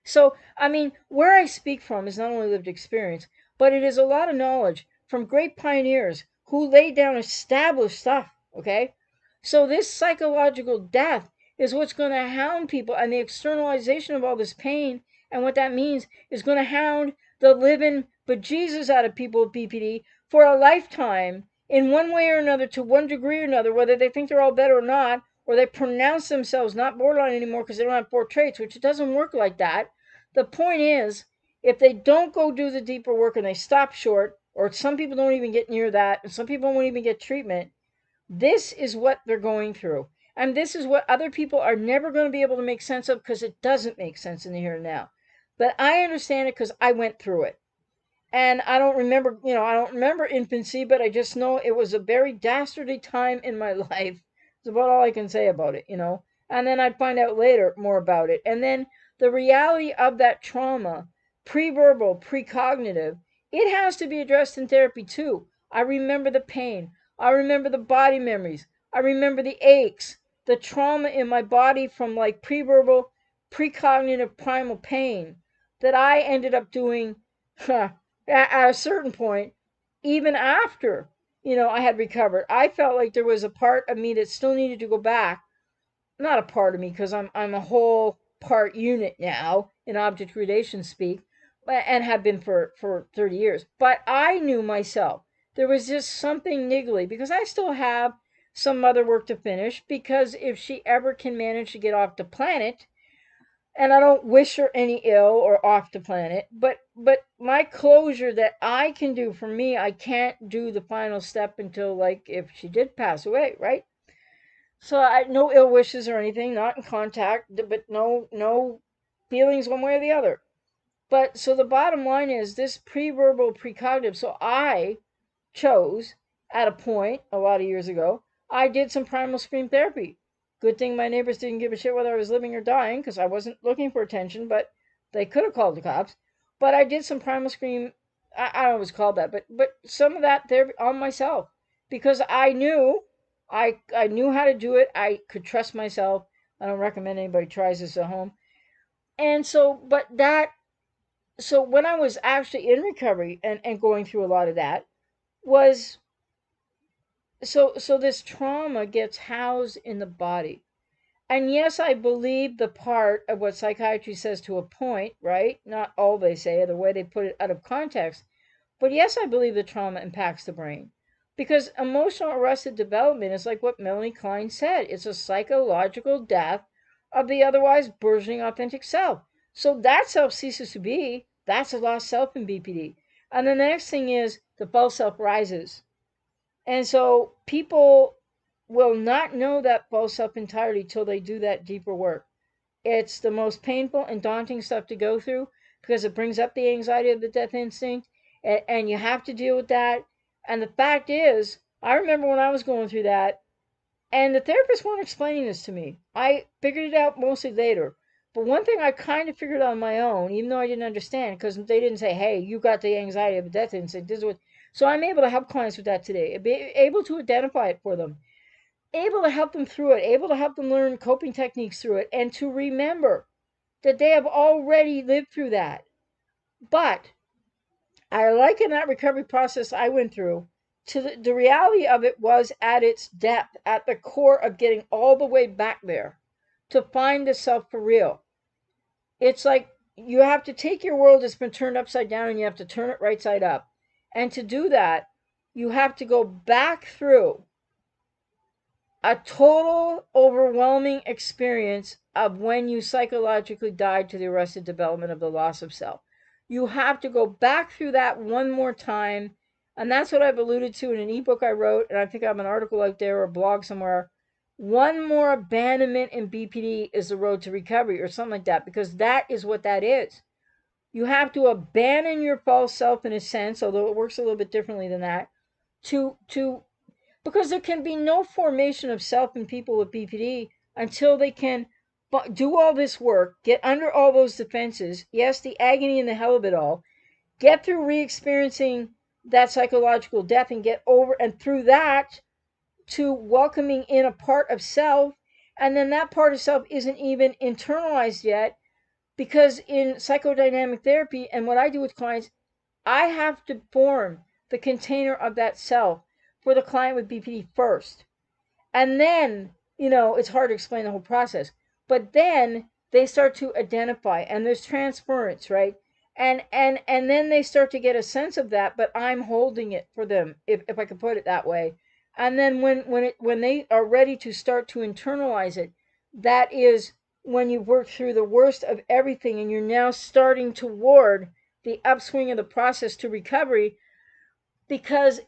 So, I mean, where I speak from is not only lived experience, but it is a lot of knowledge from great pioneers who laid down established stuff, okay? So, this psychological death is what's going to hound people, and the externalization of all this pain and what that means is going to hound the living bejesus out of people with BPD for a lifetime in one way or another, to one degree or another, whether they think they're all better or not, or they pronounce themselves not borderline anymore because they don't have 4 traits, which it doesn't work like that. The point is, if they don't go do the deeper work and they stop short, or some people don't even get near that, and some people won't even get treatment, this is what they're going through. And this is what other people are never going to be able to make sense of because it doesn't make sense in the here and now. But I understand it because I went through it. And I don't remember, I don't remember infancy, but I just know it was a very dastardly time in my life. It's about all I can say about it, And then I'd find out later more about it. And then the reality of that trauma, pre-verbal, precognitive, it has to be addressed in therapy too. I remember the pain. I remember the body memories. I remember the aches, the trauma in my body from like pre-verbal, precognitive primal pain that I ended up doing at a certain point, even after I had recovered. I felt like there was a part of me that still needed to go back. Not a part of me, because I'm a whole part unit now in object relation speak, and have been for 30 years. But I knew myself. There was just something niggly, because I still have some other work to finish, because if she ever can manage to get off the planet, and I don't wish her any ill or off the planet, but my closure that I can do for me, I can't do the final step until, like, if she did pass away, right? So I no ill wishes or anything, not in contact, but no feelings one way or the other. But so the bottom line is this pre-verbal precognitive. So I chose at a point a lot of years ago, I did some primal scream therapy. Good thing my neighbors didn't give a shit whether I was living or dying, because I wasn't looking for attention, but they could have called the cops. But I did some primal scream. I don't know what it's called that, but some of that therapy on myself, because I knew how to do it. I could trust myself. I don't recommend anybody tries this at home. And so, but that, so when I was actually in recovery and going through a lot of that, was so this trauma gets housed in the body. And yes, I believe the part of what psychiatry says to a point, right? Not all they say, or the way they put it out of context. But yes, I believe the trauma impacts the brain. Because emotional arrested development is like what Melanie Klein said, it's a psychological death of the otherwise burgeoning authentic self. So that self ceases to be. That's a lost self in BPD. And then the next thing is the false self rises. And so people will not know that false self entirely till they do that deeper work. It's the most painful and daunting stuff to go through, because it brings up the anxiety of the death instinct, and you have to deal with that. And the fact is, I remember when I was going through that, and the therapists weren't explaining this to me. I figured it out mostly later. But one thing I kind of figured out on my own, even though I didn't understand, because they didn't say, "Hey, you got the anxiety of the death instinct. This is what." So I'm able to help clients with that today. Be able to identify it for them, able to help them through it, able to help them learn coping techniques through it, and to remember that they have already lived through that. But I liken that recovery process I went through to the reality of it was at its depth, at the core of getting all the way back there to find the self for real. It's like you have to take your world that's been turned upside down and you have to turn it right side up. And to do that, you have to go back through a total overwhelming experience of when you psychologically died to the arrested development of the loss of self. You have to go back through that one more time. And that's what I've alluded to in an ebook I wrote. And I think I have an article out there or a blog somewhere. One more abandonment in BPD is the road to recovery, or something like that, because that is what that is. You have to abandon your false self in a sense, although it works a little bit differently than that, to because there can be no formation of self in people with BPD until they can do all this work, get under all those defenses, yes, the agony and the hell of it all, get through re-experiencing that psychological death, and get over and through that to welcoming in a part of self. And then that part of self isn't even internalized yet, because in psychodynamic therapy and what I do with clients, I have to form the container of that self for the client with BPD first. And then, it's hard to explain the whole process. But then they start to identify, and there's transference, right? And then they start to get a sense of that, but I'm holding it for them, if I could put it that way. And then when they are ready to start to internalize it, that is when you've worked through the worst of everything and you're now starting toward the upswing of the process to recovery. Because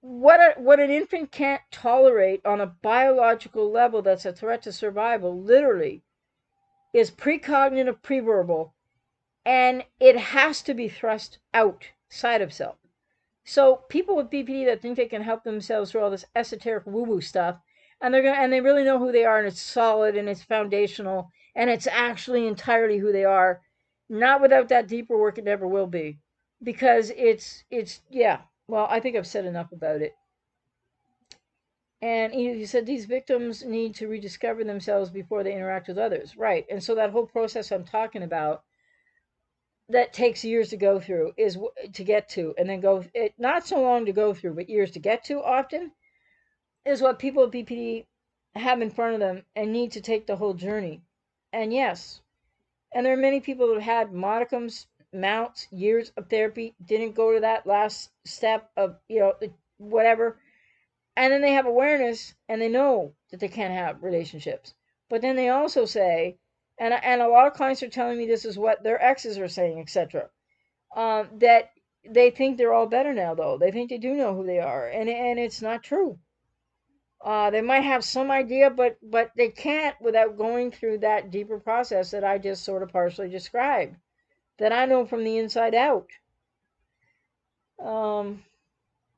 what an infant can't tolerate on a biological level that's a threat to survival, literally, is precognitive preverbal, and it has to be thrust outside of self. So people with BPD that think they can help themselves through all this esoteric woo-woo stuff, and they really know who they are, and it's solid and it's foundational and it's actually entirely who they are. Not without that deeper work, it never will be, because it's yeah. Well, I think I've said enough about it. And he said these victims need to rediscover themselves before they interact with others, right? And so that whole process I'm talking about, that takes years to go through to get to, and then go it not so long to go through, but years to get to often is what people with BPD have in front of them and need to take the whole journey. And yes, and there are many people who had modicums, amounts, years of therapy, didn't go to that last step of, whatever. And then they have awareness and they know that they can't have relationships. But then they also say, and a lot of clients are telling me this is what their exes are saying, etc. That they think they're all better now, though. They think they do know who they are. And it's not true. They might have some idea, but they can't without going through that deeper process that I just sort of partially described, that I know from the inside out. Um,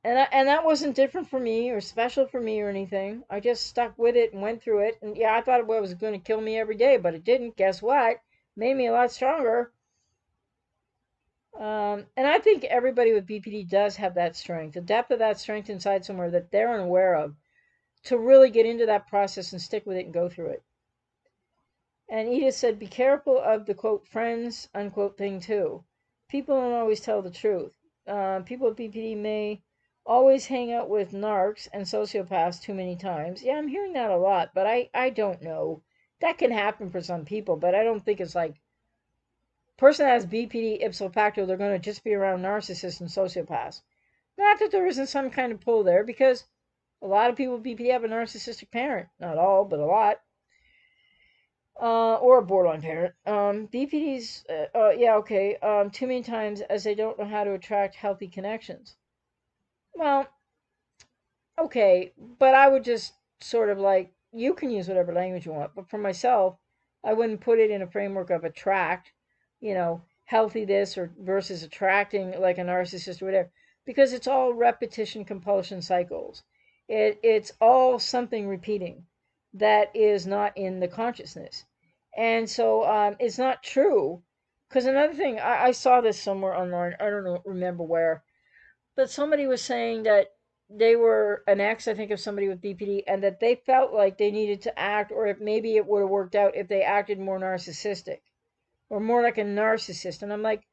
and that wasn't different for me or special for me or anything. I just stuck with it and went through it. And yeah, I thought it was going to kill me every day, but it didn't. Guess what? Made me a lot stronger. And I think everybody with BPD does have that strength, the depth of that strength inside somewhere that they're unaware of, to really get into that process and stick with it and go through it. And Edith said, be careful of the quote friends unquote thing too. People don't always tell the truth. People with BPD may always hang out with narcs and sociopaths too many times. Yeah, I'm hearing that a lot, but I don't know. That can happen for some people, but I don't think it's like person that has BPD ipso facto, they're going to just be around narcissists and sociopaths. Not that there isn't some kind of pull there, because a lot of people with BPD have a narcissistic parent. Not all, but a lot. Or a borderline parent. BPDs, yeah, okay. Too many times as they don't know how to attract healthy connections. Well, okay, but I would just sort of like, you can use whatever language you want, but for myself, I wouldn't put it in a framework of attract, healthy this or versus attracting like a narcissist or whatever, because it's all repetition compulsion cycles. It's all something repeating that is not in the consciousness. And so it's not true. Because another thing, I saw this somewhere online, I don't know, remember where, but somebody was saying that they were an ex, I think, of somebody with BPD, and that they felt like they needed to act, or if maybe it would have worked out if they acted more narcissistic or more like a narcissist. And I'm like,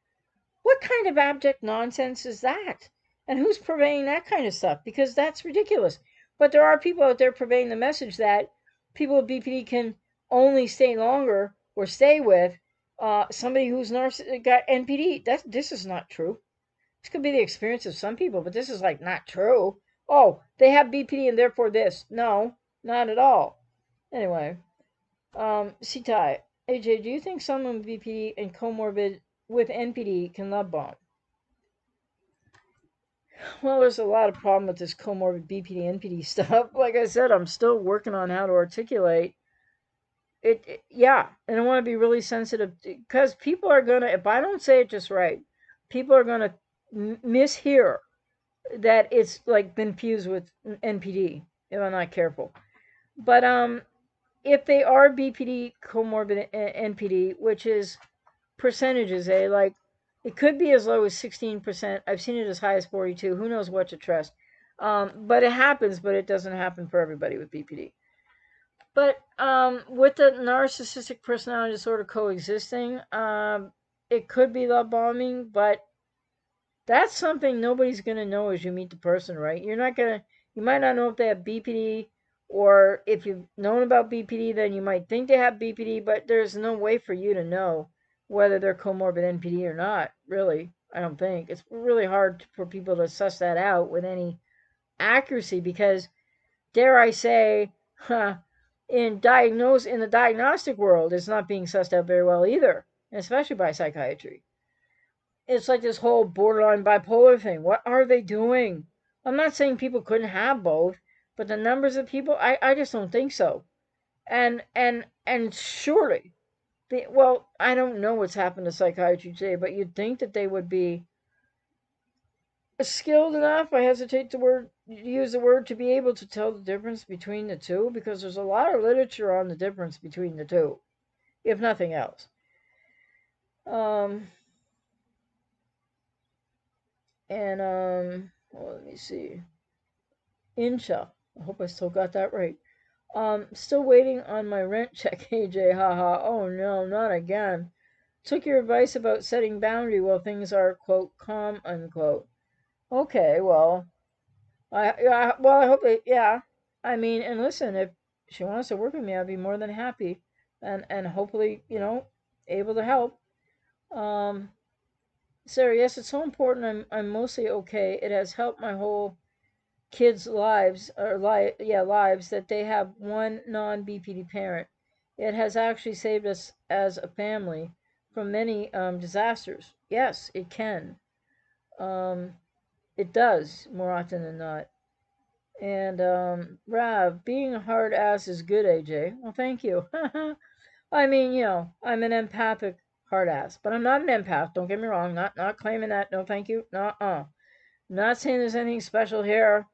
what kind of abject nonsense is that? And who's purveying that kind of stuff? Because that's ridiculous. But there are people out there purveying the message that people with BPD can only stay longer or stay with somebody who's got NPD. This is not true. This could be the experience of some people, but this is like not true. Oh, they have BPD and therefore this. No, not at all. Anyway, Sitai, AJ, do you think someone with BPD and comorbid with NPD can love bomb? Well, there's a lot of problem with this comorbid BPD NPD stuff. Like I said, I'm still working on how to articulate yeah, and I want to be really sensitive because people are gonna. If I don't say it just right, people are gonna mishear that it's like been fused with NPD if I'm not careful. But if they are BPD comorbid NPD, which is percentages, like it could be as low as 16%. I've seen it as high as 42. Who knows what to trust? But it happens, but it doesn't happen for everybody with BPD. But with the narcissistic personality disorder coexisting, it could be love bombing, but that's something nobody's going to know as you meet the person, right? You might not know if they have BPD, or if you've known about BPD, then you might think they have BPD, but there's no way for you to know whether they're comorbid NPD or not, really. I don't think. It's really hard for people to suss that out with any accuracy because, dare I say, in the diagnostic world, it's not being sussed out very well either, especially by psychiatry. It's like this whole borderline bipolar thing. What are they doing? I'm not saying people couldn't have both, but the numbers of people, I just don't think so. And surely, well, I don't know what's happened to psychiatry today, but you'd think that they would be skilled enough. I hesitate to use the word, to be able to tell the difference between the two, because there's a lot of literature on the difference between the two, if nothing else. Um, well, let me see. Incha. I hope I still got that right. Still waiting on my rent check, AJ. Haha. Oh no, not again. Took your advice about setting boundary while things are, quote, calm, unquote. Okay, well, I hope it, yeah. I mean, and listen, if she wants to work with me, I'd be more than happy, and hopefully, able to help. Um, Sarah, yes, it's so important. I'm mostly okay. It has helped my whole kids' lives, lives, that they have one non-BPD parent. It has actually saved us as a family from many disasters. Yes, it can. Um, it does more often than not. And Rav, being a hard ass is good, AJ. Well, thank you. I mean, I'm an empathic hard ass, but I'm not an empath. Don't get me wrong. Not claiming that. No, thank you. Not saying there's anything special here.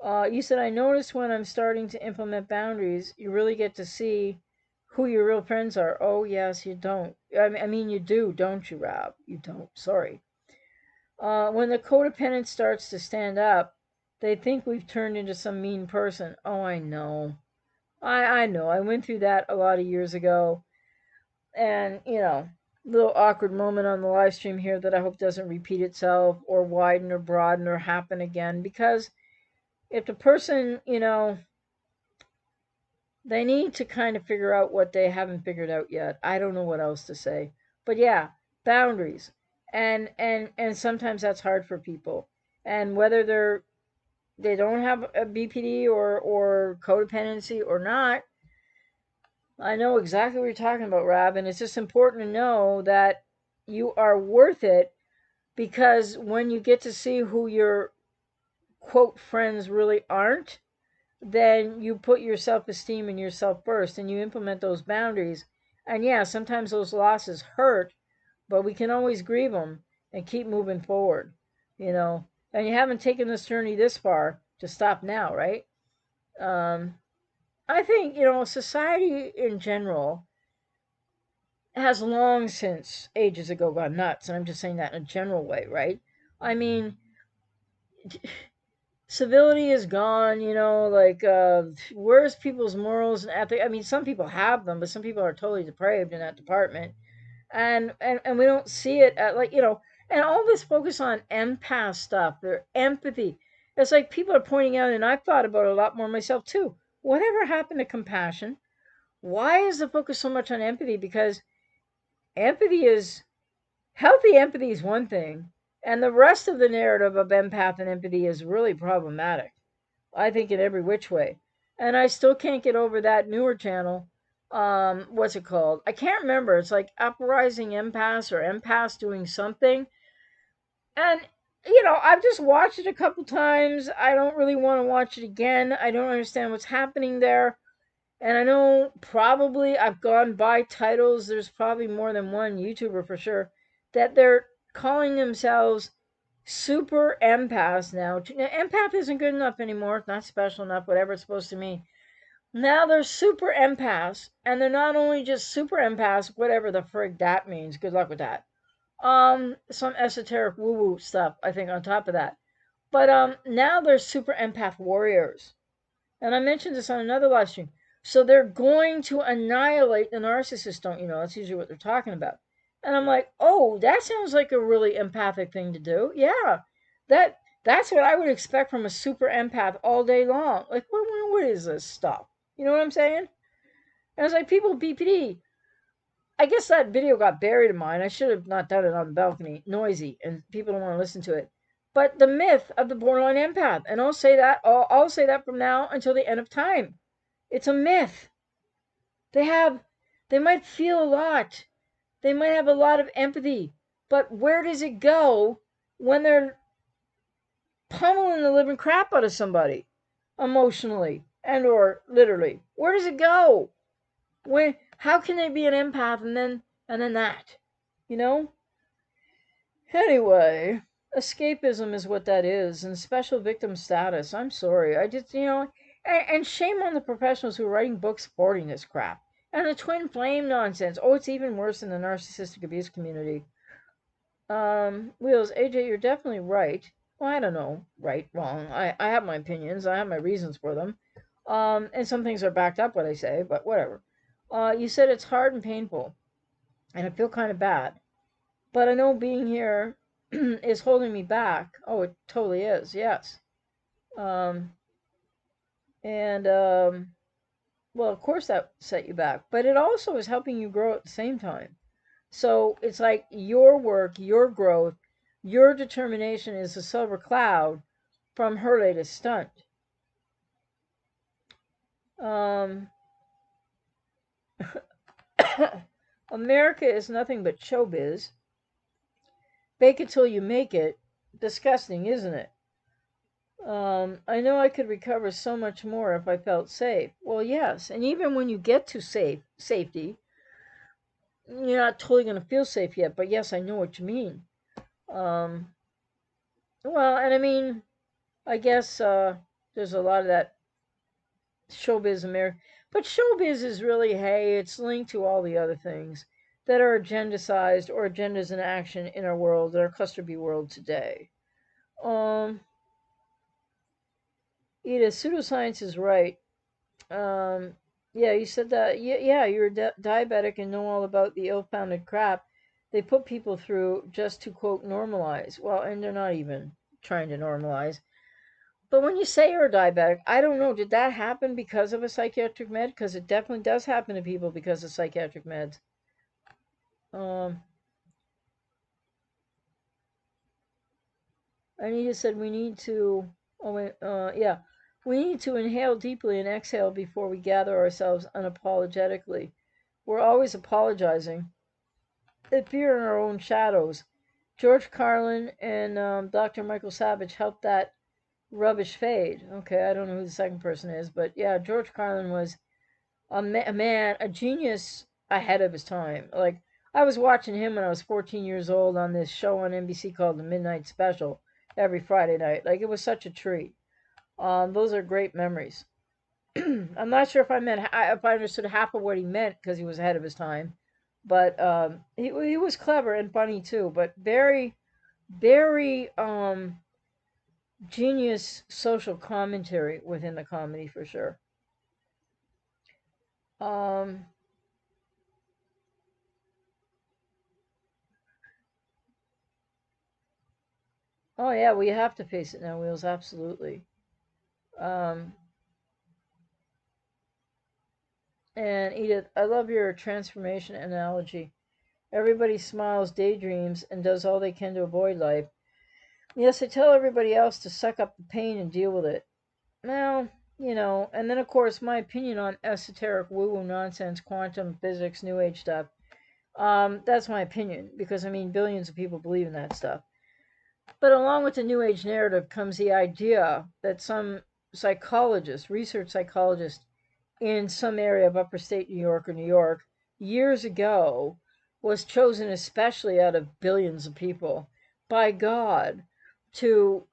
You said, I noticed when I'm starting to implement boundaries, you really get to see who your real friends are. Oh, yes, you don't. I mean, you do, don't you, Rob? You don't. Sorry. When the codependent starts to stand up, they think we've turned into some mean person. Oh, I know. I know. I went through that a lot of years ago. And, little awkward moment on the live stream here that I hope doesn't repeat itself or widen or broaden or happen again. Because if the person, they need to kind of figure out what they haven't figured out yet. I don't know what else to say. But yeah, boundaries. And sometimes that's hard for people. And whether they don't have a BPD or codependency or not, I know exactly what you're talking about, Rob, and it's just important to know that you are worth it, because when you get to see who your quote friends really aren't, then you put your self-esteem and yourself first and you implement those boundaries. And yeah, sometimes those losses hurt, but we can always grieve them and keep moving forward, you know. And you haven't taken this journey this far to stop now, right? Um, I think, society in general has long since ages ago gone nuts. And I'm just saying that in a general way, right? I mean, civility is gone, like, where's people's morals and ethics? I mean, some people have them, but some people are totally depraved in that department. And we don't see it at, like, and all this focus on empath stuff, their empathy. It's like people are pointing out, and I've thought about it a lot more myself too. Whatever happened to compassion? Why is the focus so much on empathy? Because empathy is healthy empathy is one thing, and the rest of the narrative of empath and empathy is really problematic. I think in every which way. And I still can't get over that newer channel. What's it called? I can't remember. It's like Uprising Empaths or Empaths doing something. And I've just watched it a couple times. I don't really want to watch it again. I don't understand what's happening there. And I know probably I've gone by titles. There's probably more than one YouTuber for sure that they're calling themselves super empaths now. Empath isn't good enough anymore. It's not special enough, whatever it's supposed to mean. Now they're super empaths, and they're not only just super empaths, whatever the frig that means. Good luck with that. Some esoteric woo woo stuff, I think, on top of that. But now they're super empath warriors. And I mentioned this on another live stream. So they're going to annihilate the narcissist, don't you know? That's usually what they're talking about. And I'm like, oh, that sounds like a really empathic thing to do. Yeah, that's what I would expect from a super empath all day long. Like, what is this stuff? You know what I'm saying? And it's like, people BPD. I guess that video got buried in mine. I should have not done it on the balcony. Noisy, and people don't want to listen to it. But the myth of the borderline empath, and I'll say that from now until the end of time. It's a myth. They have, they might feel a lot. They might have a lot of empathy, but where does it go when they're pummeling the living crap out of somebody emotionally and or literally? Where does it go? When how can they be an empath and then that? You know? Anyway, escapism is what that is, and special victim status. I'm sorry. I just, and shame on the professionals who are writing books supporting this crap. And the twin flame nonsense. Oh, it's even worse in the narcissistic abuse community. Wheels, AJ, you're definitely right. Well, I don't know, right, wrong. I have my opinions. I have my reasons for them. And some things are backed up what I say, but whatever. You said it's hard and painful. and I feel kind of bad. But I know being here is holding me back. Oh, it totally is. Yes. Um, and well, of course that set you back, but it also is helping you grow at the same time. So it's like your work, your growth, your determination is a silver cloud from her latest stunt. Um, America is nothing but showbiz. Fake it till you make it. Disgusting, isn't it? I know I could recover so much more if I felt safe. Well, yes, and even when you get to safety, you're not totally going to feel safe yet. But yes, I know what you mean. Um, well, and I mean, I guess there's a lot of that showbiz America, but showbiz is really, hey, it's linked to all the other things that are agendicized or agendas in action in our world, in our cluster B world today. Um, Edith, pseudoscience is right. Um, yeah, you said that. Yeah, yeah, you're diabetic and know all about the ill-founded crap they put people through just to quote normalize. Well, and they're not even trying to normalize. But when you say you're a diabetic, I don't know. Did that happen because of a psychiatric med? Because it definitely does happen to people because of psychiatric meds. Um, Anita said we need to. Oh wait, yeah, we need to inhale deeply and exhale before we gather ourselves unapologetically. We're always apologizing and fear in our own shadows. George Carlin and Dr. Michael Savage helped that rubbish fade. Okay, I don't know who the second person is, but yeah, George Carlin was a man, a genius ahead of his time. Like, I was watching him when I was 14 years old on this show on NBC called The Midnight Special every Friday night. Like, it was such a treat. Those are great memories. I'm not sure if I understood half of what he meant because he was ahead of his time, but he was clever and funny too. But very very genius social commentary within the comedy for sure. Um, oh yeah, we have to face it now, Wheels. Absolutely. Um, and Edith, I love your transformation analogy. Everybody smiles, daydreams, and does all they can to avoid life. Yes, I tell everybody else to suck up the pain and deal with it. Well, and then of course my opinion on esoteric woo-woo nonsense, quantum physics, new age stuff. That's my opinion because I mean billions of people believe in that stuff. But along with the new age narrative comes the idea that some psychologist, research psychologist in some area of upstate New York or New York years ago was chosen especially out of billions of people by God to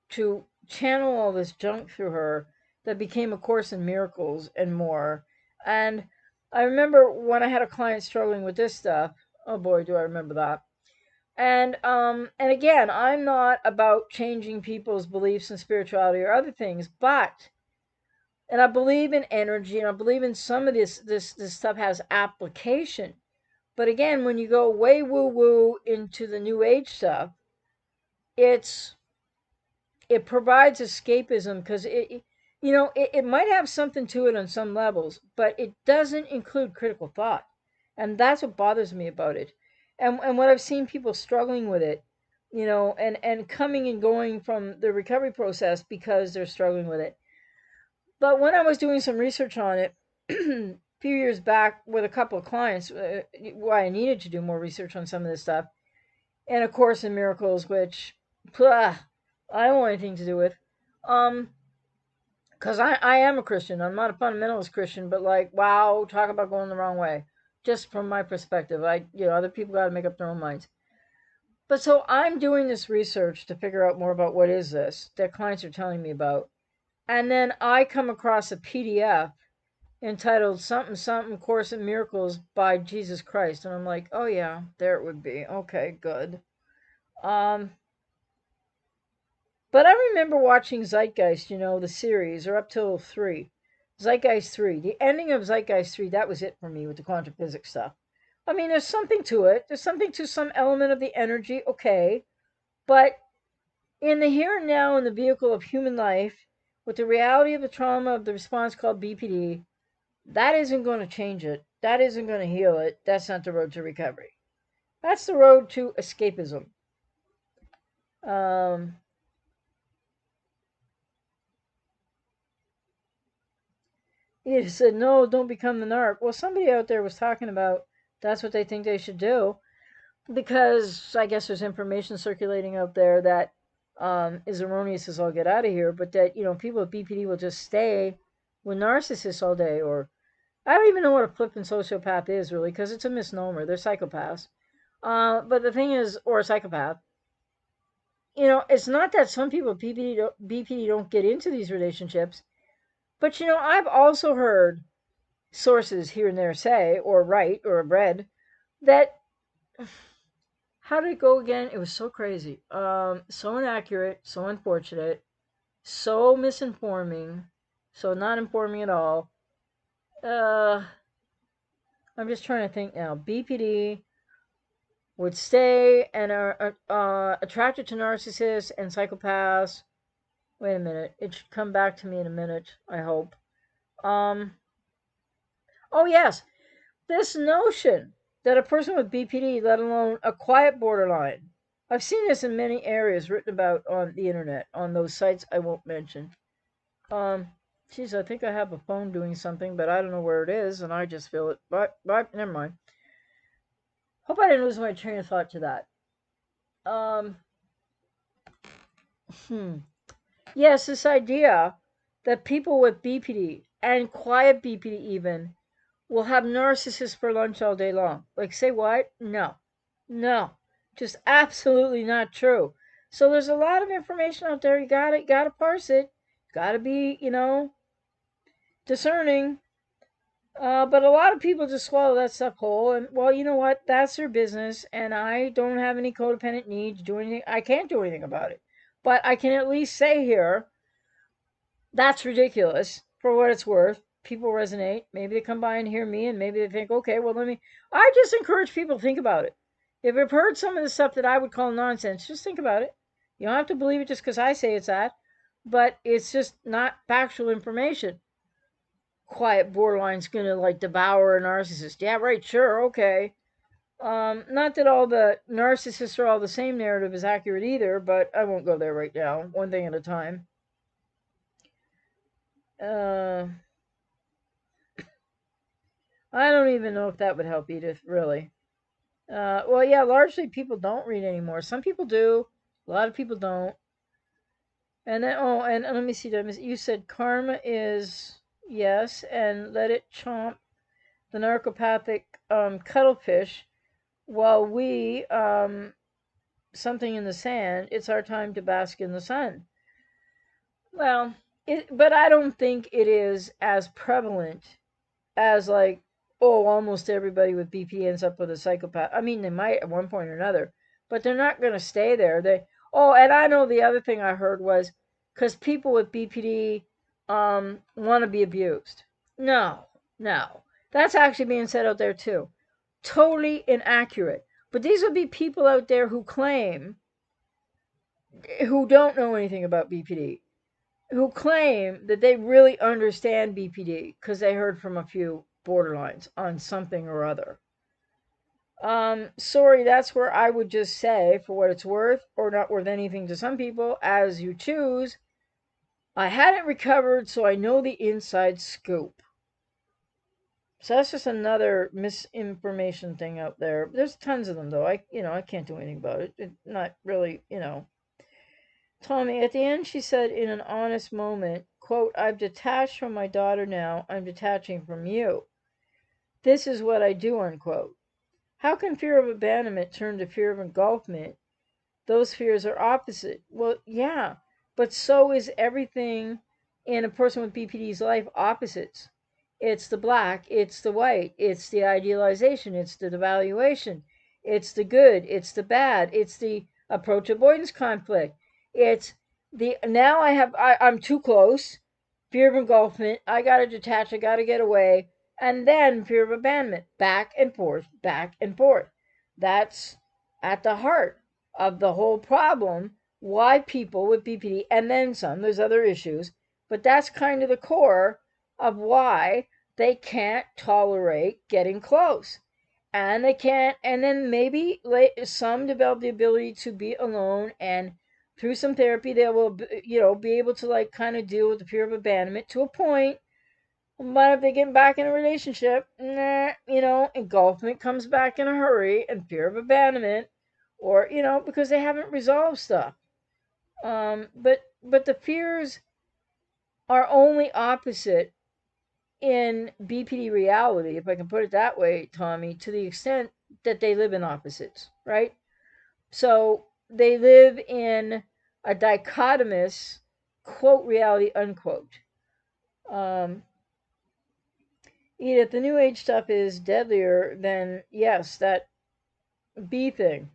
channel all this junk through her that became a course in miracles and more. And I remember when I had a client struggling with this stuff. Oh boy, do I remember that. And again, I'm not about changing people's beliefs in spirituality or other things, but and I believe in energy and I believe in some of this stuff has application. But again, when you go way woo woo into the new age stuff, it's it provides escapism because it might have something to it on some levels, but it doesn't include critical thought. And that's what bothers me about it. And what I've seen people struggling with it, and coming and going from the recovery process because they're struggling with it. But when I was doing some research on it a few years back with a couple of clients, why I needed to do more research on some of this stuff, and A Course in Miracles, which I don't want anything to do with. Um, because I am a Christian. I'm not a fundamentalist Christian, but like, wow, talk about going the wrong way. Just from my perspective, other people got to make up their own minds. But so I'm doing this research to figure out more about what is this that clients are telling me about. And then I come across a PDF entitled something something Course in Miracles by Jesus Christ. And I'm like, oh yeah, there it would be. Okay, good. Um, But I remember watching Zeitgeist, the series, or up till 3. Zeitgeist 3. The ending of Zeitgeist 3, that was it for me with the quantum physics stuff. I mean, there's something to it. There's something to some element of the energy, okay. But in the here and now, in the vehicle of human life, with the reality of the trauma of the response called BPD, that isn't going to change it. That isn't going to heal it. That's not the road to recovery. That's the road to escapism. Um, he said, no, don't become the narc. Well, somebody out there was talking about that's what they think they should do because I guess there's information circulating out there that is erroneous as all get out of here, but that, people with BPD will just stay with narcissists all day. Or I don't even know what a flippant sociopath is really because it's a misnomer. They're psychopaths. But the thing is, or a psychopath, it's not that some people with BPD don't get into these relationships, but I've also heard sources here and there say, or write, or have read that. How did it go again? It was so crazy, so inaccurate, so unfortunate, so misinforming, so not informing at all. I'm just trying to think now. BPD would stay and are attracted to narcissists and psychopaths. Wait a minute. It should come back to me in a minute, I hope. Um, oh, yes. This notion that a person with BPD, let alone a quiet borderline, I've seen this in many areas written about on the internet, on those sites I won't mention. Geez, I think I have a phone doing something, but I don't know where it is, and I just feel it. But never mind. Hope I didn't lose my train of thought to that. Um, yes, this idea that people with BPD and quiet BPD even will have narcissists for lunch all day long. Like, say what? No. No. Just absolutely not true. So there's a lot of information out there. You gotta parse it. Gotta be, discerning. But a lot of people just swallow that stuff whole, and well, you know what? That's their business, and I don't have any codependent need to do anything. I can't do anything about it, but I can at least say here that's ridiculous for what it's worth. People resonate. Maybe they come by and hear me, and maybe they think, okay, well, let me. I just encourage people to think about it. If you've heard some of the stuff that I would call nonsense, just think about it. You don't have to believe it just because I say it's that, but it's just not factual information. Quiet borderline's gonna like devour a narcissist. Yeah, right, sure, okay. Not that all the narcissists are all the same narrative is accurate either, but I won't go there right now. One thing at a time. Uh, I don't even know if that would help Edith, really. Well, yeah, largely people don't read anymore. Some people do, a lot of people don't. And then, oh, and let me see, you said karma is yes, and let it chomp the narcopathic cuttlefish while we something in the sand. It's our time to bask in the sun. Well, but I don't think it is as prevalent as like, oh, almost everybody with BP ends up with a psychopath. I mean, they might at one point or another, but they're not going to stay there. Oh, and I know the other thing I heard was because people with BPD want to be abused. No, no, that's actually being said out there too. Totally inaccurate. But these would be people out there who claim, who don't know anything about BPD, who claim that they really understand BPD because they heard from a few borderlines on something or other. Sorry, that's where I would just say, for what it's worth, or not worth anything to some people, as you choose. I hadn't recovered, so I know the inside scoop. So that's just another misinformation thing out there. There's tons of them, though. I can't do anything about it. Not really. Tommy, at the end, she said in an honest moment, quote, I've detached from my daughter now. I'm detaching from you. This is what I do, unquote. How can fear of abandonment turn to fear of engulfment? Those fears are opposite. Well, yeah, but so is everything in a person with BPD's life opposites. It's the black, it's the white, it's the idealization, it's the devaluation, it's the good, it's the bad, it's the approach avoidance conflict. It's the I'm too close, fear of engulfment, I gotta detach, I gotta get away, and then fear of abandonment, back and forth, back and forth. That's at the heart of the whole problem, why people with BPD, and then some, there's other issues, but that's kind of the core of why they can't tolerate getting close. And they can't, and then maybe some develop the ability to be alone, and through some therapy they will, be able to like kind of deal with the fear of abandonment to a point. But if they get back in a relationship, nah, engulfment comes back in a hurry, and fear of abandonment, or because they haven't resolved stuff. But the fears are only opposite in BPD reality, if I can put it that way, Tommy, to the extent that they live in opposites, right? So they live in a dichotomous quote reality unquote. Edith, the new age stuff is deadlier than, yes, that B thing.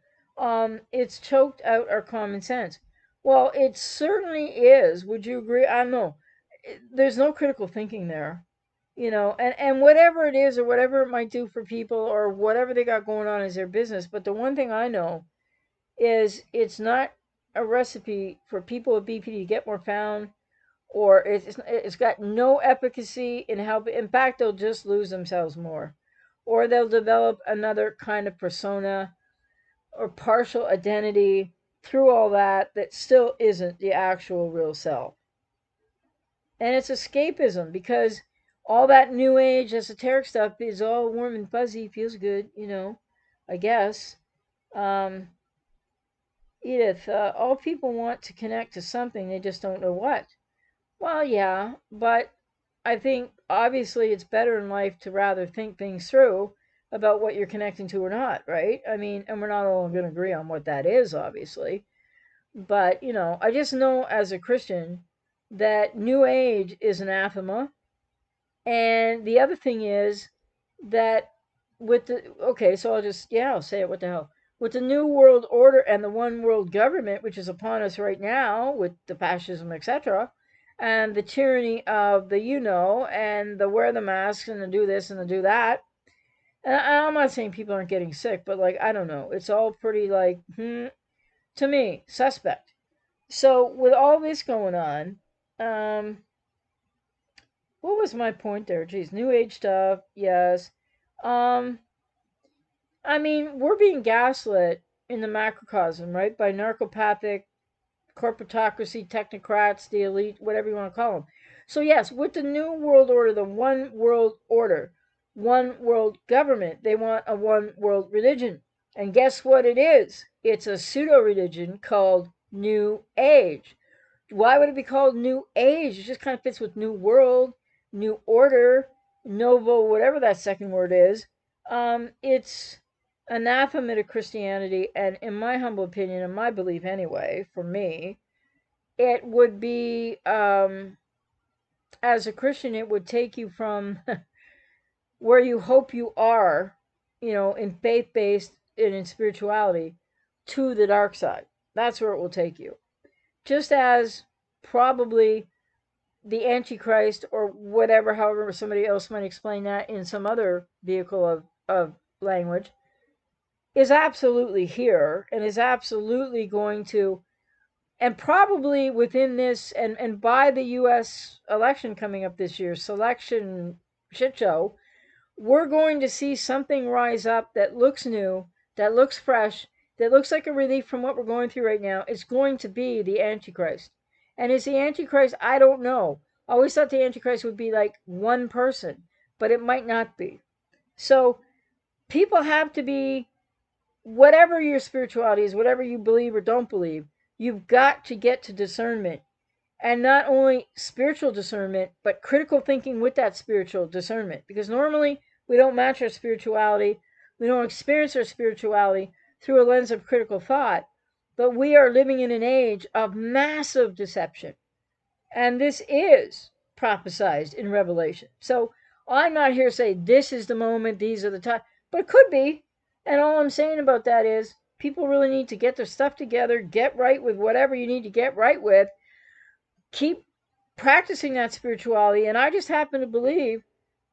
It's choked out our common sense. Well, it certainly is. Would you agree? I don't know. There's no critical thinking there, and whatever it is or whatever it might do for people or whatever they got going on is their business. But the one thing I know is it's not a recipe for people with BPD to get more found, or it's got no efficacy in helping. In fact, they'll just lose themselves more, or they'll develop another kind of persona or partial identity through all that still isn't the actual real self. And it's escapism, because all that new age esoteric stuff is all warm and fuzzy, feels good, I guess. um Edith, all people want to connect to something, they just don't know what. Well, yeah, but I think obviously it's better in life to rather think things through about what you're connecting to or not, right? I mean, and we're not all going to agree on what that is, obviously. But, I just know as a Christian that New Age is anathema. And the other thing is that okay, so I'll say it, what the hell? With the New World Order and the One World Government, which is upon us right now with the fascism, etc., and the tyranny of the and the wear the masks and the do this and the do that. And I'm not saying people aren't getting sick, but like, I don't know. It's all pretty like, to me, suspect. So with all this going on, um, what was my point there? Geez, new age stuff, yes. Um, I mean, we're being gaslit in the macrocosm, right? By narcopathic corporatocracy, technocrats, the elite, whatever you want to call them. So yes, with the new world order, the one world order, one world government, they want a one world religion. And guess what it is? It's a pseudo religion called New Age. Why would it be called New Age? It just kind of fits with New World, New Order, Novo, whatever that second word is. It's anathema to Christianity, and in my humble opinion, in my belief anyway, for me, it would be, as a Christian, it would take you from where you hope you are, in faith based and in spirituality, to the dark side. That's where it will take you. Just as probably the Antichrist or whatever, however somebody else might explain that in some other vehicle of language, is absolutely here and is absolutely going to, and probably within this, and by the US election coming up this year, selection shit show, we're going to see something rise up that looks new, that looks fresh, that looks like a relief from what we're going through right now. It's going to be the Antichrist. And is the Antichrist? I don't know. I always thought the Antichrist would be like one person, but it might not be. So people have to be, whatever your spirituality is, whatever you believe or don't believe, you've got to get to discernment. And not only spiritual discernment, but critical thinking with that spiritual discernment. Because normally we don't match our spirituality, we don't experience our spirituality through a lens of critical thought. But we are living in an age of massive deception. And this is prophesized in Revelation. So I'm not here to say this is the moment, these are the times, but it could be. And all I'm saying about that is people really need to get their stuff together, get right with whatever you need to get right with, keep practicing that spirituality. And I just happen to believe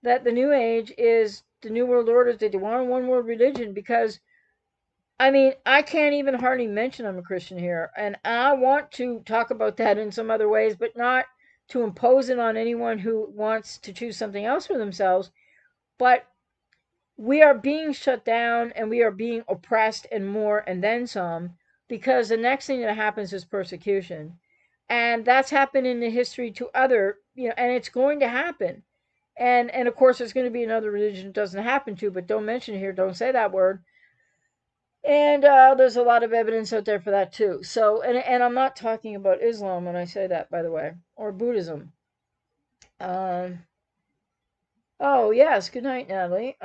that the New Age is the New World Order, that they want a one world religion, because I mean, I can't even hardly mention I'm a Christian here. And I want to talk about that in some other ways, but not to impose it on anyone who wants to choose something else for themselves. But we are being shut down and we are being oppressed and more and then some, because the next thing that happens is persecution. And that's happened in the history to other, and it's going to happen. And of course there's going to be another religion it doesn't happen to, but don't mention it here, don't say that word. And there's a lot of evidence out there for that too. So, and I'm not talking about Islam when I say that, by the way, or Buddhism. Um, oh yes, good night, Natalie.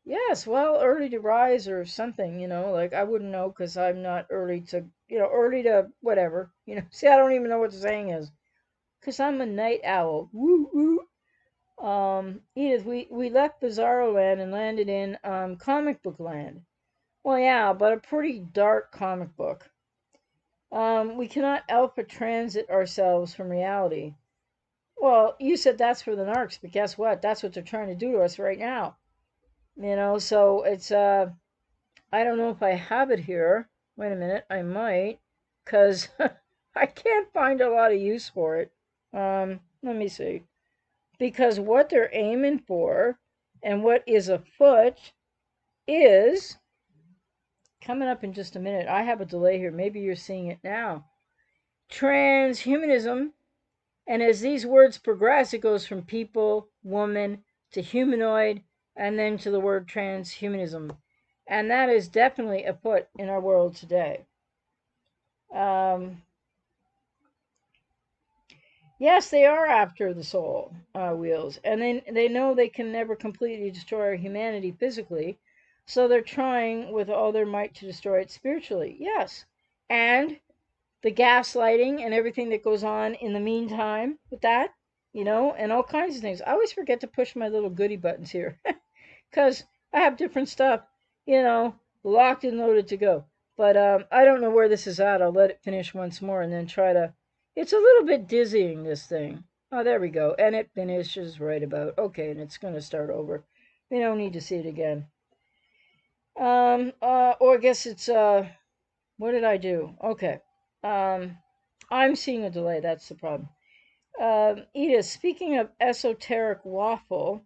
Yes, well, early to rise or something, like I wouldn't know because I'm not early to, early to whatever, See, I don't even know what the saying is because I'm a night owl. Woo woo. Edith, we left Bizarro Land and landed in comic book land. Well, yeah, but a pretty dark comic book. We cannot alpha transit ourselves from reality. Well, you said that's for the narcs, but guess what? That's what they're trying to do to us right now. So it's I don't know if I have it here. Wait a minute, I might, cause I can't find a lot of use for it. Let me see. Because what they're aiming for and what is afoot is coming up in just a minute. I have a delay here. Maybe you're seeing it now. Transhumanism. And as these words progress, it goes from people, woman, to humanoid, and then to the word transhumanism. And that is definitely afoot in our world today. Um, yes, they are after the soul, wheels. And they know they can never completely destroy our humanity physically. So they're trying with all their might to destroy it spiritually. Yes. And the gaslighting and everything that goes on in the meantime with that, and all kinds of things. I always forget to push my little goodie buttons here because I have different stuff, you know, locked and loaded to go. But I don't know where this is at. I'll let it finish once more and then try to. It's a little bit dizzying, this thing. Oh, there we go. And it finishes right about. Okay, and it's going to start over. We don't need to see it again. Or I guess it's, what did I do? Okay. Um, I'm seeing a delay. That's the problem. Edith, speaking of esoteric waffle,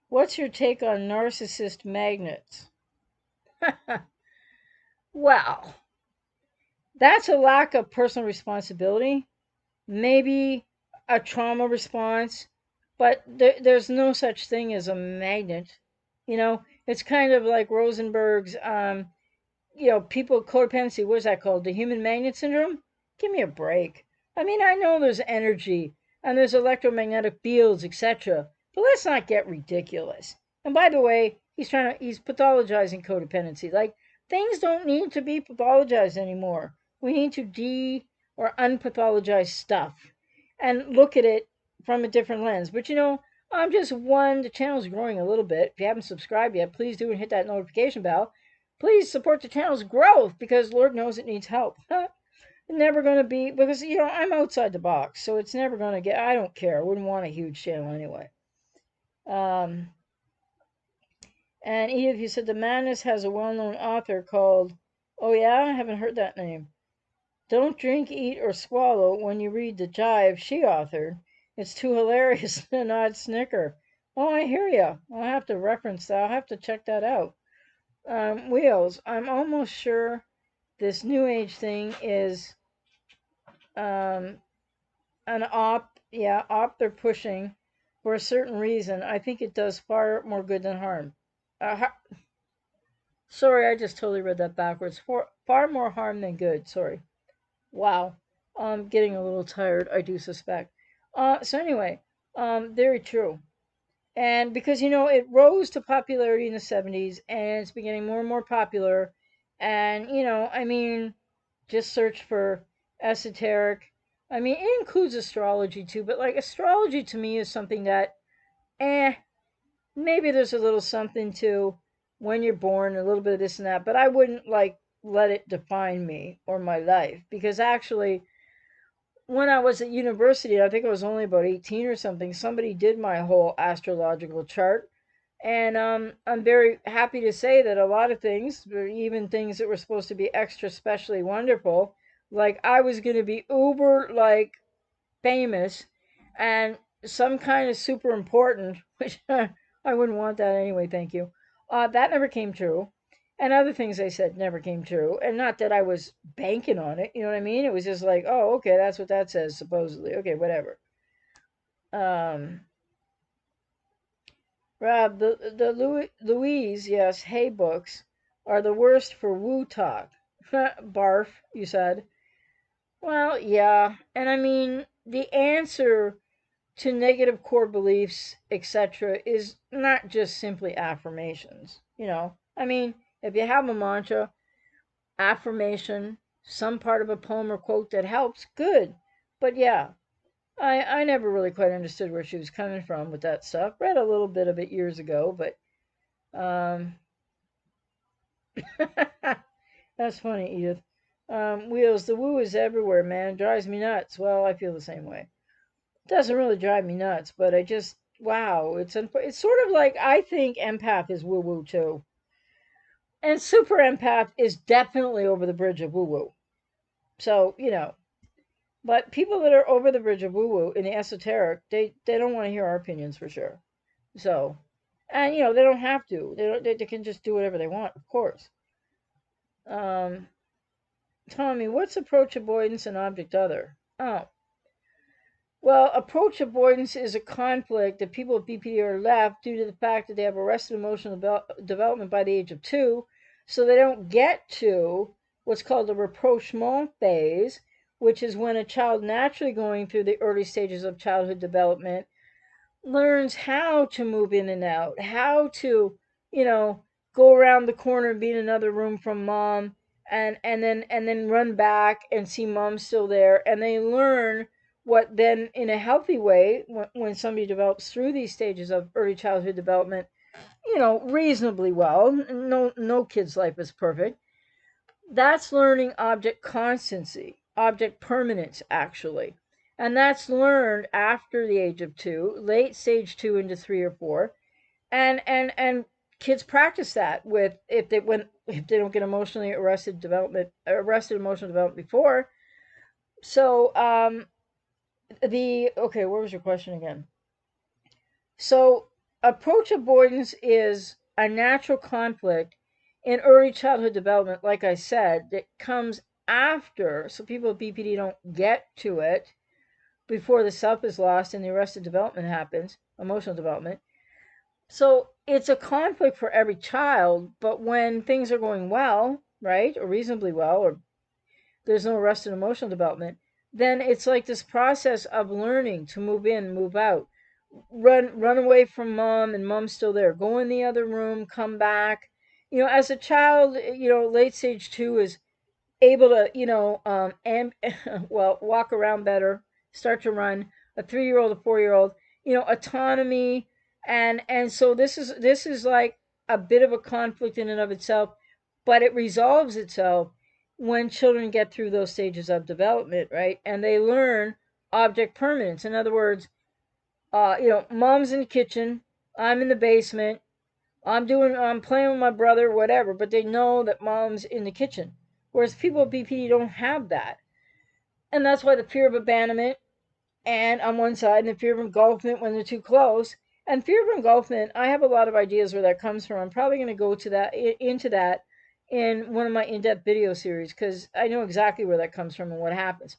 what's your take on narcissist magnets? Well, that's a lack of personal responsibility, maybe a trauma response, but there's no such thing as a magnet. It's kind of like Rosenberg's, people codependency. What is that called? The human magnet syndrome? Give me a break. I mean, I know there's energy and there's electromagnetic fields, etc., but let's not get ridiculous. And by the way, he's pathologizing codependency. Like, things don't need to be pathologized anymore. We need to or unpathologize stuff and look at it from a different lens. But I'm just one. The channel's growing a little bit. If you haven't subscribed yet, please do and hit that notification bell. Please support the channel's growth because Lord knows it needs help. Never going to be, because, I'm outside the box, so it's never going to get, I don't care. I wouldn't want a huge channel anyway. And Edith, you said The Madness has a well-known author called, oh yeah, I haven't heard that name. Don't drink, eat, or swallow when you read the jive she authored. It's too hilarious to not snicker. Oh, I hear ya. I'll have to reference that. I'll have to check that out. Wheels, I'm almost sure this new age thing is an they're pushing for a certain reason. I think it does far more good than harm. Sorry, I just totally read that backwards. For far more harm than good. Sorry. Wow. I'm getting a little tired, I do suspect. So anyway, very true. And because, it rose to popularity in the 70s and it's been getting more and more popular. And, I mean, just search for esoteric. I mean, it includes astrology too, but like astrology to me is something that, maybe there's a little something to when you're born, a little bit of this and that, but I wouldn't like let it define me or my life because actually when I was at university, I think I was only about 18 or something, somebody did my whole astrological chart. And I'm very happy to say that a lot of things, even things that were supposed to be extra specially wonderful, like I was going to be uber like famous and some kind of super important, which I wouldn't want that anyway, thank you. That never came true. And other things I said never came true. And not that I was banking on it, you know what I mean? It was just like, oh, okay, that's what that says, supposedly. Okay, whatever. Um, Rob, Louise, yes, Hay books are the worst for woo talk. Barf, you said. Well, yeah. And I mean, the answer to negative core beliefs, etc., is not just simply affirmations. I mean, if you have a mantra, affirmation, some part of a poem or quote that helps, good. But yeah, I never really quite understood where she was coming from with that stuff. Read a little bit of it years ago, but um, that's funny, Edith. Wheels, the woo is everywhere, man. Drives me nuts. Well, I feel the same way. Doesn't really drive me nuts, but I just wow, it's sort of like I think empath is woo woo too, and super empath is definitely over the bridge of woo woo. So but people that are over the bridge of woo woo in the esoteric, they don't want to hear our opinions for sure. So, and they don't have to. They can just do whatever they want, of course. Um, Tommy, what's approach avoidance and object other? Oh, well, approach avoidance is a conflict that people with BPD are left due to the fact that they have arrested emotional development by the age of 2, so they don't get to what's called the rapprochement phase, which is when a child naturally going through the early stages of childhood development learns how to move in and out, how to, go around the corner and be in another room from mom, and then run back and see mom still there, and they learn what then in a healthy way when somebody develops through these stages of early childhood development, reasonably well. No kid's life is perfect. That's learning object constancy, object permanence, actually. And that's learned after the age of 2, late stage 2 into 3 or 4. And kids practice that with if they don't get arrested emotional development before. So the okay, what was your question again? So approach avoidance is a natural conflict in early childhood development, like I said, that comes after. So people with BPD don't get to it before the self is lost and the arrested development happens, emotional development. So it's a conflict for every child, but when things are going well, right, or reasonably well, or there's no arrested emotional development, then it's like this process of learning to move in, move out, run away from mom and mom's still there, go in the other room, come back. As a child, late stage 2 is able to, and well, walk around better, start to run. A 3-year old, a 4-year old, autonomy, and so this is like a bit of a conflict in and of itself, but it resolves itself when children get through those stages of development, right? And they learn object permanence. In other words, mom's in the kitchen, I'm in the basement, I'm playing with my brother, whatever, but they know that mom's in the kitchen. Whereas people with BPD don't have that. And that's why the fear of abandonment and on one side and the fear of engulfment when they're too close. And fear of engulfment, I have a lot of ideas where that comes from. I'm probably going to go to that into that in one of my in-depth video series because I know exactly where that comes from and what happens.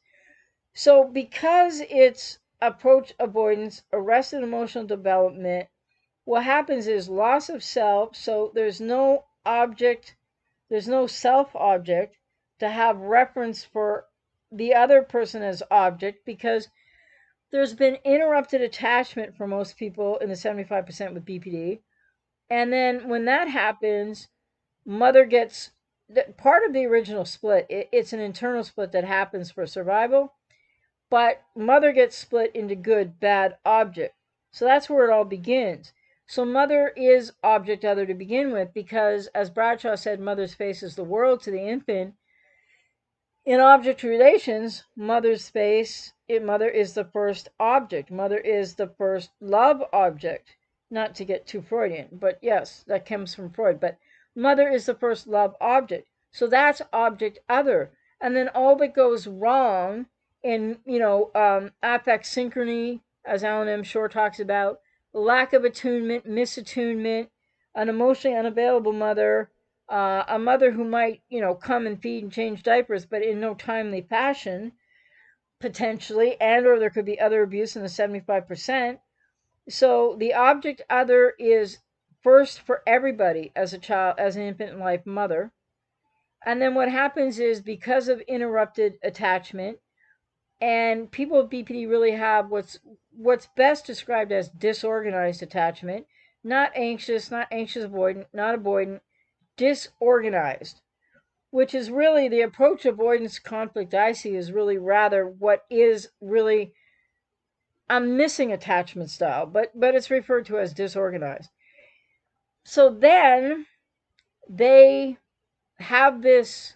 So because it's approach avoidance, arrested emotional development, what happens is loss of self. So there's no self object to have reference for the other person as object because there's been interrupted attachment for most people in the 75% with BPD. And then when that happens, mother gets part of the original split. It's an internal split that happens for survival, but mother gets split into good, bad, object. So that's where it all begins. So mother is object other to begin with because, as Bradshaw said, mother's face is the world to the infant. In object relations, mother's face mother is the first object. Mother is the first love object. Not to get too Freudian, but yes, that comes from Freud. But mother is the first love object. So that's object other. And then all that goes wrong in, affect synchrony, as Alan M. Shore talks about, lack of attunement, misattunement, an emotionally unavailable mother, a mother who might, come and feed and change diapers, but in no timely fashion, potentially, and or there could be other abuse in the 75%. So the object other is first for everybody as a child, as an infant in life, mother. And then what happens is, because of interrupted attachment, and people with BPD really have what's best described as disorganized attachment, not anxious avoidant, not avoidant, disorganized, which is really the approach avoidance conflict I see is really rather what is really a missing attachment style, but it's referred to as disorganized. So then they have this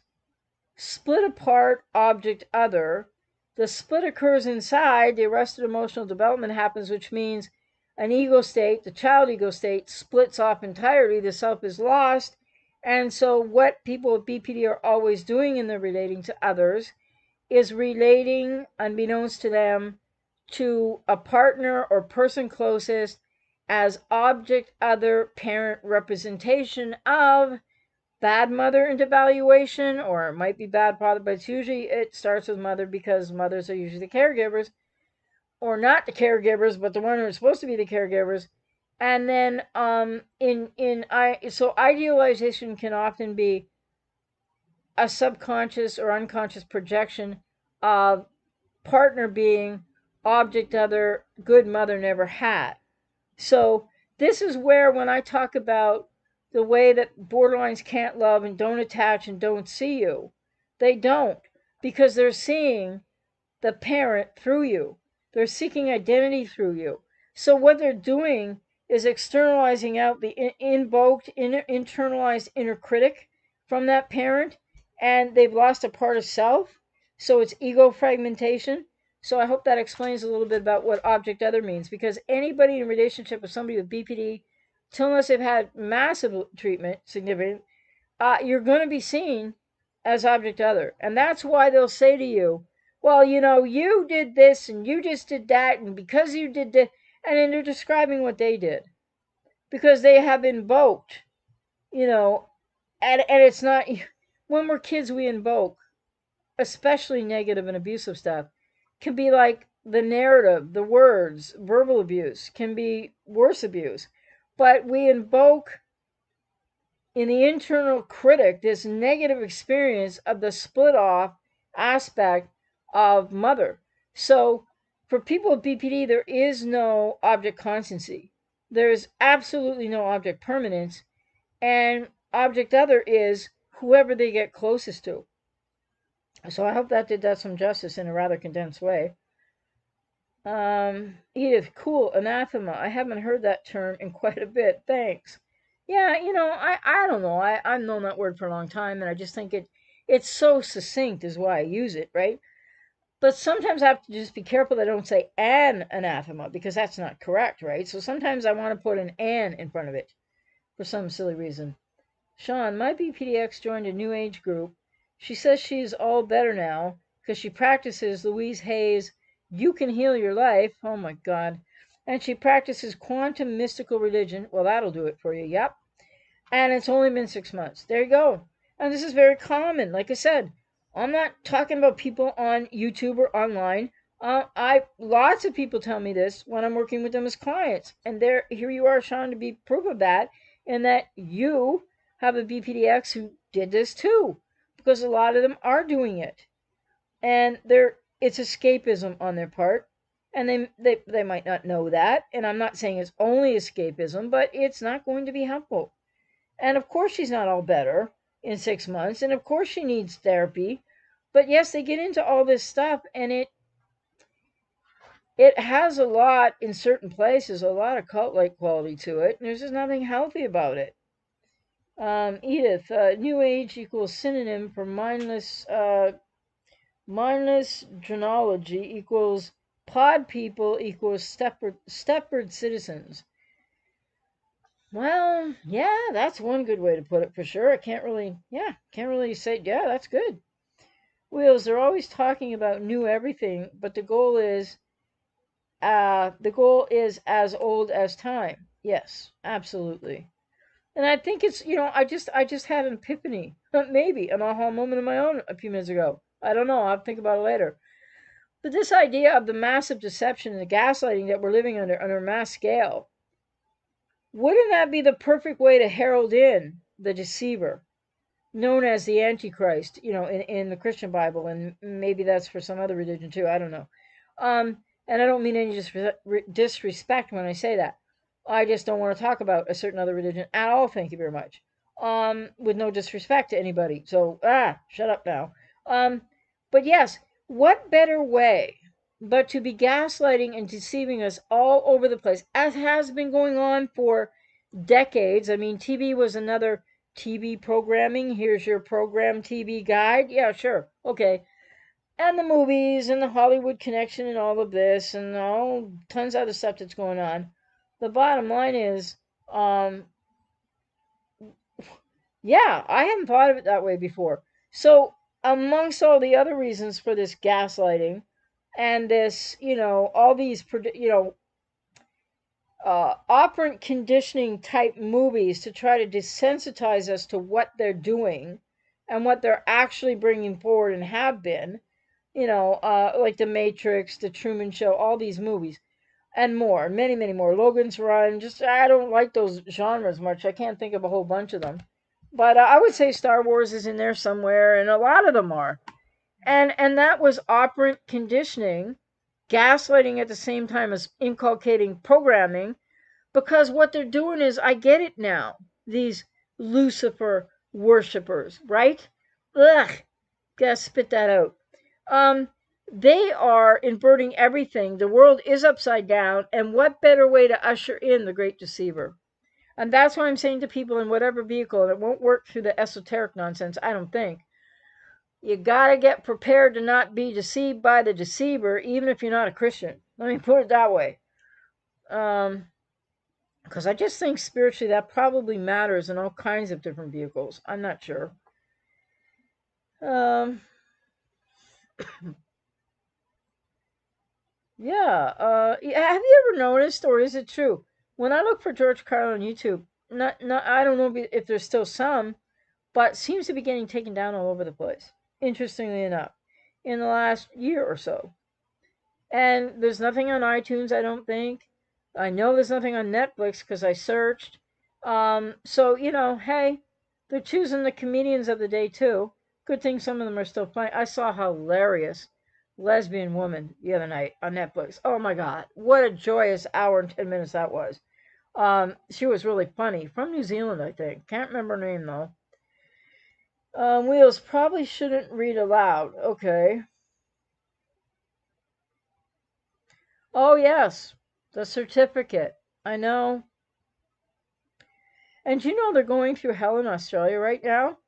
split apart object other. The split occurs inside, the arrested emotional development happens, which means an ego state, the child ego state, splits off entirely, the self is lost. And so what people with BPD are always doing in their relating to others is relating, unbeknownst to them, to a partner or person closest as object other parent representation of bad mother into valuation, or it might be bad father, but it starts with mother because mothers are usually the caregivers, or not the caregivers, but the one who are supposed to be the caregivers. And then so idealization can often be a subconscious or unconscious projection of partner being object other, good mother never had. So this is where, when I talk about the way that borderlines can't love and don't attach and don't see you, they don't, because they're seeing the parent through you. They're seeking identity through you. So what they're doing is externalizing out the internalized inner critic from that parent, and they've lost a part of self. So it's ego fragmentation. So I hope that explains a little bit about what object other means, because anybody in a relationship with somebody with BPD, unless they've had massive treatment, significant, you're going to be seen as object other. And that's why they'll say to you, well, you did this and you just did that, and because you did this, and then they're describing what they did, because they have invoked, and it's not, when we're kids, we invoke, especially negative and abusive stuff, can be like the narrative, the words, verbal abuse, can be worse abuse. But we invoke in the internal critic this negative experience of the split off aspect of mother. So for people with BPD, there is no object constancy. There's absolutely no object permanence. And object other is whoever they get closest to. So I hope that did that some justice in a rather condensed way. Edith, cool, anathema. I haven't heard that term in quite a bit. Thanks. Yeah, I don't know. I've known that word for a long time, and I just think it's so succinct is why I use it, right? But sometimes I have to just be careful that I don't say an anathema, because that's not correct, right? So sometimes I want to put an in front of it for some silly reason. Sean, my BPDX joined a new age group. She says she's all better now because she practices Louise Hay's You Can Heal Your Life. Oh my God. And she practices quantum mystical religion. Well, that'll do it for you. Yep. And it's only been 6 months. There you go. And this is very common. Like I said, I'm not talking about people on YouTube or online. Lots of people tell me this when I'm working with them as clients. And here you are, Sean, to be proof of that, and that you have a BPDX who did this too, because a lot of them are doing it, and it's escapism on their part, and they might not know that. And I'm not saying it's only escapism, but it's not going to be helpful. And of course she's not all better in 6 months, and of course she needs therapy. But yes, they get into all this stuff, and it has a lot, in certain places, a lot of cult-like quality to it, and there's just nothing healthy about it. Edith, New Age equals synonym for mindless Mindless dronology equals pod people equals steppered citizens. Well, yeah, that's one good way to put it for sure. I can't really say, yeah, that's good. Wheels, they're always talking about new everything, but the goal is as old as time. Yes, absolutely. And I think it's, I just had an epiphany, maybe an aha moment of my own a few minutes ago. I don't know. I'll think about it later. But this idea of the massive deception and the gaslighting that we're living under a mass scale, wouldn't that be the perfect way to herald in the deceiver, known as the Antichrist, in the Christian Bible, and maybe that's for some other religion too. I don't know. And I don't mean any disrespect when I say that. I just don't want to talk about a certain other religion at all. Thank you very much. With no disrespect to anybody. So shut up now. Um, but yes, what better way but to be gaslighting and deceiving us all over the place, as has been going on for decades. I mean, TV was another TV programming. Here's your program TV guide. Yeah, sure. Okay. And the movies and the Hollywood connection and all of this and all tons of other stuff that's going on. The bottom line is, um, yeah, I hadn't thought of it that way before. So, amongst all the other reasons for this gaslighting and this, all these, operant conditioning type movies to try to desensitize us to what they're doing and what they're actually bringing forward and have been, like The Matrix, The Truman Show, all these movies and more, many, many more. Logan's Run, just I don't like those genres much. I can't think of a whole bunch of them. But I would say Star Wars is in there somewhere, and a lot of them are. And that was operant conditioning, gaslighting at the same time as inculcating programming, because what they're doing is, I get it now. These Lucifer worshippers, right? Ugh, gotta spit that out. Um, they are inverting everything. The world is upside down, and what better way to usher in the great deceiver? And that's why I'm saying to people in whatever vehicle, and it won't work through the esoteric nonsense, I don't think. You gotta get prepared to not be deceived by the deceiver, even if you're not a Christian. Let me put it that way. Because I just think spiritually that probably matters in all kinds of different vehicles. I'm not sure. Um, yeah. Have you ever noticed, or is it true? When I look for George Carlin on YouTube, not I don't know if there's still some, but seems to be getting taken down all over the place. Interestingly enough, in the last year or so. And there's nothing on iTunes, I don't think. I know there's nothing on Netflix because I searched. So, hey, they're choosing the comedians of the day too. Good thing some of them are still funny. I saw a hilarious lesbian woman the other night on Netflix. Oh my God, what a joyous hour and 10 minutes that was. She was really funny. From New Zealand, I think. Can't remember her name though. Wheels probably shouldn't read aloud. Okay. Oh, yes, the certificate. I know. And they're going through hell in Australia right now?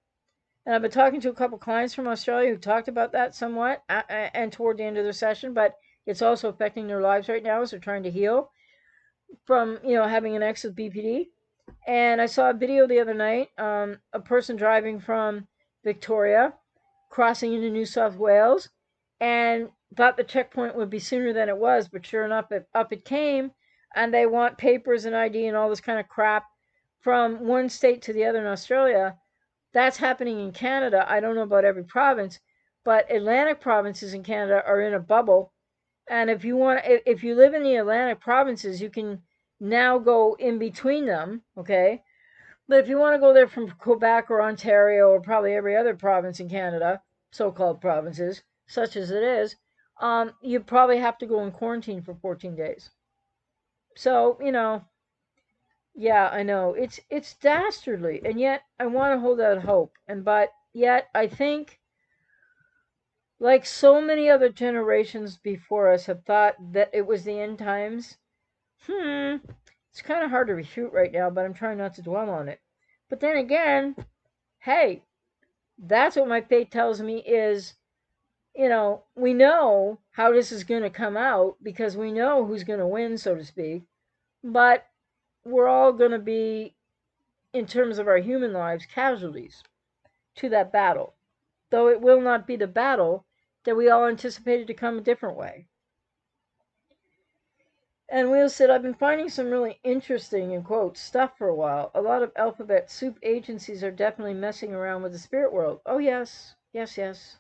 And I've been talking to a couple clients from Australia who talked about that somewhat and toward the end of their session, but it's also affecting their lives right now as they're trying to heal from, having an ex with BPD. And I saw a video the other night, a person driving from Victoria, crossing into New South Wales, and thought the checkpoint would be sooner than it was, but sure enough, up it came, and they want papers and ID and all this kind of crap from one state to the other in Australia. That's happening in Canada. I don't know about every province, but Atlantic provinces in Canada are in a bubble. And if you live in the Atlantic provinces, you can now go in between them, okay? But if you want to go there from Quebec or Ontario or probably every other province in Canada, so-called provinces, such as it is, you probably have to go in quarantine for 14 days. So, yeah, I know. It's dastardly, and yet I want to hold out hope. But yet I think, like so many other generations before us have thought that it was the end times. It's kind of hard to refute right now, but I'm trying not to dwell on it. But then again, hey, that's what my faith tells me is we know how this is going to come out because we know who's going to win, so to speak, but we're all going to be, in terms of our human lives, casualties to that battle, though it will not be the battle that we all anticipated to come a different way. And Will said, I've been finding some really interesting, in quotes, stuff for a while. A lot of alphabet soup agencies are definitely messing around with the spirit world. Oh, yes. Yes, yes.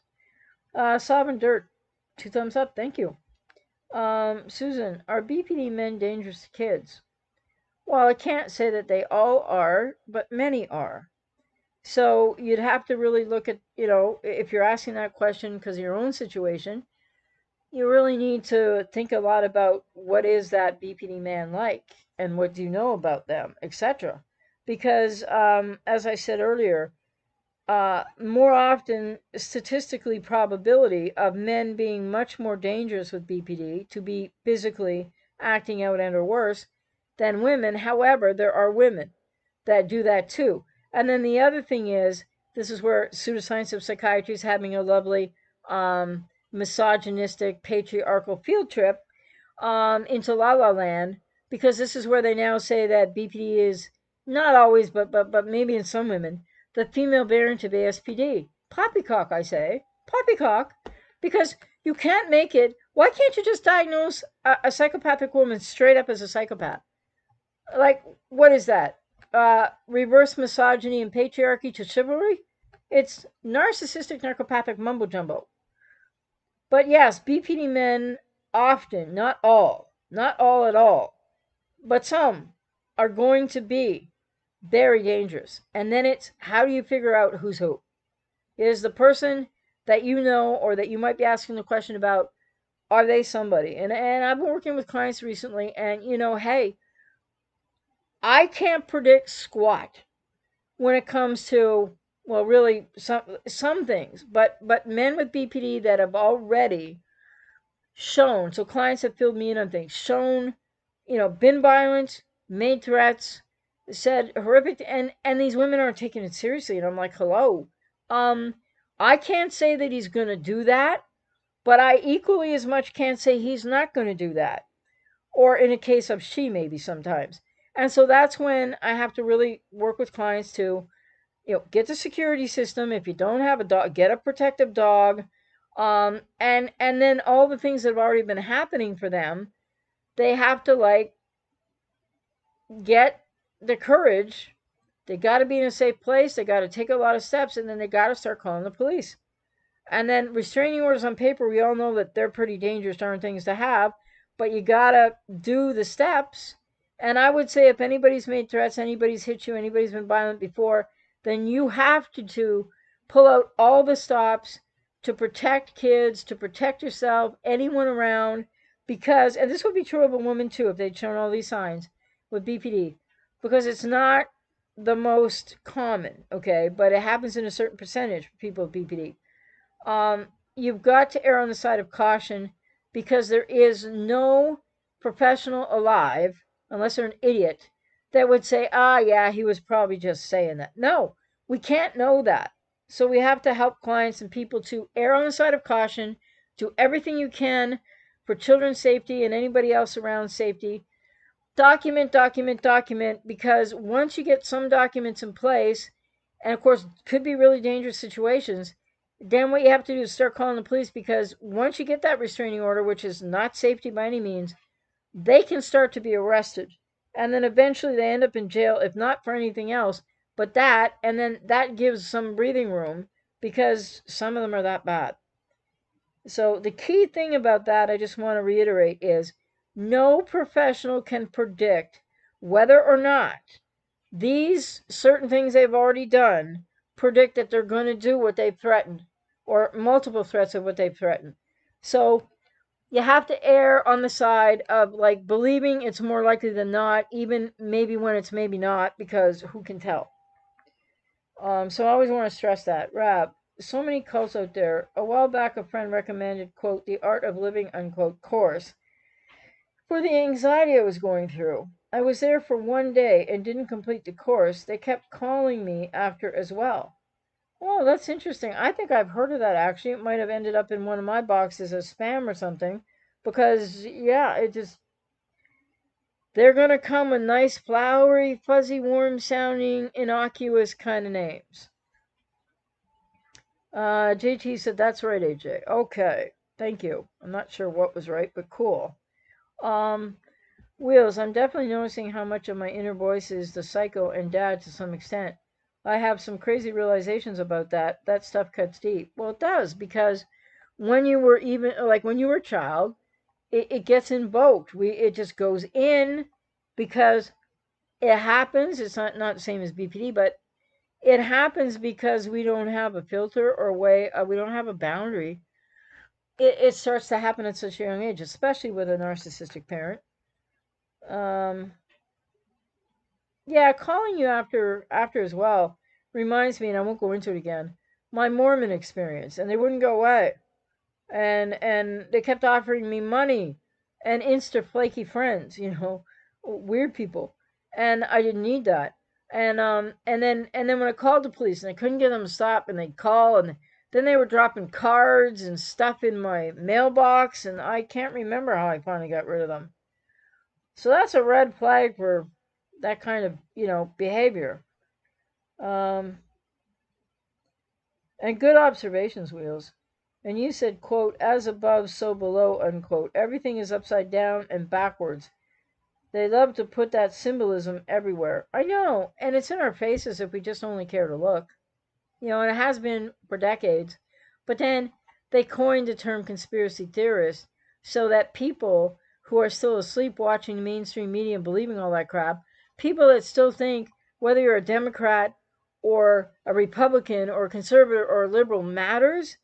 Sovereign Dirt, 2 thumbs up. Thank you. Susan, are BPD men dangerous to kids? Well, I can't say that they all are, but many are. So you'd have to really look at, if you're asking that question because of your own situation, you really need to think a lot about what is that BPD man like and what do you know about them, etc. Because, as I said earlier, more often, statistically, probability of men being much more dangerous with BPD to be physically acting out and or worse than women. However, there are women that do that too. And then the other thing is, this is where pseudoscience of psychiatry is having a lovely misogynistic patriarchal field trip into La La Land, because this is where they now say that BPD is not always, but maybe in some women, the female variant of ASPD. Poppycock, I say. Poppycock. Because you can't make it. Why can't you just diagnose a psychopathic woman straight up as a psychopath? Like, what is that? Reverse misogyny and patriarchy to chivalry? It's narcissistic narcopathic mumbo jumbo. But yes, BPD men often, not all at all, but some are going to be very dangerous. And then it's how do you figure out who's who? Is the person that you know or that you might be asking the question about, are they somebody? And I've been working with clients recently, and hey, I can't predict squat when it comes to, well, really some things, but men with BPD that have already shown, so clients have filled me in on things, shown, been violent, made threats, said horrific, and these women aren't taking it seriously, and I'm like, hello. I can't say that he's going to do that, but I equally as much can't say he's not going to do that, or in a case of she, maybe sometimes. And so that's when I have to really work with clients to, get the security system. If you don't have a dog, get a protective dog. And then all the things that have already been happening for them, they have to get the courage. They got to be in a safe place. They got to take a lot of steps, and then they got to start calling the police. And then restraining orders on paper, we all know that they're pretty dangerous darn things to have, but you got to do the steps. And I would say if anybody's made threats, anybody's hit you, anybody's been violent before, then you have to pull out all the stops to protect kids, to protect yourself, anyone around, because, and this would be true of a woman too if they'd shown all these signs with BPD, because it's not the most common, okay, but it happens in a certain percentage for people with BPD. You've got to err on the side of caution because there is no professional alive, unless they're an idiot, that would say, yeah, he was probably just saying that. No, we can't know that. So we have to help clients and people to err on the side of caution, do everything you can for children's safety and anybody else around safety. Document, because once you get some documents in place, and of course, could be really dangerous situations, then what you have to do is start calling the police, because once you get that restraining order, which is not safety by any means, they can start to be arrested. And then eventually they end up in jail, if not for anything else, but that, and then that gives some breathing room because some of them are that bad. So the key thing about that, I just want to reiterate, is no professional can predict whether or not these certain things they've already done predict that they're going to do what they've threatened, or multiple threats of what they've threatened. So you have to err on the side of believing it's more likely than not, even maybe when it's maybe not, because who can tell? So I always want to stress that. Rab, so many cults out there. A while back, a friend recommended, quote, the Art of Living, unquote, course for the anxiety I was going through. I was there for one day and didn't complete the course. They kept calling me after as well. Oh, that's interesting. I think I've heard of that actually. It might have ended up in one of my boxes as spam or something. Because, yeah, it just, they're going to come with nice, flowery, fuzzy, warm sounding, innocuous kind of names. JT said, that's right, AJ. Okay. Thank you. I'm not sure what was right, but cool. Um, Wheels, I'm definitely noticing how much of my inner voice is the psycho and dad to some extent. I have some crazy realizations about that. That stuff cuts deep. Well, it does, because when you were even like when you were a child, it gets invoked. It just goes in because it happens. It's not the same as BPD, but it happens because we don't have a filter or a way. We don't have a boundary. It starts to happen at such a young age, especially with a narcissistic parent. Um, Yeah, calling you after as well reminds me, and I won't go into it again, my Mormon experience, and they wouldn't go away, and they kept offering me money and insta flaky friends, weird people, and I didn't need that, and then when I called the police and I couldn't get them to stop, and they'd call, and then they were dropping cards and stuff in my mailbox, and I can't remember how I finally got rid of them. So that's a red flag for that kind of behavior. Um, and good observations, Wheels. And you said, quote, as above, so below, unquote. Everything is upside down and backwards. They love to put that symbolism everywhere. I know, and it's in our faces if we just only care to look. And it has been for decades. But then they coined the term conspiracy theorist so that people who are still asleep watching mainstream media and believing all that crap, people that still think whether you're a Democrat or a Republican or a conservative or a liberal matters,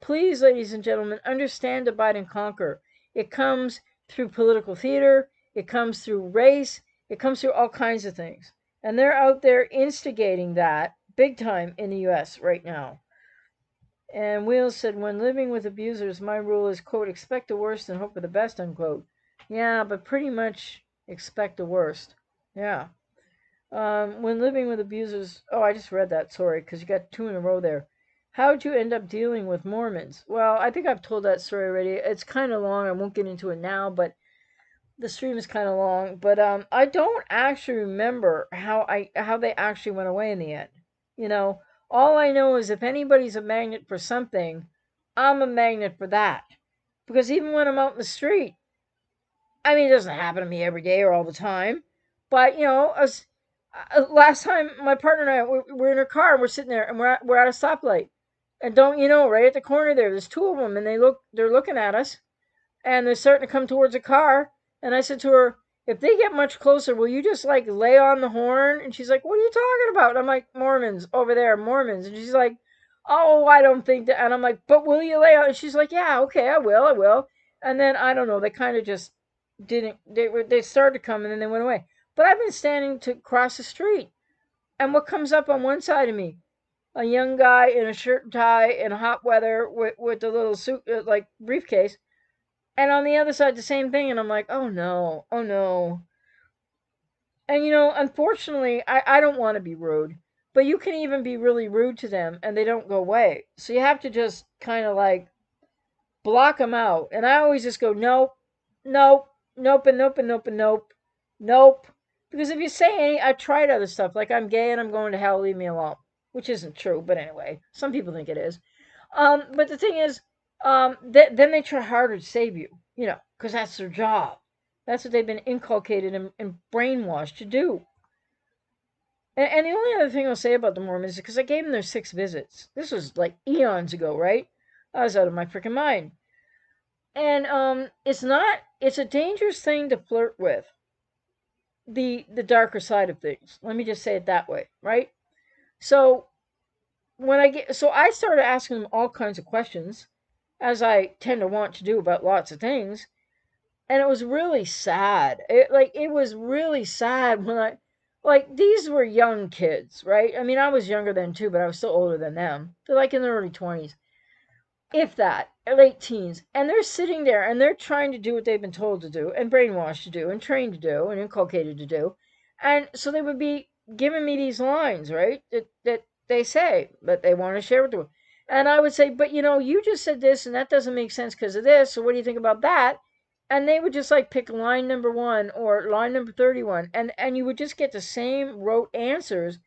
please, ladies and gentlemen, understand divide and conquer. It comes through political theater, it comes through race, it comes through all kinds of things. And they're out there instigating that big time in the US right now. And Wheels said, when living with abusers, my rule is, quote, expect the worst and hope for the best, unquote. Yeah, but pretty much expect the worst. Yeah. When living with abusers, oh, I just read that, sorry, because you got two in a row there. How'd you end up dealing with Mormons? Well, I think I've told that story already. It's kind of long. I won't get into it now, but the stream is kind of long. But I don't actually remember how they actually went away in the end. You know, all I know is if anybody's a magnet for something, I'm a magnet for that. Because even when I'm out in the street, I mean, it doesn't happen to me every day or all the time, but last time my partner and I we're in a car and we're sitting there and we're at a stoplight, and don't you know, right at the corner there's two of them, and they're looking at us, and they're starting to come towards a car, and I said to her, if they get much closer, will you just like lay on the horn? And she's like, what are you talking about? And I'm like, Mormons over there, Mormons, and she's like, oh, I don't think that, and I'm like, but will you lay on? And she's like, yeah, okay, I will. And then I don't know, they kind of just didn't they started to come and then they went away. But I've been standing to cross the street, and what comes up on one side of me? A young guy in a shirt and tie in hot weather with a little suit like briefcase, and on the other side the same thing, and I'm like, oh no, oh no. And unfortunately, I don't want to be rude, but you can even be really rude to them and they don't go away. So you have to just kind of like block them out. And I always just go, nope, nope, nope, and nope, and nope, and nope, nope. Because if you say any, I've tried other stuff, like I'm gay and I'm going to hell, leave me alone. Which isn't true, but anyway, some people think it is. But the thing is, then they try harder to save you, because that's their job. That's what they've been inculcated and brainwashed to do. And the only other thing I'll say about the Mormons is because I gave them their 6 visits. This was like eons ago, right? I was out of my freaking mind. And it's a dangerous thing to flirt with, the darker side of things. Let me just say it that way, right? So I started asking them all kinds of questions, as I tend to want to do about lots of things, and it was really sad. It was really sad when these were young kids, right? I mean, I was younger then too, but I was still older than them. They're like in their early 20s, if that, late teens, and they're sitting there and they're trying to do what they've been told to do and brainwashed to do and trained to do and inculcated to do, and so they would be giving me these lines, right? That they say, but they want to share with the world. And I would say, but you just said this and that doesn't make sense because of this. So what do you think about that? And they would just like pick line number 1 or line number 31, and you would just get the same rote answers.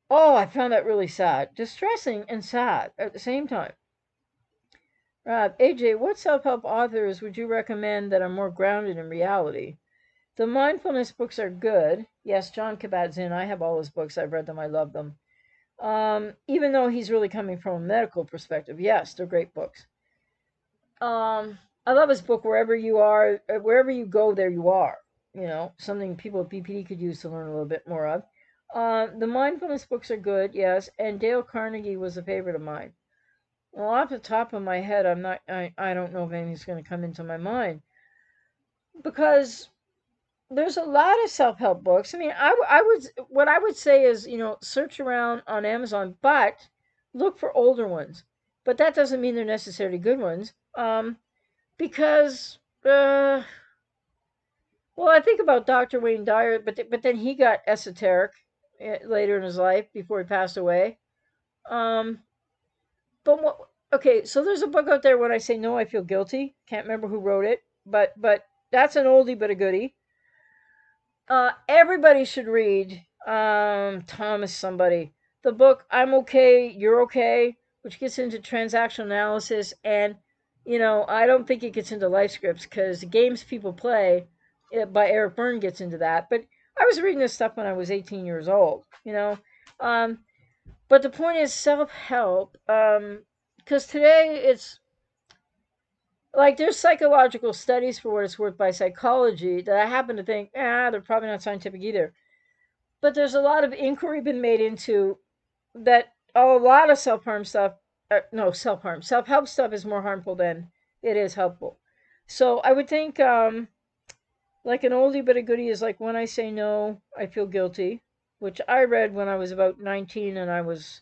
Oh, I found that really sad, distressing and sad at the same time. AJ, what self-help authors would you recommend that are more grounded in reality? The mindfulness books are good. Yes, John Kabat-Zinn, I have all his books. I've read them. I love them. Even though he's really coming from a medical perspective, yes, they're great books. I love his book, Wherever You Are, Wherever You Go, There You Are. Something people with BPD could use to learn a little bit more of. The mindfulness books are good, yes, and Dale Carnegie was a favorite of mine. Well, off the top of my head, I don't know if anything's going to come into my mind because there's a lot of self-help books. I mean, what I would say is, search around on Amazon, but look for older ones. But that doesn't mean they're necessarily good ones. Because, well, I think about Dr. Wayne Dyer, but then he got esoteric later in his life before he passed away. But okay, so there's a book out there. When I say no, I feel guilty. Can't remember who wrote it, but that's an oldie but a goodie. Everybody should read Thomas somebody. The book I'm Okay, You're Okay, which gets into transactional analysis, and I don't think it gets into life scripts because the games people play by Eric Berne gets into that. But I was reading this stuff when I was 18 years old, but the point is self-help, because today it's like there's psychological studies, for what it's worth, by psychology that I happen to think, they're probably not scientific either. But there's a lot of inquiry been made into that. A lot of self-harm stuff, no, self-help stuff is more harmful than it is helpful. So I would think, like an oldie but a goodie is like When I Say No, I Feel Guilty, which I read when I was about 19 and I was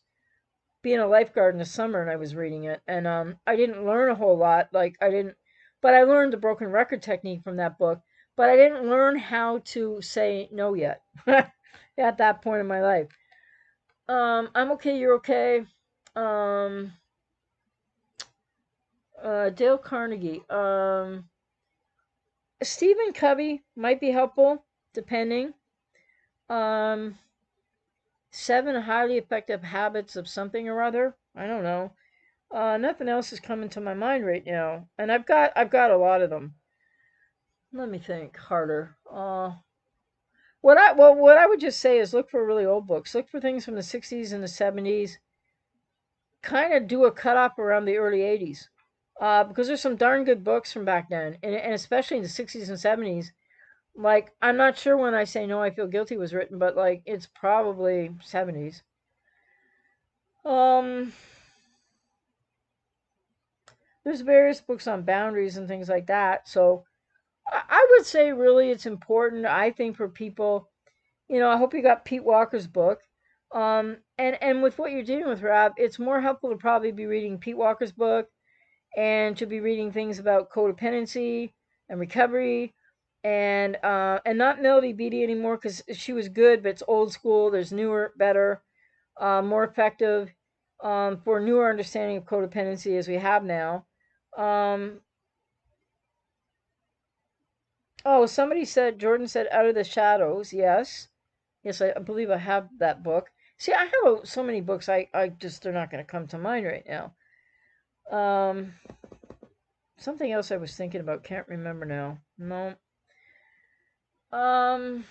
being a lifeguard in the summer and I was reading it. And I didn't learn a whole lot. But I learned the broken record technique from that book. But I didn't learn how to say no yet at that point in my life. I'm Okay, You're Okay. Um, Dale Carnegie. Stephen Covey might be helpful, depending. Um, 7 highly effective habits of something or other. I don't know. Nothing else is coming to my mind right now, and I've got a lot of them. Let me think harder. What I would just say is look for really old books. Look for things from the 60s and the 70s. Kind of do a cutoff around the early 80s, because there's some darn good books from back then, and especially in the 60s and 70s. Like, I'm not sure When I Say No, I Feel Guilty was written, but like it's probably 70s. Um, there's various books on boundaries and things like that. So I would say really it's important, I think, for people. I hope you got Pete Walker's book. And with what you're dealing with, Rob, it's more helpful to probably be reading Pete Walker's book and to be reading things about codependency and recovery, and not Melody Beattie anymore because she was good, but it's old school. There's newer, better, more effective, for newer understanding of codependency as we have now. Um, oh, Jordan said Out of the Shadows. Yes. Yes, I believe I have that book. See, I have so many books, I just, they're not going to come to mind right now. Um, Something else I was thinking about, can't remember now. No. Um,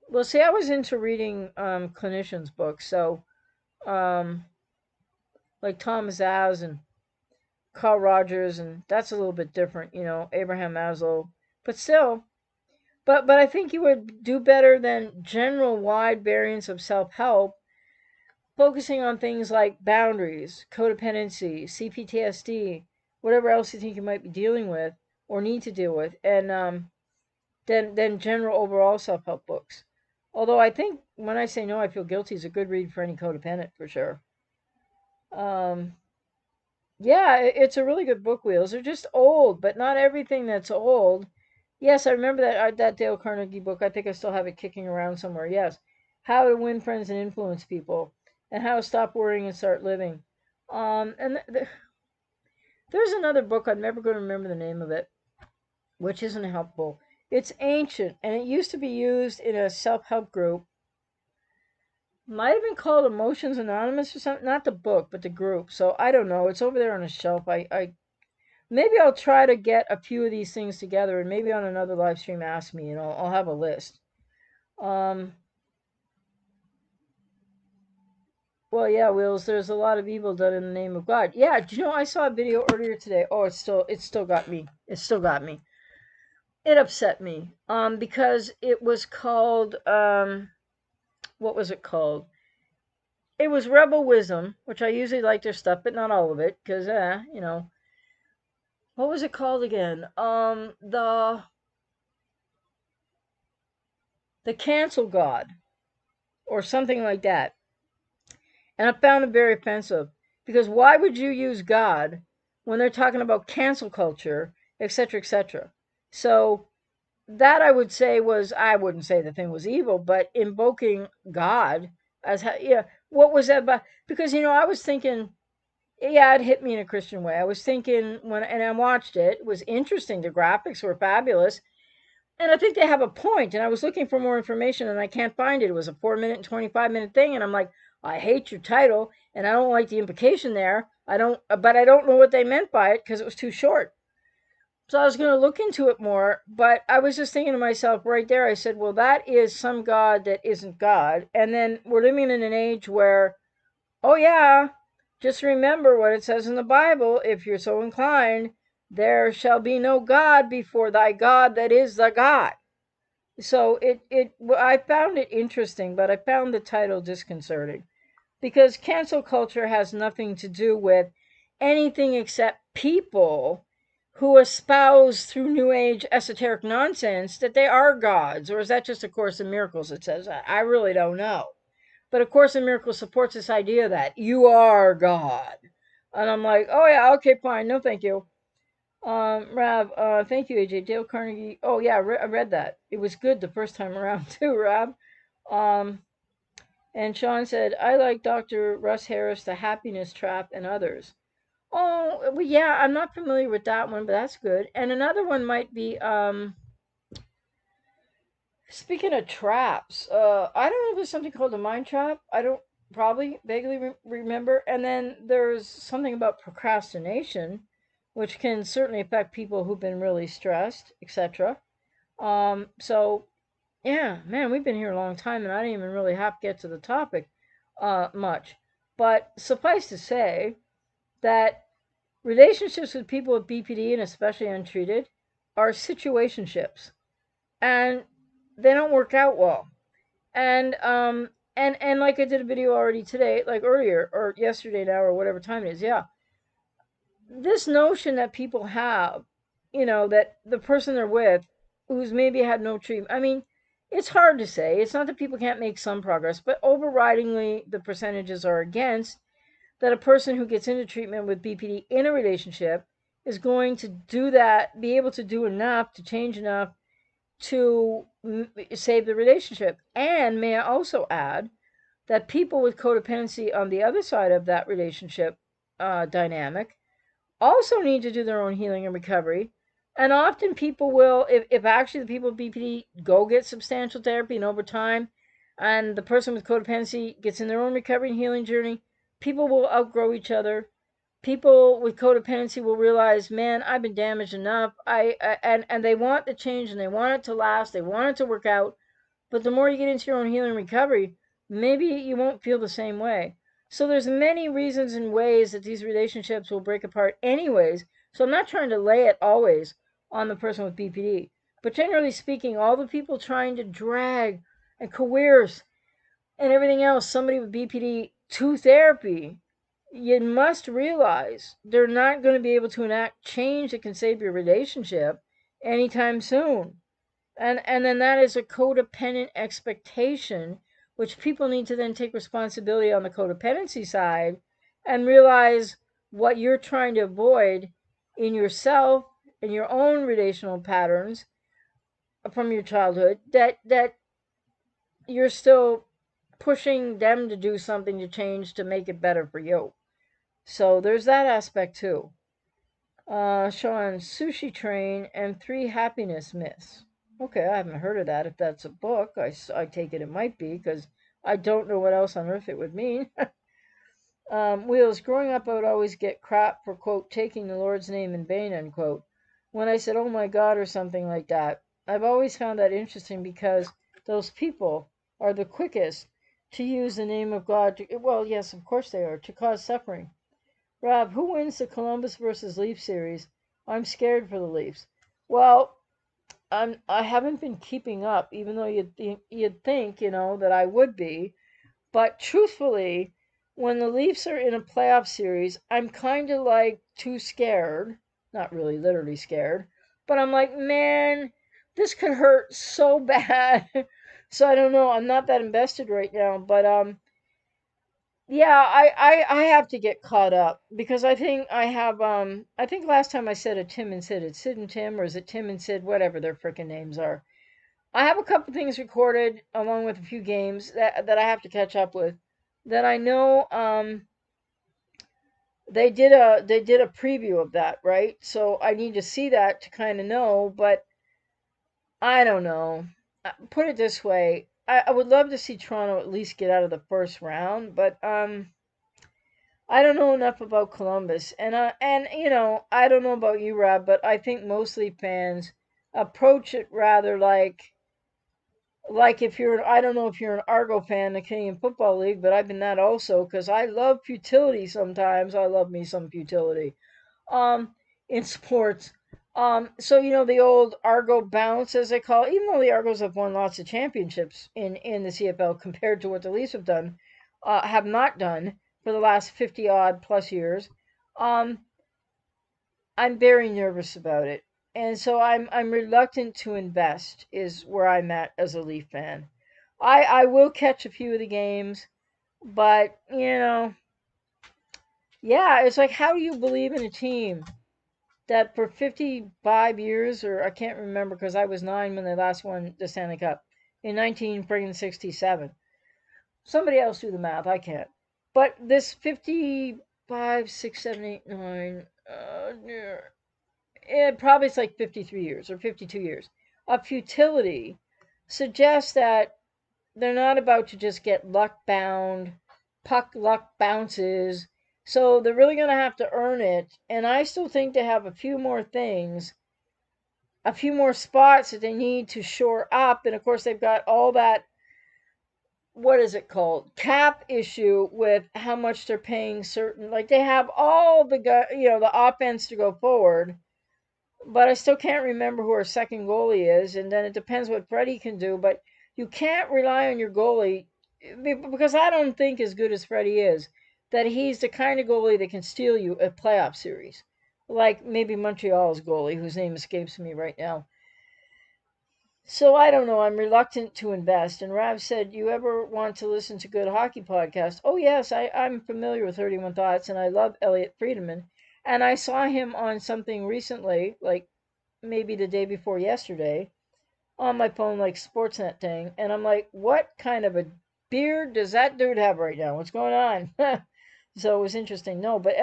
well, see, I was into reading clinicians' books, so um, like Thomas As and Carl Rogers, and that's a little bit different, Abraham Maslow, but still. But I think you would do better than general wide variants of self-help, focusing on things like boundaries, codependency, CPTSD, whatever else you think you might be dealing with or need to deal with, and than general overall self-help books. Although I think When I Say No, I Feel Guilty is a good read for any codependent for sure. Um, yeah, it's a really good book. Wheels are just old, but not everything that's old. Yes, I remember that Dale Carnegie book. I think I still have it kicking around somewhere. Yes, How to Win Friends and Influence People. and how to stop worrying and start living. And there's another book, I'm never going to remember the name of it, which isn't helpful. It's ancient, and it used to be used in a self-help group. Might have been called Emotions Anonymous or something. Not the book, but the group. So I don't know. It's over there on a shelf. I maybe I'll try to get a few of these things together, and maybe on another live stream, ask me, and I'll have a list. Um, well, yeah, Wills. There's a lot of evil done in the name of God. Yeah, do you know I saw a video earlier today? Oh, it's still got me. It still got me. It upset me. Because it was called what was it called? It was Rebel Wisdom, which I usually like their stuff, but not all of it, because what was it called again? The Cancel God or something like that. And I found it very offensive because why would you use God when they're talking about cancel culture, etc., etc.? So that I would say was, I wouldn't say the thing was evil, but invoking God as yeah, what was that about? Because I was thinking, yeah, it hit me in a Christian way. I was thinking and I watched it. It was interesting. The graphics were fabulous, and I think they have a point. And I was looking for more information, and I can't find it. It was a 4 minute and 25 minute thing, and I'm like, I hate your title, and I don't like the implication there. But I don't know what they meant by it because it was too short. So I was going to look into it more, but I was just thinking to myself right there. I said, well, that is some God that isn't God. And then we're living in an age where, oh, yeah, just remember what it says in the Bible. If you're so inclined, there shall be no God before thy God that is the God. So I found it interesting, but I found the title disconcerting because cancel culture has nothing to do with anything except people who espouse through New Age esoteric nonsense that they are gods. Or is that just A Course in Miracles that says that? I really don't know. But A Course in Miracles supports this idea that you are God. And I'm like, oh yeah, okay, fine, no thank you. Rav, thank you, AJ. Dale Carnegie. Oh yeah, I read that. It was good the first time around too, Rav. Um, and Sean said, I like Dr. Russ Harris, The Happiness Trap, and others. Oh, well, yeah, I'm not familiar with that one, but that's good. And another one might be, speaking of traps, I don't know if there's something called a mind trap. I don't probably vaguely remember. And then there's something about procrastination, which can certainly affect people who've been really stressed, etc. So yeah, man, we've been here a long time, and I didn't even really have to get to the topic, much. But suffice to say that relationships with people with BPD and especially untreated are situationships, and they don't work out well. And like I did a video already today, like earlier or yesterday now or whatever time it is, yeah. This notion that people have, that the person they're with who's maybe had no treatment. I mean, it's hard to say. It's not that people can't make some progress, but overridingly the percentages are against that a person who gets into treatment with BPD in a relationship is going to do that, be able to do enough, to change enough to save the relationship. And may I also add that people with codependency on the other side of that relationship dynamic also need to do their own healing and recovery. And often people will, if actually the people with BPD go get substantial therapy and over time, and the person with codependency gets in their own recovery and healing journey, people will outgrow each other. People with codependency will realize, man, I've been damaged enough. And they want the change and they want it to last. They want it to work out. But the more you get into your own healing and recovery, maybe you won't feel the same way. So there's many reasons and ways that these relationships will break apart anyways. So I'm not trying to lay it always on the person with BPD. But generally speaking, all the people trying to drag and coerce and everything else somebody with BPD to therapy, you must realize they're not going to be able to enact change that can save your relationship anytime soon. And then that is a codependent expectation, which people need to then take responsibility on the codependency side and realize what you're trying to avoid in yourself and your own relational patterns from your childhood, that you're still pushing them to do something to change to make it better for you. So there's that aspect too. Sean, Sushi Train and Three Happiness Myths. Okay, I haven't heard of that. If that's a book, I take it might be, because I don't know what else on earth it would mean. Wheels, growing up, I would always get crap for, quote, taking the Lord's name in vain, unquote, when I said, oh my God, or something like that. I've always found that interesting because those people are the quickest to use the name of God to, well, yes, of course they are, to cause suffering. Rob, who wins the Columbus versus Leaf series? I'm scared for the Leafs. Well, I haven't been keeping up, even though you'd think, that I would be. But truthfully, when the Leafs are in a playoff series, I'm kind of like too scared. Not really literally scared, but I'm like, man, this could hurt so bad. So I don't know. I'm not that invested right now, but yeah, I have to get caught up because I think I have I think last time I said a Tim and Sid, it's Sid and Tim, or is it Tim and Sid, whatever their freaking names are. I have a couple things recorded along with a few games that I have to catch up with. That I know they did a preview of that, right? So I need to see that to kind of know, but I don't know. Put it this way, I would love to see Toronto at least get out of the first round, but I don't know enough about Columbus, and I don't know about you, Rob, but I think mostly fans approach it rather like if you're I don't know if you're an Argo fan, the Canadian Football League, but I've been that also because I love futility sometimes. I love me some futility. Um, in sports. So the old Argo bounce, as they call it, even though the Argos have won lots of championships in the CFL compared to what the Leafs have not done for the last 50 odd plus years. Um, I'm very nervous about it. And so I'm reluctant to invest is where I'm at as a Leaf fan. I will catch a few of the games, but yeah, it's like how do you believe in a team that for 55 years, or I can't remember because I was 9 when they last won the Stanley Cup in 1967. Somebody else do the math, I can't. But this 55, 6, 7, 8, 9, yeah, probably it's like 53 years or 52 years of futility suggests that they're not about to just get luck bound, puck luck bounces. So they're really going to have to earn it. And I still think they have a few more things, a few more spots that they need to shore up. And of course, they've got all that, what is it called? Cap issue with how much they're paying certain, like they have all the offense to go forward, but I still can't remember who our second goalie is, and then it depends what Freddie can do. But you can't rely on your goalie because I don't think as good as Freddie is that he's the kind of goalie that can steal you a playoff series, like maybe Montreal's goalie, whose name escapes me right now. So I don't know. I'm reluctant to invest. And Rav said, "You ever want to listen to good hockey podcasts?" Oh yes, I'm familiar with 31 Thoughts, and I love Elliot Friedman. And I saw him on something recently, like maybe the day before yesterday, on my phone, like Sportsnet thing, and I'm like, what kind of a beard does that dude have right now? What's going on? So it was interesting. No, but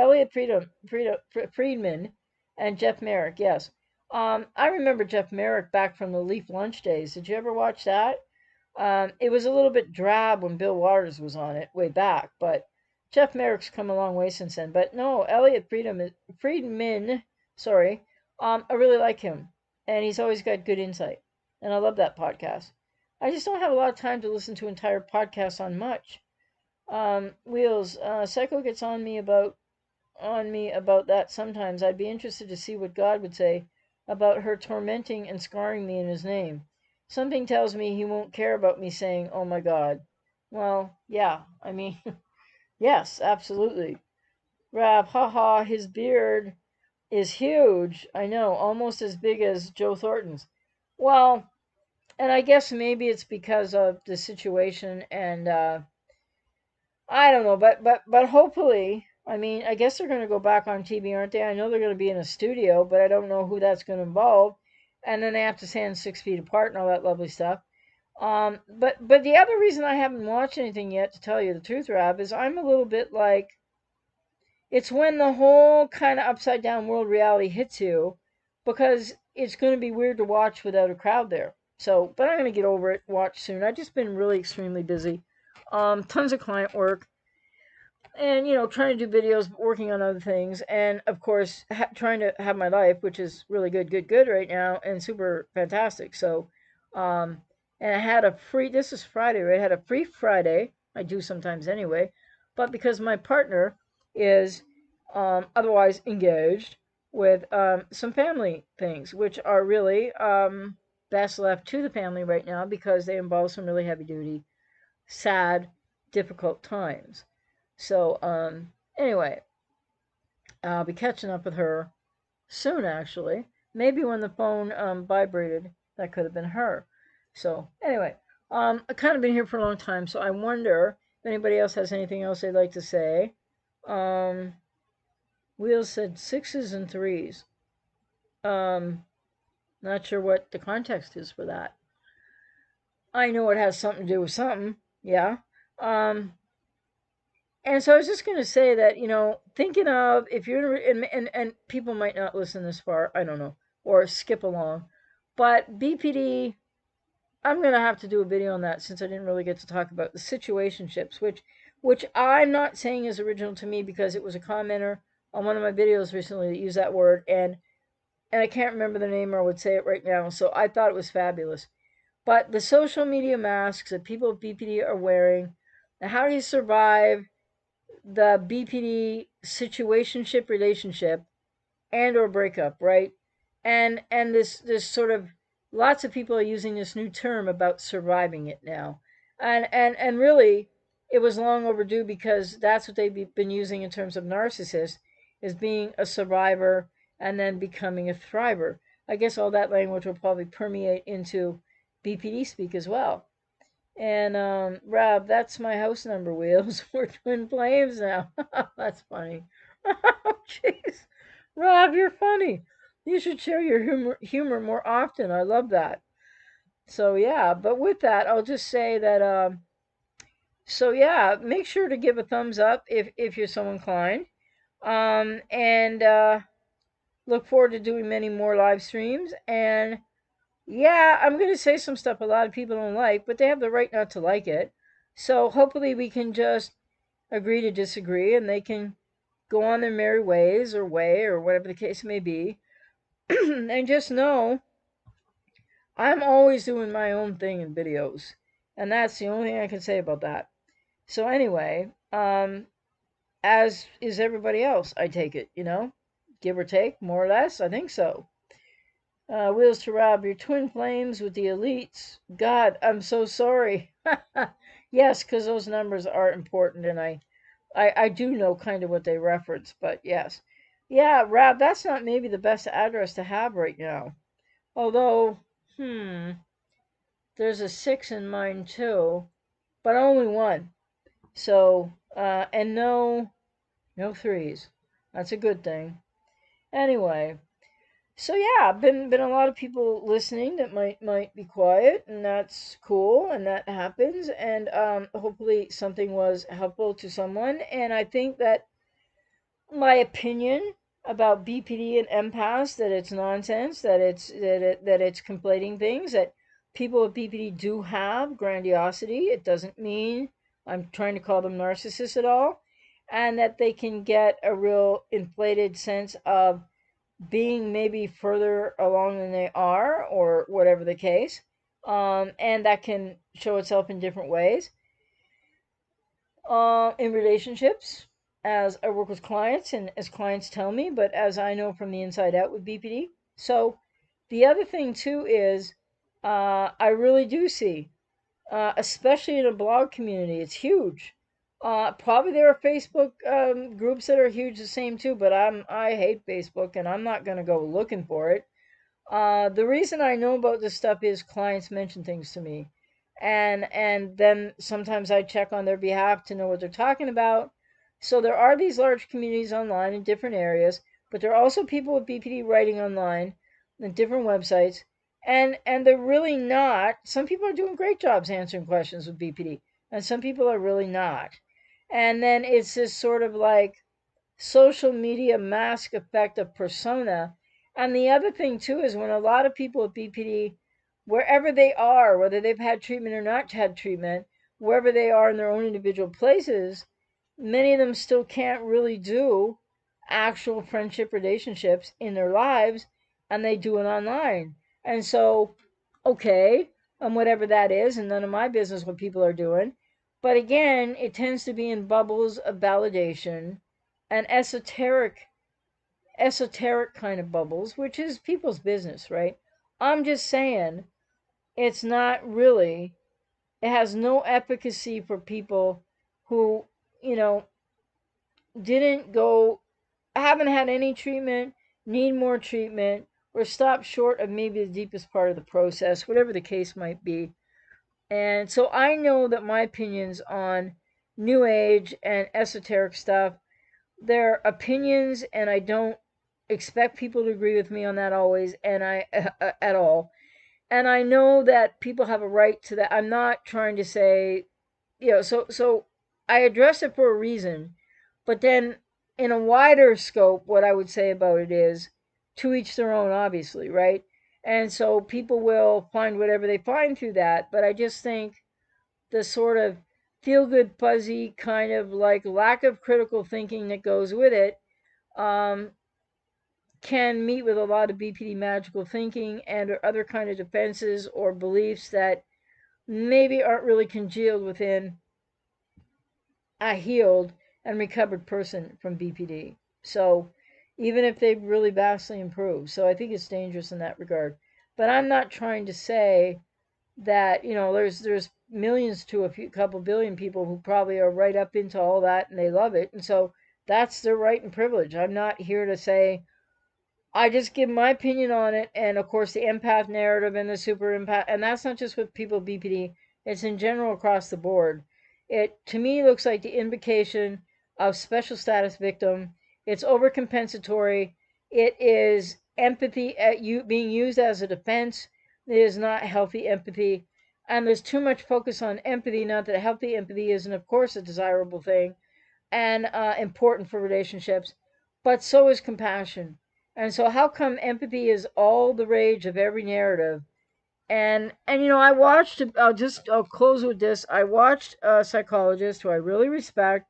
Friedman and Jeff Merrick, yes. I remember Jeff Merrick back from the Leaf Lunch days. Did you ever watch that? It was a little bit drab when Bill Waters was on it way back, but Jeff Merrick's come a long way since then. But no, Friedman, sorry, I really like him, and he's always got good insight, and I love that podcast. I just don't have a lot of time to listen to entire podcasts on much. Wheels, Psycho gets on me about that sometimes. I'd be interested to see what God would say about her tormenting and scarring me in his name. Something tells me he won't care about me saying, "Oh my God." Well, yeah, I mean, yes, absolutely. Rab, haha, his beard is huge. I know, almost as big as Joe Thornton's. Well, and I guess maybe it's because of the situation and I don't know, but hopefully, I mean, I guess they're going to go back on TV, aren't they? I know they're going to be in a studio, but I don't know who that's going to involve. And then they have to stand 6 feet apart and all that lovely stuff. But the other reason I haven't watched anything yet, to tell you the truth, Rob, is I'm a little bit like, it's when the whole kind of upside down world reality hits you, because it's going to be weird to watch without a crowd there. So, but I'm going to get over it, watch soon. I've just been really extremely busy. Tons of client work, and trying to do videos, working on other things, and of course trying to have my life, which is really good right now, and super fantastic. So um and I had a free, this is Friday, right? I had a free Friday. I do sometimes anyway, but because my partner is otherwise engaged with some family things, which are really best left to the family right now, because they involve some really heavy duty, sad, difficult times. So, anyway, I'll be catching up with her soon, actually. Maybe when the phone vibrated, that could have been her. So, anyway, I've kind of been here for a long time, so I wonder if anybody else has anything else they'd like to say. Um, Wheels said sixes and threes. Um, Not sure what the context is for that. I know it has something to do with something. Yeah. Um, And so I was just going to say that, thinking of, if you're, and people might not listen this far, I don't know, or skip along, but BPD, I'm going to have to do a video on that, since I didn't really get to talk about the situationships, which I'm not saying is original to me, because it was a commenter on one of my videos recently that used that word, and I can't remember the name, or I would say it right now, so I thought it was fabulous. But the social media masks that people with BPD are wearing, and how do you survive the BPD situationship relationship and or breakup, right? And this sort of, lots of people are using this new term about surviving it now. And really, it was long overdue, because that's what they've been using in terms of narcissists, is being a survivor and then becoming a thriver. I guess all that language will probably permeate into BPD speak as well. And Rob, that's my house number, Wheels. We're twin flames now. That's funny. Oh, jeez. Rob, you're funny. You should share your humor more often. I love that. So yeah, but with that, I'll just say that so yeah, make sure to give a thumbs up if you're so inclined. And look forward to doing many more live streams. And yeah, I'm going to say some stuff a lot of people don't like, but they have the right not to like it. So hopefully we can just agree to disagree, and they can go on their merry ways, or way, or whatever the case may be. And just know, I'm always doing my own thing in videos. And that's the only thing I can say about that. So anyway, as is everybody else, I take it, give or take, more or less, I think so. Wheels to Rob, your twin flames with the elites. God, I'm so sorry. Yes, because those numbers are important, and I do know kind of what they reference, but yes. Yeah, Rob, that's not maybe the best address to have right now. Although, there's a 6 in mine too, but only one. So, and no threes. That's a good thing. Anyway, so yeah, been a lot of people listening that might be quiet, and that's cool, and that happens, and hopefully something was helpful to someone. And I think that my opinion about BPD and empaths, that it's nonsense, that it's conflating things, that people with BPD do have grandiosity. It doesn't mean I'm trying to call them narcissists at all, and that they can get a real inflated sense of being maybe further along than they are, or whatever the case. And that can show itself in different ways. In relationships, as I work with clients, and as clients tell me, but as I know from the inside out with BPD. So the other thing too is, I really do see, especially in a blog community, it's huge. Probably there are Facebook groups that are huge the same too, but I hate Facebook, and I'm not gonna go looking for it. The reason I know about this stuff is clients mention things to me, and then sometimes I check on their behalf to know what they're talking about. So there are these large communities online in different areas, but there are also people with BPD writing online in different websites, and they're really not. Some people are doing great jobs answering questions with BPD, and some people are really not. And then it's this sort of like social media mask effect of persona. And the other thing too is when a lot of people with BPD, wherever they are, whether they've had treatment or not had treatment, wherever they are in their own individual places, many of them still can't really do actual friendship relationships in their lives, and they do it online. And so, okay, whatever that is, and none of my business what people are doing. But again, it tends to be in bubbles of validation and esoteric kind of bubbles, which is people's business, right? I'm just saying it's not really, it has no efficacy for people who, you know, didn't go, haven't had any treatment, need more treatment, or stop short of maybe the deepest part of the process, whatever the case might be. And so I know that my opinions on New Age and esoteric stuff, they're opinions, and I don't expect people to agree with me on that always, and I at all. And I know that people have a right to that. I'm not trying to say, so I address it for a reason, but then in a wider scope, what I would say about it is to each their own, obviously, right? And so people will find whatever they find through that, but I just think the sort of feel good, fuzzy kind of like lack of critical thinking that goes with it um, can meet with a lot of BPD magical thinking and or other kind of defenses or beliefs that maybe aren't really congealed within a healed and recovered person from BPD. So even if they've really vastly improved. So I think it's dangerous in that regard. But I'm not trying to say that, there's millions to a few couple billion people who probably are right up into all that and they love it. And so that's their right and privilege. I'm not here to say, I just give my opinion on it, and of course the empath narrative and the super empath, and that's not just with people with BPD, it's in general across the board. It to me looks like the invocation of special status victim. It's overcompensatory. It is empathy at you being used as a defense. It is not healthy empathy, and there's too much focus on empathy. Not that healthy empathy isn't, of course, a desirable thing and important for relationships, but so is compassion. And so, how come empathy is all the rage of every narrative? And I watched. I'll close with this. I watched a psychologist who I really respect,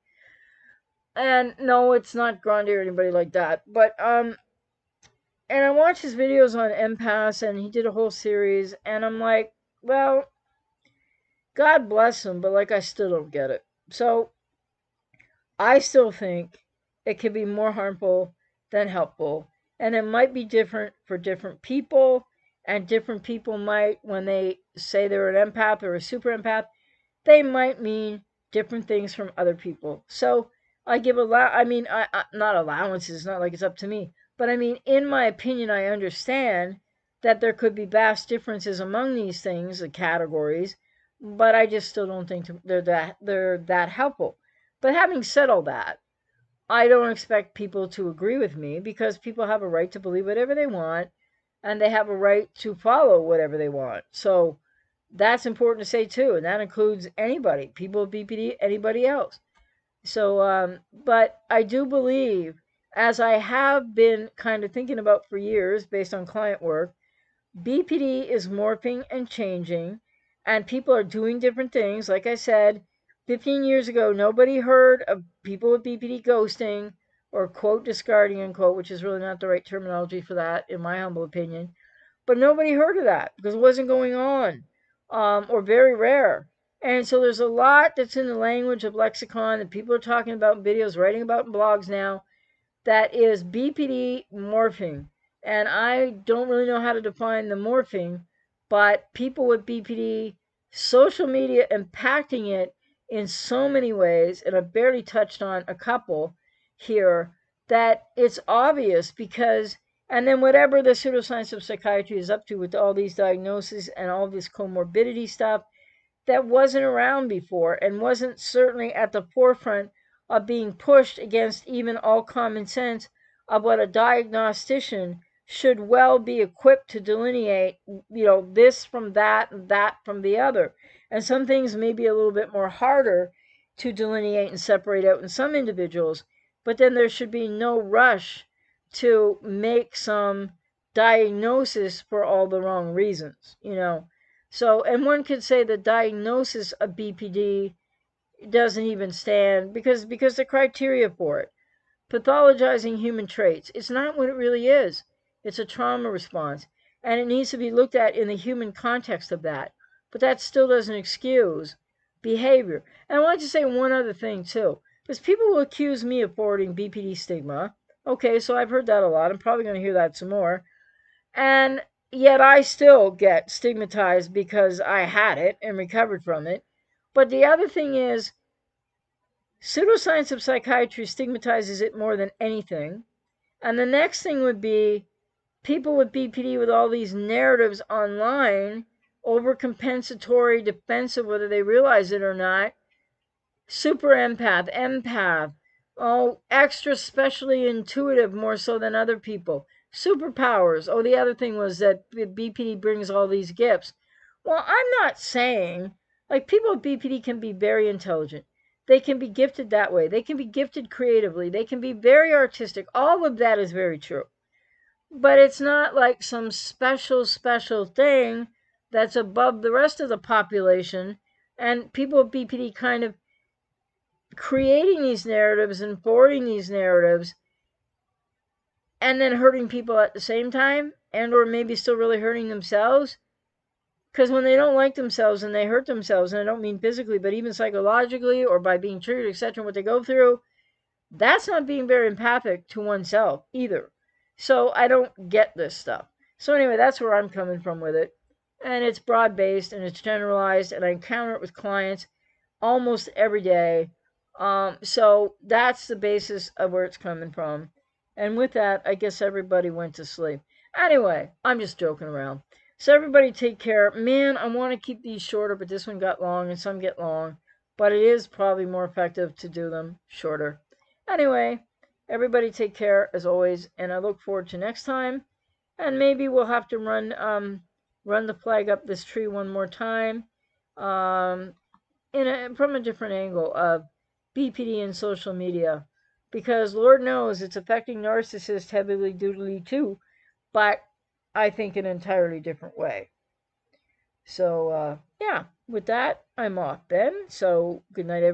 and no, it's not Grande or anybody like that. But and I watched his videos on empaths, and he did a whole series, and I'm like, well, God bless him, but like I still don't get it. So I still think it can be more harmful than helpful. And it might be different for different people. And different people might, when they say they're an empath or a super empath, they might mean different things from other people. So I give I mean, not allowances, not like it's up to me. But I mean, in my opinion, I understand that there could be vast differences among these things, the categories, but I just still don't think they're that helpful. But having said all that, I don't expect people to agree with me because people have a right to believe whatever they want and they have a right to follow whatever they want. So that's important to say too, and that includes anybody, people with BPD, anybody else. So, but I do believe, as I have been kind of thinking about for years based on client work, BPD is morphing and changing, and people are doing different things. Like I said, 15 years ago, nobody heard of people with BPD ghosting or quote discarding, unquote, which is really not the right terminology for that, in my humble opinion. But nobody heard of that because it wasn't going on, or very rare. And so there's a lot that's in the language of lexicon that people are talking about in videos, writing about in blogs now, that is BPD morphing. And I don't really know how to define the morphing, but people with BPD, social media impacting it in so many ways, and I've barely touched on a couple here, that it's obvious because, and then whatever the pseudoscience of psychiatry is up to with all these diagnoses and all this comorbidity stuff, that wasn't around before and wasn't certainly at the forefront of being pushed against even all common sense of what a diagnostician should well be equipped to delineate, this from that and that from the other. And some things may be a little bit more harder to delineate and separate out in some individuals, but then there should be no rush to make some diagnosis for all the wrong reasons. So, and one could say the diagnosis of BPD doesn't even stand because the criteria for it, pathologizing human traits, it's not what it really is. It's a trauma response, and it needs to be looked at in the human context of that. But that still doesn't excuse behavior. And I want to say one other thing too, because people will accuse me of forwarding BPD stigma. Okay, so I've heard that a lot. I'm probably going to hear that some more. And yet I still get stigmatized because I had it and recovered from it. But the other thing is, pseudoscience of psychiatry stigmatizes it more than anything. And the next thing would be people with BPD with all these narratives online, overcompensatory, defensive, whether they realize it or not, super empath, oh, extra specially intuitive more so than other people, superpowers. Oh, the other thing was that BPD brings all these gifts. Well, I'm not saying, like, people with BPD can be very intelligent. They can be gifted that way. They can be gifted creatively. They can be very artistic. All of that is very true. But it's not like some special thing that's above the rest of the population. And people with BPD kind of creating these narratives and forwarding these narratives and then hurting people at the same time, and or maybe still really hurting themselves. Because when they don't like themselves and they hurt themselves, and I don't mean physically, but even psychologically or by being triggered, etc., what they go through, that's not being very empathic to oneself either. So I don't get this stuff. So anyway, that's where I'm coming from with it. And it's broad-based and it's generalized, and I encounter it with clients almost every day. So that's the basis of where it's coming from. And with that, I guess everybody went to sleep. Anyway, I'm just joking around. So everybody take care. Man, I want to keep these shorter, but this one got long and some get long. But it is probably more effective to do them shorter. Anyway, everybody take care as always, and I look forward to next time. And maybe we'll have to run the flag up this tree one more time. From a different angle of BPD and social media, because Lord knows it's affecting narcissists heavily duty too, but I think in an entirely different way. So yeah, with that, I'm off then. So good night, everybody.